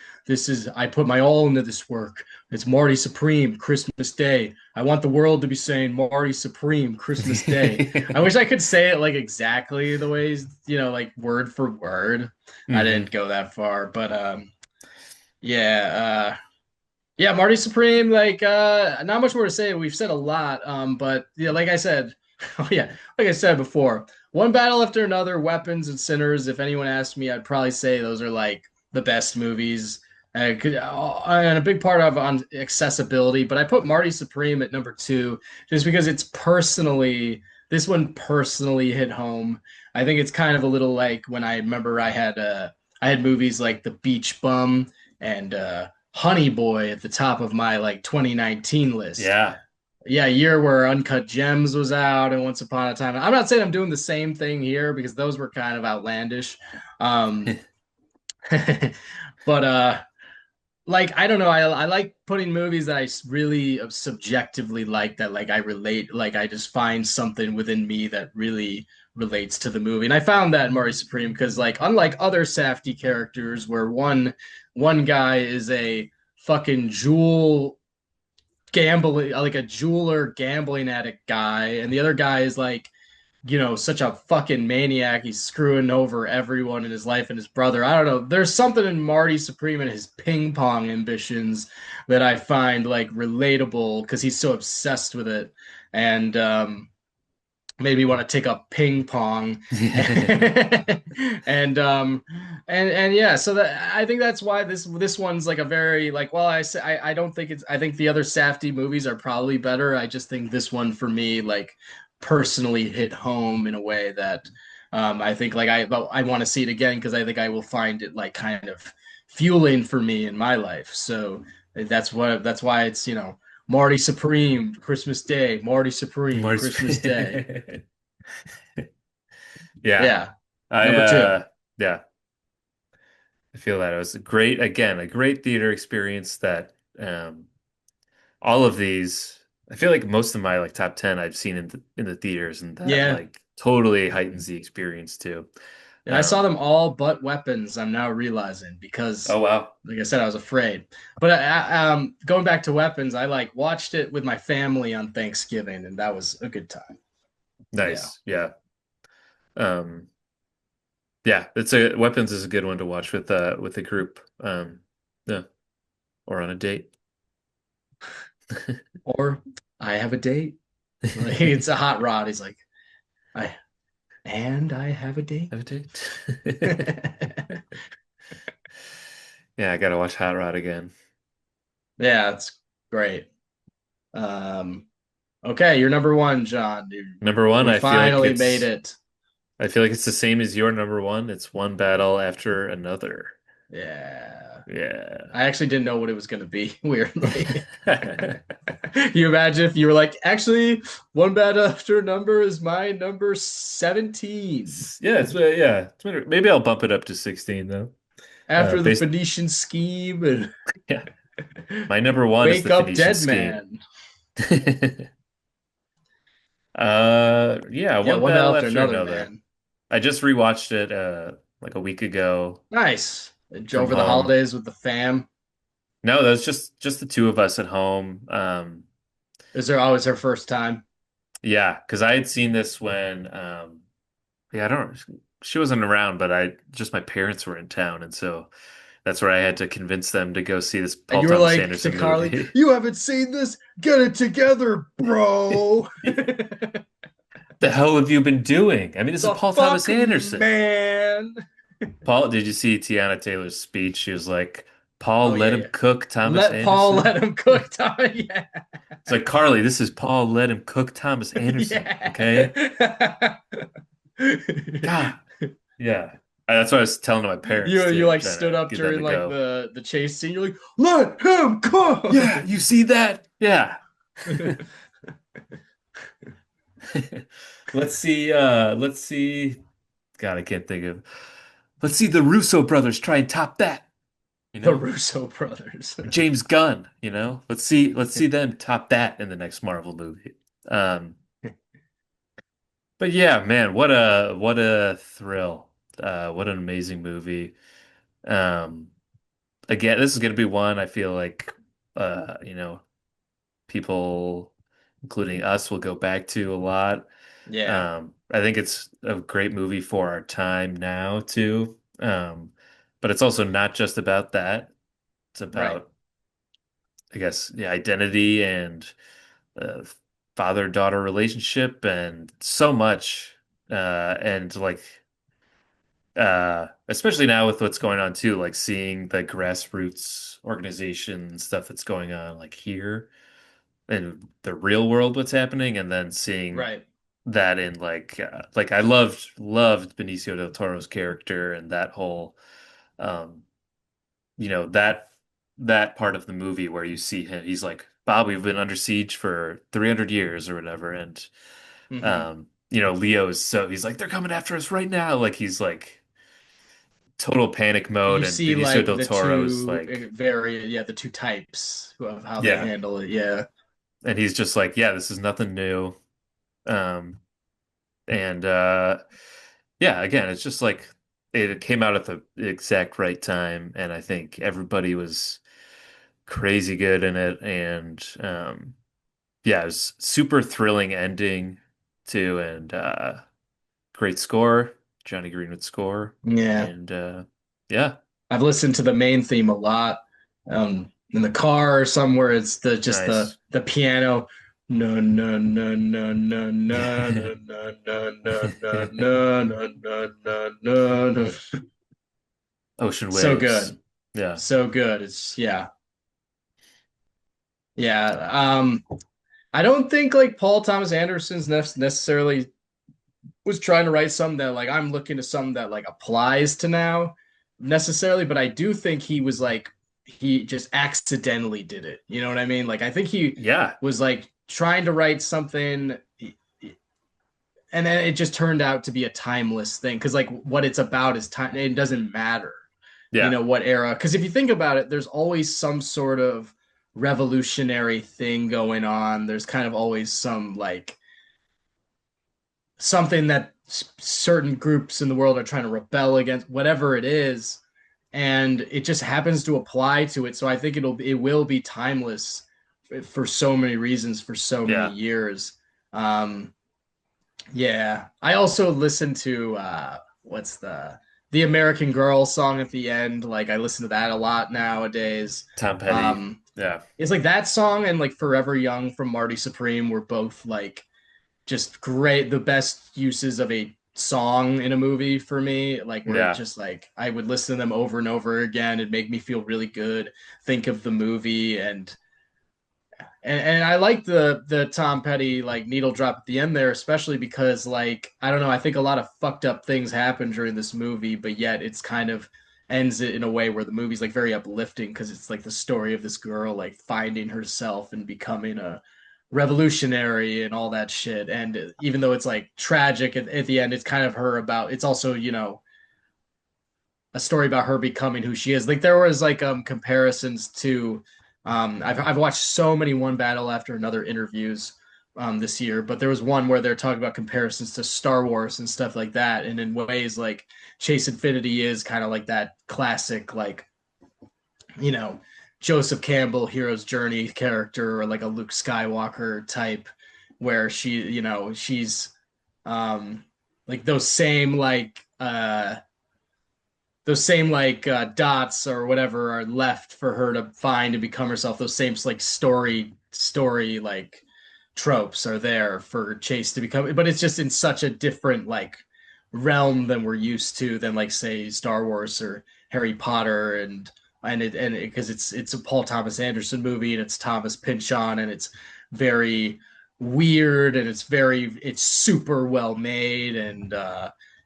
S1: I put my all into this work. It's Marty Supreme, Christmas Day. I want the world to be saying Marty Supreme, Christmas Day. I wish I could say it like exactly the ways, like word for word. I
S2: hmm
S1: didn't go that far, but yeah, yeah, Marty Supreme, like not much more to say. We've said a lot. But yeah, like I said, oh yeah, like I said before, one battle after another, Weapons and Sinners. If anyone asked me, I'd probably say those are like the best movies. And a big part of on accessibility, but I put Marty Supreme at number two just because this one personally hit home. I think it's kind of a little like when I remember I had movies like The Beach Bum and Honey Boy at the top of my like 2019 list.
S2: Yeah.
S1: Yeah, a year where Uncut Gems was out and Once Upon a Time. I'm not saying I'm doing the same thing here because those were kind of outlandish. Um, but like I don't know, I like putting movies that really subjectively like, that like I relate, like I just find something within me that really relates to the movie. And I found that in Murray Supreme because like unlike other Safdie characters where one guy is a fucking jewel gambling, like a jeweler gambling addict guy, and the other guy is like, such a fucking maniac. He's screwing over everyone in his life and his brother. I don't know. There's something in Marty Supreme and his ping pong ambitions that I find like relatable because he's so obsessed with it. And made me want to take up ping pong. and and yeah, so that I think that's why this one's like a very like, well, I say I don't think it's, I think the other Safdie movies are probably better. I just think this one for me like personally hit home in a way that I think like I want to see it again because I think I will find it like kind of fueling for me in my life. So that's why it's, Marty Supreme, Christmas Day, Marty Supreme,
S2: Mars.
S1: Christmas Day.
S2: Yeah.
S1: Yeah.
S2: I
S1: Number two.
S2: yeah, I feel that it was a great, again, a great theater experience that all of these, I feel like most of my like top 10 I've seen in the theaters, and that
S1: Yeah.
S2: like totally heightens the experience too.
S1: And I saw
S2: Um
S1: them all but Weapons, I'm now realizing, because
S2: oh wow.
S1: like I said, I was afraid. But going back to Weapons, I like watched it with my family on Thanksgiving, and that was a good time. Yeah.
S2: Nice. Yeah. Um yeah, it's a Weapons is a good one to watch with a group. Yeah, or on a date.
S1: Or I have a date. Like, it's a hot rod. He's like, I I have a date.
S2: Have a date. Yeah, I gotta watch Hot Rod again.
S1: Yeah, it's great. Um, okay, you're number one, John, dude.
S2: Number one,
S1: We finally made it.
S2: I feel like it's the same as your number one. It's one battle after another.
S1: Yeah.
S2: Yeah.
S1: I actually didn't know what it was going to be, weirdly. You imagine if you were like, actually, one bad after number is my number 17.
S2: Yeah, maybe I'll bump it up to 16 though.
S1: After the
S2: Based
S1: Phoenician scheme and
S2: Yeah. My number one is
S1: wake
S2: the
S1: up
S2: Phoenician
S1: dead
S2: scheme.
S1: man.
S2: Yeah,
S1: Yeah,
S2: one
S1: one battle
S2: battle
S1: after
S2: after
S1: another,
S2: another.
S1: man.
S2: I just rewatched it like a week ago
S1: Nice.
S2: from
S1: Over the
S2: home.
S1: holidays with the fam.
S2: No, that was just the two of us at home.
S1: Is there always her first time?
S2: Yeah, because I had seen this when yeah, I don't she wasn't around, but I just my parents were in town, and so that's where I had to convince them to go see this
S1: And
S2: Paul
S1: you were
S2: Thomas
S1: like to
S2: Anderson
S1: Carly,
S2: movie.
S1: you haven't seen this? Get it together, bro.
S2: The hell have you been doing? I mean, this is
S1: The
S2: Paul Thomas
S1: fuck,
S2: Anderson.
S1: man?
S2: Paul, did you see Tiana Taylor's speech? She was like, Paul,
S1: Oh
S2: let
S1: yeah,
S2: him
S1: yeah.
S2: cook Thomas
S1: Let Paul
S2: Anderson.
S1: let him cook time. Yeah.
S2: It's like, Carly, this is Paul, let him cook Thomas Anderson. Okay?
S1: Yeah.
S2: God. Yeah. That's what I was telling my parents
S1: You
S2: too,
S1: like
S2: trying
S1: stood
S2: to
S1: up
S2: get them
S1: during
S2: to
S1: like
S2: go.
S1: the chase scene. You're like, let him cook.
S2: Yeah, you see that? Yeah. Let's see. God, I can't think of. Let's see the Russo brothers try and top that, you
S1: The
S2: know?
S1: Russo brothers.
S2: Or James Gunn, you know? Let's see them top that in the next Marvel movie. Um, but yeah, man, what a thrill. What an amazing movie. Um, again, this is gonna be one I feel like you know, people, including us, will go back to a lot.
S1: Yeah,
S2: I think it's a great movie for our time now too. But it's also not just about that. It's
S1: right.
S2: about, I guess, the identity and uh, father-daughter relationship and so much. And like, especially now with what's going on too, like seeing the grassroots organization stuff that's going on like here in the real world, what's happening, and then seeing
S1: Right.
S2: that in like I loved Benicio del Toro's character and that whole um you know that part of the movie where you see him, he's like, Bob, we've been under siege for 300 years or whatever, and
S1: Hmm.
S2: you know, Leo is, so he's like, they're coming after us right now, like he's like total panic mode,
S1: You
S2: and
S1: see
S2: Benicio
S1: like
S2: del
S1: the
S2: Toro is
S1: two
S2: like,
S1: the two types of how they
S2: yeah,
S1: handle it. Yeah.
S2: and he's just like, yeah, this is nothing new. Um, and yeah, again, it's just like it came out at the exact right time, and I think everybody was crazy good in it, and yeah, it was super thrilling ending too, and great score, Johnny Greenwood score,
S1: Yeah.
S2: and yeah,
S1: I've listened to the main theme a lot. In the car or somewhere, it's the just
S2: nice.
S1: the piano. No no no no no no no no no no no no no no no no.
S2: Ocean
S1: So
S2: Waves.
S1: good.
S2: Yeah.
S1: So good. It's yeah. Yeah. I don't think like Paul Thomas Anderson's necessarily was trying to write something that like I'm looking to something that like applies to now necessarily, but I do think he was like he just accidentally did it. You know what I mean? Like I think he
S2: Yeah.
S1: was like trying to write something and then it just turned out to be a timeless thing because like what it's about is time. It doesn't matter, you
S2: Yeah.
S1: know, what era. Because if you think about it, there's always some sort of revolutionary thing going on. There's kind of always some like something that certain groups in the world are trying to rebel against, whatever it is, and it just happens to apply to it. So I think it will be timeless for so many reasons for so many
S2: Yeah.
S1: years. Um, yeah, I also listen to what's the American Girl song at the end. Like I listen to that a lot nowadays.
S2: Tom Petty.
S1: Um,
S2: Yeah.
S1: it's like that song and like Forever Young from Marty Supreme were both like just great, the best uses of a song in a movie for me, like where it
S2: Yeah.
S1: just like I would listen to them over and over again. It'd make me feel really good, think of the movie, and I like the Tom Petty like needle drop at the end there, especially because like I don't know, I think a lot of fucked up things happen during this movie, but yet it's kind of ends it in a way where the movie's like very uplifting because it's like the story of this girl like finding herself and becoming a revolutionary and all that shit. And even though it's like tragic at the end, it's kind of her about it's also, you know, a story about her becoming who she is. Like there was like comparisons to I've watched so many One Battle After Another interviews this year, but there was one where they're talking about comparisons to Star Wars and stuff like that. And in ways like Chase Infinity is kind of like that classic like, you know, Joseph Campbell hero's journey character or like a Luke Skywalker type where she, you know, she's like those same like dots or whatever are left for her to find and become herself. Those same like story like tropes are there for Chase to become, but it's just in such a different like realm than we're used to than like say Star Wars or Harry Potter and because it's a Paul Thomas Anderson movie and it's Thomas Pynchon and it's very weird and it's super well made and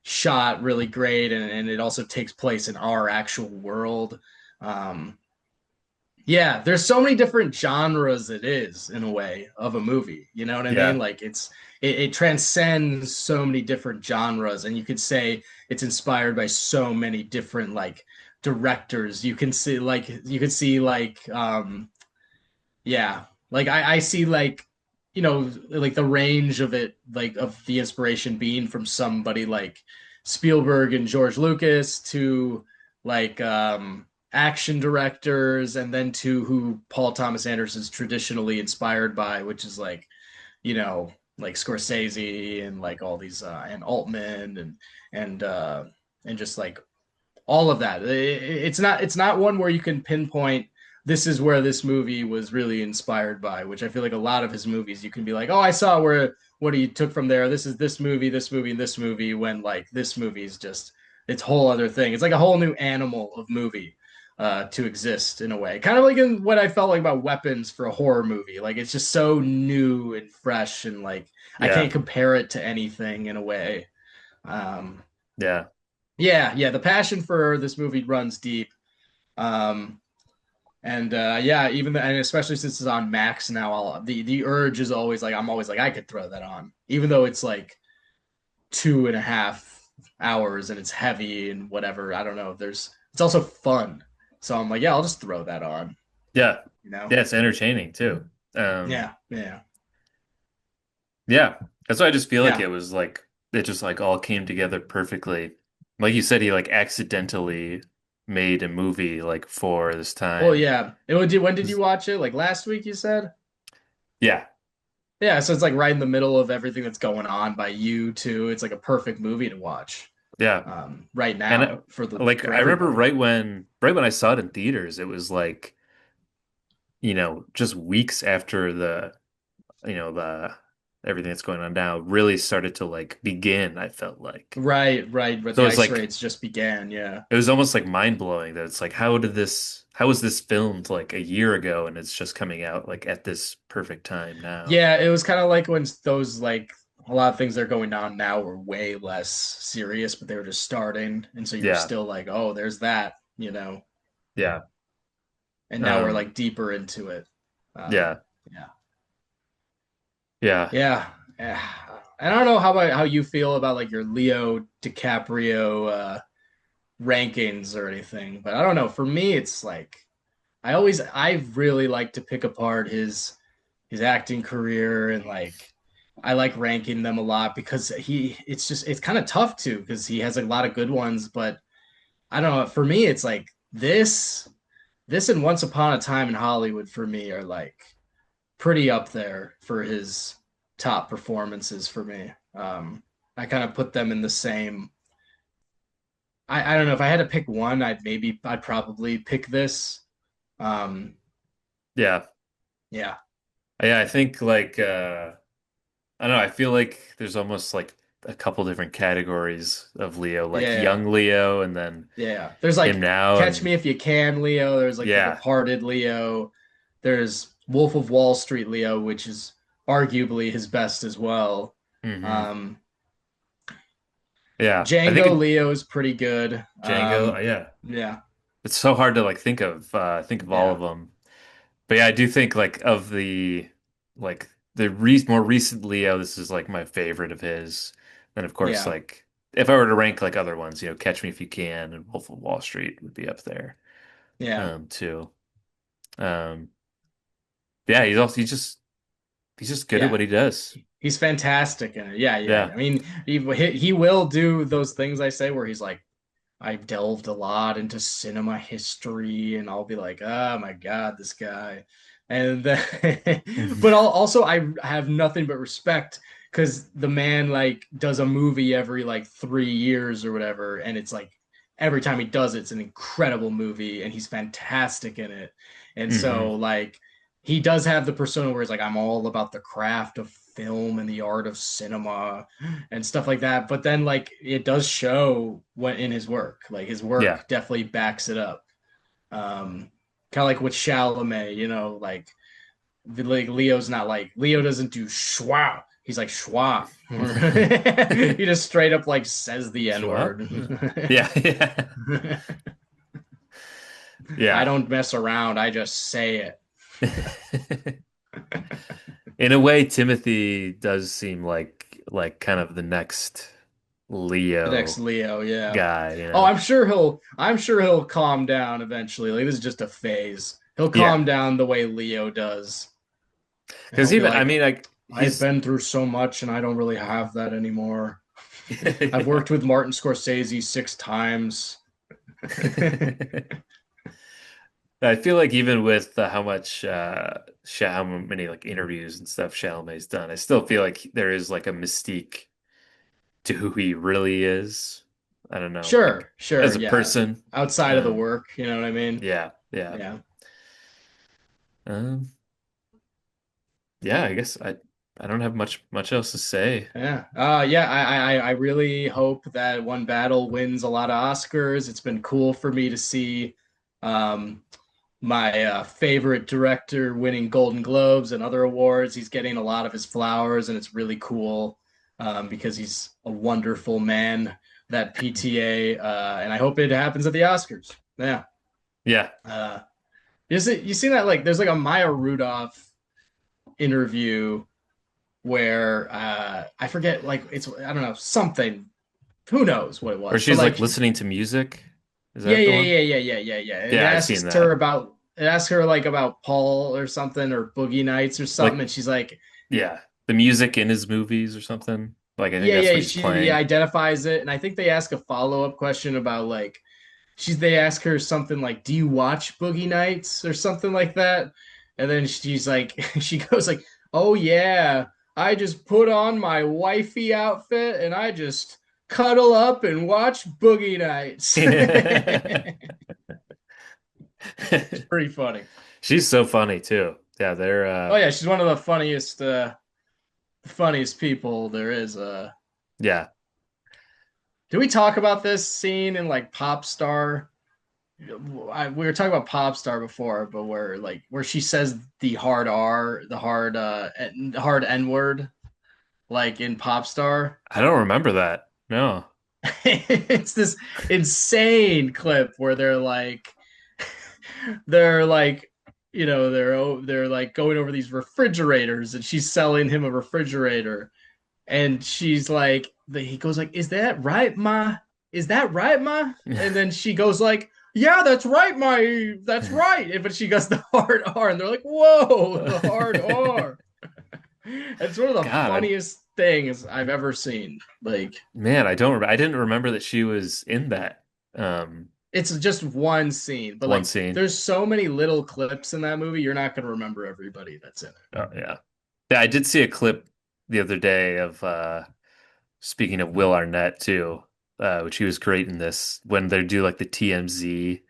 S1: shot really great and it also takes place in our actual world. Um, yeah, there's so many different genres it is in a way of a movie. You know what I mean?
S2: Yeah.
S1: Like it transcends so many different genres, and you could say it's inspired by so many different like directors. You could see like yeah. Like I see like you know like the range of it like of the inspiration being from somebody like Spielberg and George Lucas to like action directors and then to who Paul Thomas Anderson is traditionally inspired by, which is like, you know, like Scorsese and like all these and Altman and and just like all of that. It's not one where you can pinpoint this is where this movie was really inspired by, which I feel like a lot of his movies you can be like, oh, I saw where what he took from there. This is this movie, and this movie. When like this movie is just it's whole other thing. It's like a whole new animal of movie to exist in a way. Kind of like in what I felt like about Weapons for a horror movie. Like it's just so new and fresh, and like I
S2: Yeah.
S1: can't compare it to anything in a way. Um,
S2: Yeah.
S1: yeah, the passion for this movie runs deep. Um, and yeah, and especially since it's on Max now, the urge is always like I'm always like I could throw that on, even though it's like 2.5 hours and it's heavy and whatever. I don't know. There's it's also fun. So I'm like, yeah, I'll just throw that on,
S2: Yeah.
S1: you know?
S2: Yeah, it's entertaining too.
S1: Yeah, yeah,
S2: Yeah. That's why I just feel like
S1: yeah.
S2: it was like it just like all came together perfectly. Like you said, he like accidentally made a movie like for this
S1: Well,
S2: time.
S1: yeah. When did you watch it? Like last week, you said?
S2: Yeah.
S1: Yeah, so it's like right in the middle of everything that's going on by you too. It's like a perfect movie to watch
S2: Yeah.
S1: right
S2: And
S1: now
S2: like
S1: for
S2: I remember
S1: everybody.
S2: right when I saw it in theaters, it was like, just weeks after the everything that's going on now really started to like begin, I felt like.
S1: Right, right. But
S2: So
S1: the
S2: it's
S1: ice
S2: like
S1: raids just began. Yeah.
S2: it was almost like mind-blowing that it's like how was this filmed like a year ago and it's just coming out like at this perfect time now.
S1: Yeah, it was kind of like when those like a lot of things that are going on now were way less serious, but they were just starting, and so you were
S2: Yeah.
S1: still like, oh, there's that, you know.
S2: Yeah.
S1: And now we're
S2: Um
S1: like deeper into it.
S2: yeah.
S1: Yeah,
S2: Yeah.
S1: yeah, yeah. And I don't know how you feel about like your Leo DiCaprio rankings or anything, but I don't know. For me, it's like I really like to pick apart his acting career and like I like ranking them a lot because it's kind of tough too because he has a lot of good ones, but I don't know. For me, it's like this and Once Upon a Time in Hollywood for me are like pretty up there for his top performances for me. I kind of put them in the same. I don't know if I had to pick one, I'd probably pick this. Um,
S2: Yeah.
S1: yeah,
S2: Yeah, I think like I don't know, I feel like there's almost like a couple different categories of Leo, like
S1: yeah,
S2: young Leo and then
S1: yeah. There's
S2: him
S1: like
S2: now
S1: Catch Me
S2: and
S1: If You Can Leo. There's like The
S2: yeah.
S1: Departed Leo. There's Wolf of Wall Street Leo, which is arguably his best as well.
S2: Hmm.
S1: Um,
S2: Yeah. I think
S1: Django Leo is pretty good.
S2: Django, yeah.
S1: Yeah,
S2: It's so hard to like think of all
S1: yeah,
S2: of them. But yeah, I do think like of the like the re more recent Leo, this is like my favorite of his. And of course,
S1: yeah,
S2: like if I were to rank like other ones, Catch Me If You Can and Wolf of Wall Street would be up there
S1: yeah,
S2: too. Um yeah, he's just good at
S1: yeah.
S2: what he does.
S1: He's fantastic in it. Yeah, yeah.
S2: Yeah.
S1: I mean, he will do those things I say where he's like, I've delved a lot into cinema history, and I'll be like, oh my God, this guy. And then, but also I have nothing but respect because the man like does a movie every like 3 years or whatever, and it's like every time he does it, it's an incredible movie, and he's fantastic in it. And
S2: Hmm.
S1: so like he does have the persona where he's like, I'm all about the craft of film and the art of cinema and stuff like that. But then like it does show what in his work. Like his
S2: Yeah.
S1: work definitely backs it up. Kind of like with Chalamet, like Leo's not like Leo doesn't do schwa. He's like schwa. He just straight up like says the N
S2: Sure.
S1: word.
S2: Yeah. Yeah.
S1: I
S2: Yeah.
S1: don't mess around. I just say it.
S2: In a way, Timothy does seem like kind of the next
S1: The next
S2: Leo
S1: Leo, yeah.
S2: guy,
S1: Oh, I'm sure he'll calm down eventually. Like this is just a phase. He'll
S2: Yeah.
S1: calm down the way Leo does. And
S2: Because
S1: he'll be
S2: even I
S1: like,
S2: mean like
S1: I've
S2: he's
S1: been through so much and I don't really have that anymore. I've worked with Martin Scorsese 6 times.
S2: I feel like even with how much how many like interviews and stuff Chalamet's done, I still feel like there is like a mystique to who he really is. I don't know, like
S1: Sure, sure,
S2: as a
S1: yeah.
S2: person.
S1: Outside of the
S2: Um,
S1: work, you know what I mean?
S2: yeah, yeah.
S1: Yeah.
S2: Um, yeah, I guess I don't have much else to say.
S1: Yeah. Yeah, I really hope that One Battle wins a lot of Oscars. It's been cool for me to see um my favorite director winning Golden Globes and other awards. He's getting a lot of his flowers, and it's really cool because he's a wonderful man. That PTA, and I hope it happens at the Oscars. Yeah.
S2: Yeah.
S1: Uh, you see that like there's like a Maya Rudolph interview where I forget like it's I don't know something who knows what it
S2: Or
S1: was, but
S2: she's like
S1: like,
S2: listening to music. Is
S1: yeah,
S2: that the
S1: yeah,
S2: one?
S1: yeah, yeah, yeah, yeah, yeah. And
S2: Yeah, I've seen
S1: it asks her like about Paul or something or Boogie Nights or something,
S2: like
S1: and she's like,
S2: yeah, the music in his movies or something. Like I think
S1: yeah,
S2: that's what
S1: yeah.
S2: he's
S1: She
S2: playing.
S1: identifies it, and I think they ask a follow-up question about like they ask her something like, "Do you watch Boogie Nights?" or something like that, and then she's like, she goes like, "Oh yeah, I just put on my wifey outfit and I just cuddle up and watch Boogie Nights." It's pretty funny.
S2: She's so funny too. Yeah, they're
S1: Oh yeah, she's one of the funniest people there is.
S2: yeah.
S1: Did we talk about this scene in like Pop Star? We were talking about Pop Star before, but where she says the hard R, hard N word, like in Pop Star.
S2: I don't remember that. No.
S1: It's this insane clip where they're like, they're like going over these refrigerators, and she's selling him a refrigerator, and she's like, he goes like, "Is that right, ma? Is that right, ma?" And then she goes like, "Yeah, that's right, my, that's right." But she goes the hard R, and they're like, "Whoa, the hard R!" It's one of the
S2: God,
S1: funniest things I've ever seen. Like,
S2: I don't I didn't remember that she was in that um
S1: it's just one scene, but
S2: one
S1: like,
S2: scene.
S1: there's so many little clips in that movie, you're not gonna remember everybody that's in it.
S2: Oh yeah. Yeah, I did see a clip the other day of speaking of Will Arnett too, which he was great in this when they do like the TMZ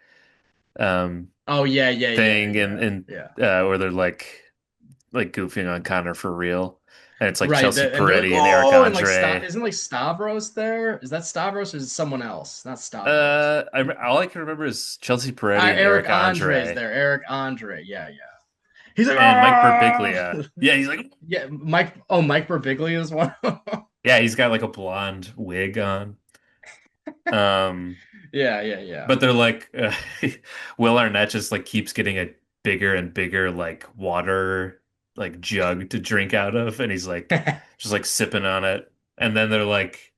S2: um
S1: Oh yeah, yeah, yeah,
S2: thing
S1: yeah,
S2: and
S1: yeah.
S2: where they're like goofing on Connor for real. And it's like
S1: Right,
S2: Chelsea
S1: and they're like,
S2: Peretti and Eric
S1: "Oh," and like, stop.
S2: Andre.
S1: Isn't like Stavros there? Is that Stavros or is it someone else? Not Stavros.
S2: All I can remember is Chelsea Peretti and
S1: Eric
S2: Eric
S1: Andre's
S2: Andre
S1: there. Eric Andre. Yeah, yeah. He's like,
S2: and Mike
S1: "Ah!"
S2: Birbiglia. Yeah, he's like,
S1: Yeah, Mike. Oh, Mike Birbiglia is one.
S2: yeah, he's got like a blonde wig on. Um,
S1: Yeah, yeah, yeah.
S2: but they're like, Will Arnett just like keeps getting a bigger and bigger like water like jug to drink out of, and he's like just like sipping on it. And then they're like,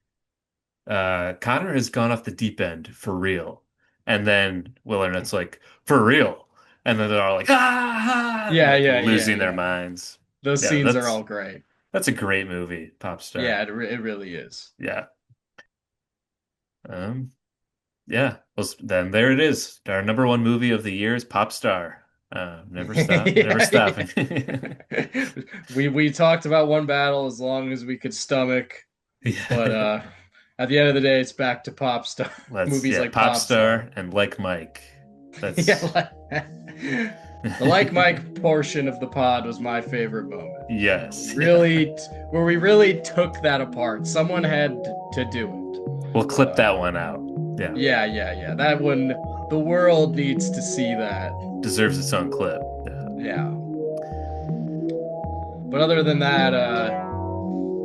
S2: Connor has gone off the deep end for real. And then Will Arnett's like, for real. And then they're all like, ah,
S1: Yeah,
S2: like
S1: yeah, yeah,
S2: losing their
S1: yeah.
S2: minds.
S1: Those
S2: Yeah,
S1: scenes are all great.
S2: that's a great movie, Pop Star.
S1: Yeah, it really is.
S2: Yeah. Um, yeah. Well, then there it is. Our number one movie of the year is Pop Star. Never
S1: Yeah,
S2: stopping.
S1: yeah. We talked about one battle as long as we could stomach, but
S2: Yeah.
S1: at the end of the day, it's back to Pop Star movies like
S2: Pop
S1: Pop Star.
S2: Star and Like Mike.
S1: Yeah,
S2: That's
S1: the like Mike portion of the pod was my favorite moment.
S2: yes. Yeah.
S1: Really, where we really took that apart. Someone had to do
S2: We'll
S1: it.
S2: clip that one out. Yeah.
S1: Yeah, yeah, yeah. That one, the world needs to see that.
S2: Deserves its own clip. Yeah.
S1: Yeah. But other than that,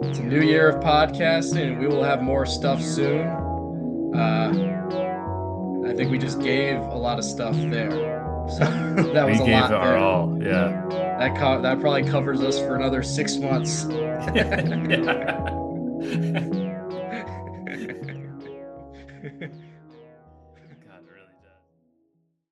S1: it's a new year of podcasting, and we will have more stuff soon. I think we just gave a lot of stuff there. So that was
S2: We
S1: a
S2: gave
S1: lot
S2: our
S1: there.
S2: all. Yeah.
S1: That probably covers us for another 6 months.
S2: Yeah.